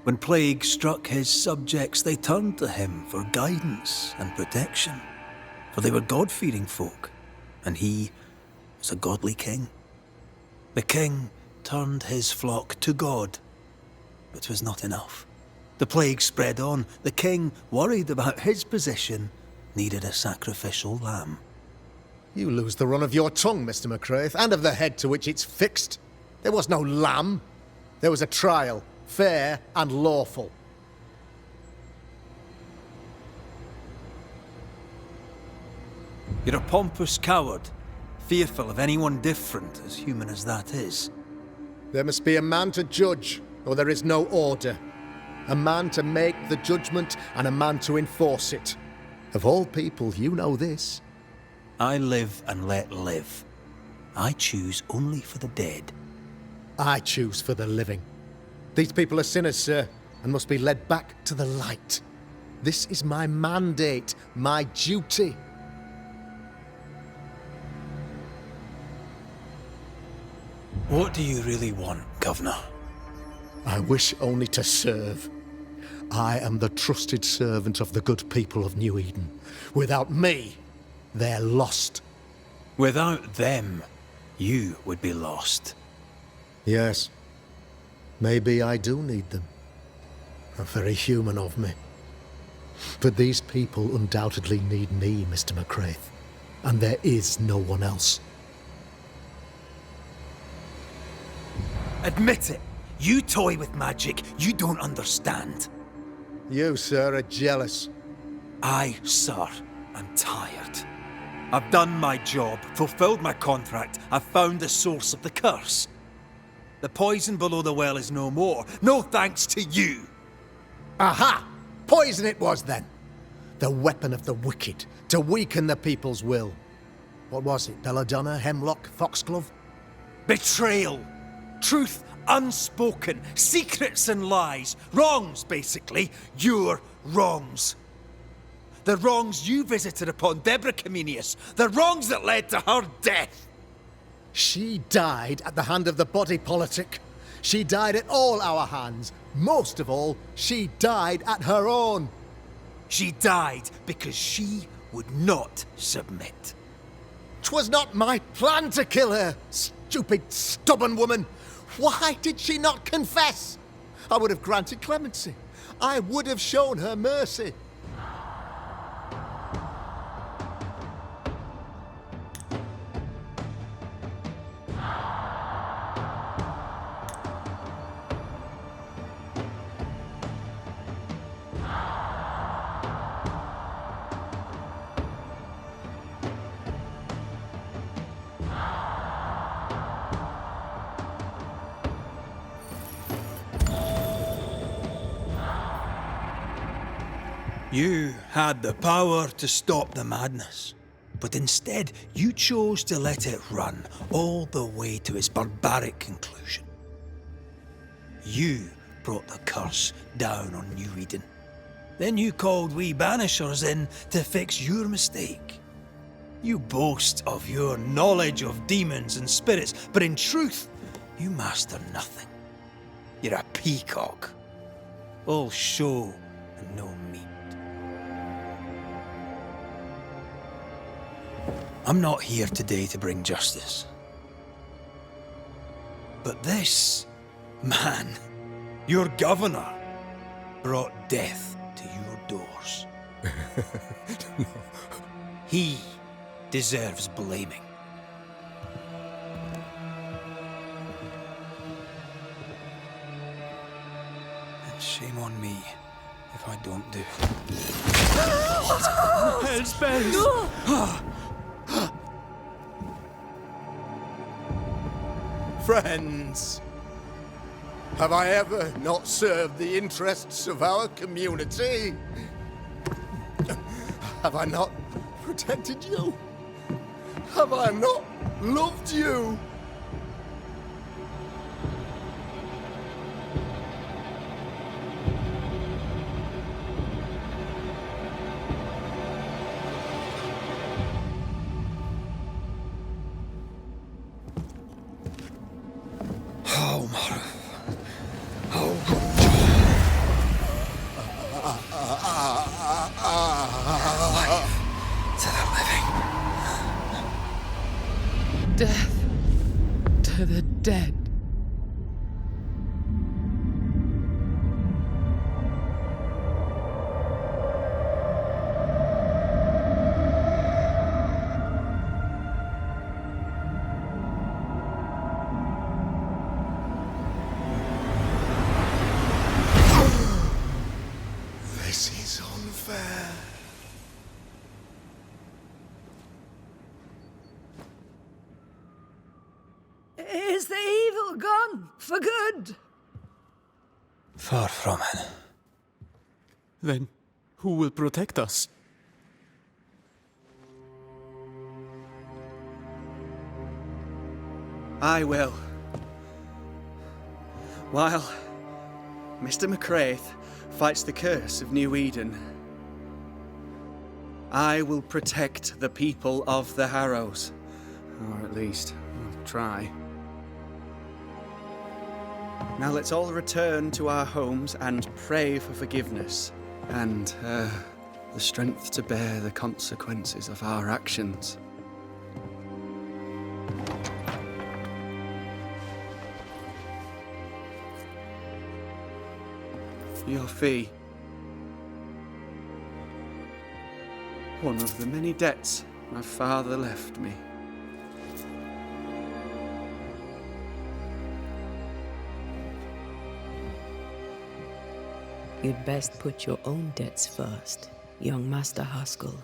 When plague struck his subjects, they turned to him for guidance and protection, for they were God-fearing folk, and he was a godly king. The king turned his flock to God, but it was not enough. The plague spread on. The king, worried about his position, needed a sacrificial lamb. You lose the run of your tongue, Mr. McCraith, and of the head to which it's fixed. There was no lamb. There was a trial, fair and lawful. You're a pompous coward, fearful of anyone different, as human as that is. There must be a man to judge, or there is no order. A man to make the judgment, and a man to enforce it. Of all people, you know this. I live and let live. I choose only for the dead. I choose for the living. These people are sinners, sir, and must be led back to the light. This is my mandate, my duty. What do you really want, Governor? I wish only to serve. I am the trusted servant of the good people of New Eden. Without me, they're lost. Without them, you would be lost. Yes. Maybe I do need them. Very human of me. But these people undoubtedly need me, Mr. McCraith. And there is no one else. Admit it. You toy with magic you don't understand. You, sir, are jealous. I, sir, am tired. I've done my job, fulfilled my contract, I've found the source of the curse. The poison below the well is no more, no thanks to you. Aha! Poison it was then. The weapon of the wicked, to weaken the people's will. What was it, belladonna, hemlock, foxglove? Betrayal. Truth unspoken, secrets and lies. Wrongs, basically. Your wrongs. The wrongs you visited upon Deborah Comenius. The wrongs that led to her death. She died at the hand of the body politic. She died at all our hands. Most of all, she died at her own. She died because she would not submit. 'Twas not my plan to kill her, stupid, stubborn woman. Why did she not confess? I would have granted clemency. I would have shown her mercy. You had the power to stop the madness, but instead you chose to let it run all the way to its barbaric conclusion. You brought the curse down on New Eden. Then you called we Banishers in to fix your mistake. You boast of your knowledge of demons and spirits, but in truth, you master nothing. You're a peacock. All show and no meat. I'm not here today to bring justice. But this man, your governor, brought death to your doors. He deserves blaming. And shame on me if I don't do. Hell's bells! Friends, have I ever not served the interests of our community? Have I not protected you? Have I not loved you? Death to the dead. This is unfair. Is the evil gone for good? Far from it. Then who will protect us? I will. While Mr. McCraith fights the curse of New Eden, I will protect the people of the Harrows. Or at least, I'll try. Now let's all return to our homes and pray for forgiveness and the strength to bear the consequences of our actions. Your fee. One of the many debts my father left me. You'd best put your own debts first, young Master Haskell.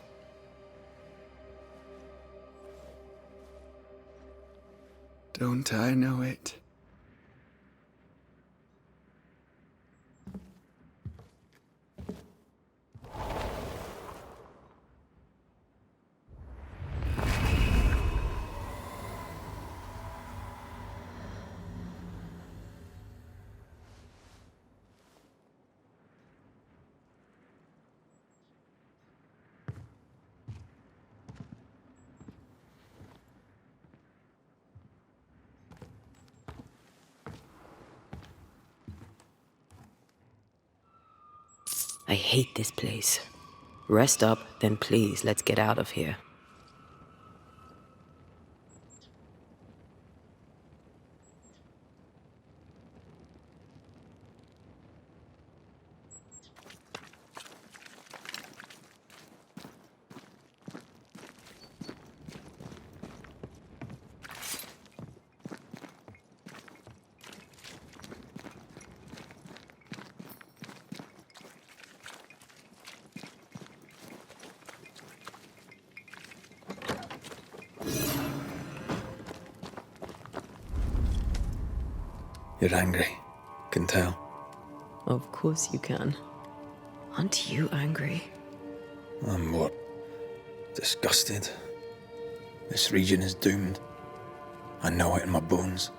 Don't I know it? I hate this place. Rest up, then please, let's get out of here. You're angry. Can tell. Of course you can. Aren't you angry? I'm more disgusted. This region is doomed. I know it in my bones.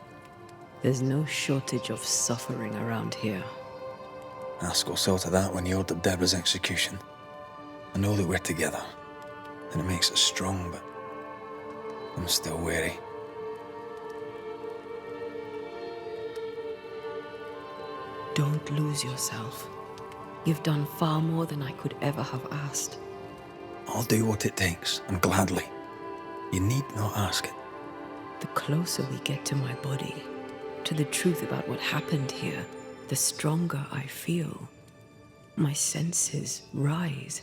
There's no shortage of suffering around here. Askell saw to that when he ordered Deborah's execution. I know that we're together, and it makes us strong, but I'm still wary. Don't lose yourself. You've done far more than I could ever have asked. I'll do what it takes, and gladly. You need not ask it. The closer we get to my body, to the truth about what happened here, the stronger I feel. My senses rise.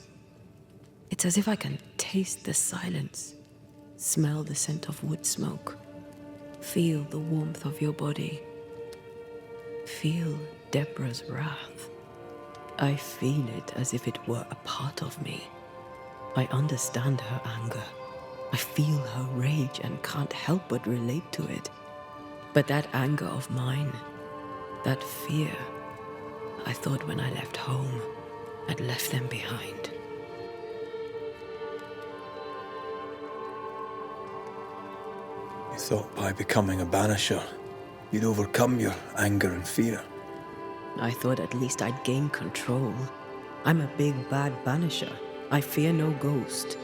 It's as if I can taste the silence, smell the scent of wood smoke, feel the warmth of your body, feel Deborah's wrath. I feel it as if it were a part of me. I understand her anger. I feel her rage and can't help but relate to it. But that anger of mine, that fear, I thought when I left home, I'd left them behind. You thought by becoming a banisher, you'd overcome your anger and fear. I thought at least I'd gain control. I'm a big, bad banisher. I fear no ghost.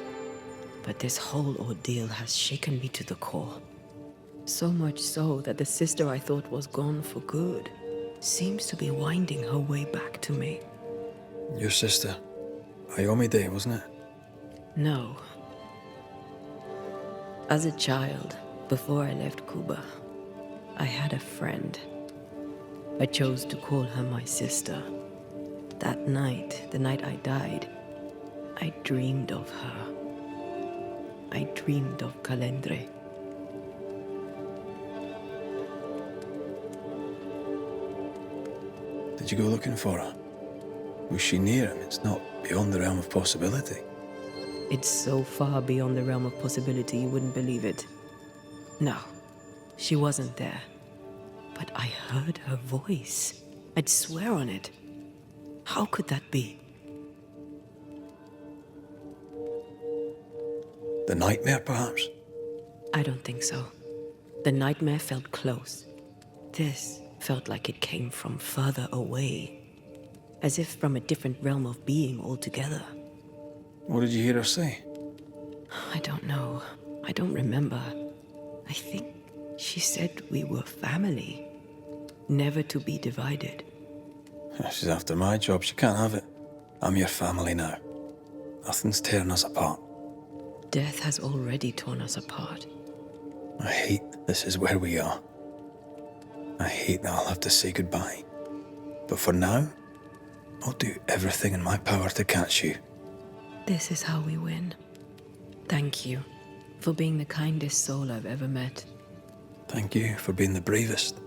But this whole ordeal has shaken me to the core. So much so that the sister I thought was gone for good seems to be winding her way back to me. Your sister, Ayomide, wasn't it? No. As a child, before I left Cuba, I had a friend. I chose to call her my sister. That night, the night I died, I dreamed of her. I dreamed of Calendre. Did you go looking for her? Was she near him? It's not beyond the realm of possibility. It's so far beyond the realm of possibility you wouldn't believe it. No, she wasn't there. But I heard her voice. I'd swear on it. How could that be? The nightmare, perhaps? I don't think so. The nightmare felt close. This felt like it came from further away. As if from a different realm of being altogether. What did you hear her say? I don't know. I don't remember. I think she said we were family. Never to be divided. She's after my job. She can't have it. I'm your family now. Nothing's tearing us apart. Death has already torn us apart. I hate this is where we are. I hate that I'll have to say goodbye. But for now, I'll do everything in my power to catch you. This is how we win. Thank you for being the kindest soul I've ever met. Thank you for being the bravest.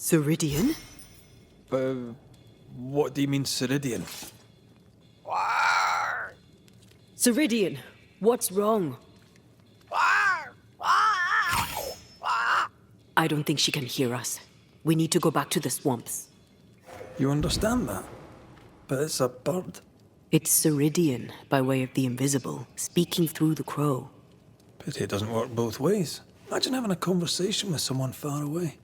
Ceridian? What do you mean, Ceridian? Ceridian, what's wrong? I don't think she can hear us. We need to go back to the swamps. You understand that? But it's a bird. It's Ceridian, by way of the invisible, speaking through the crow. Pity it doesn't work both ways. Imagine having a conversation with someone far away.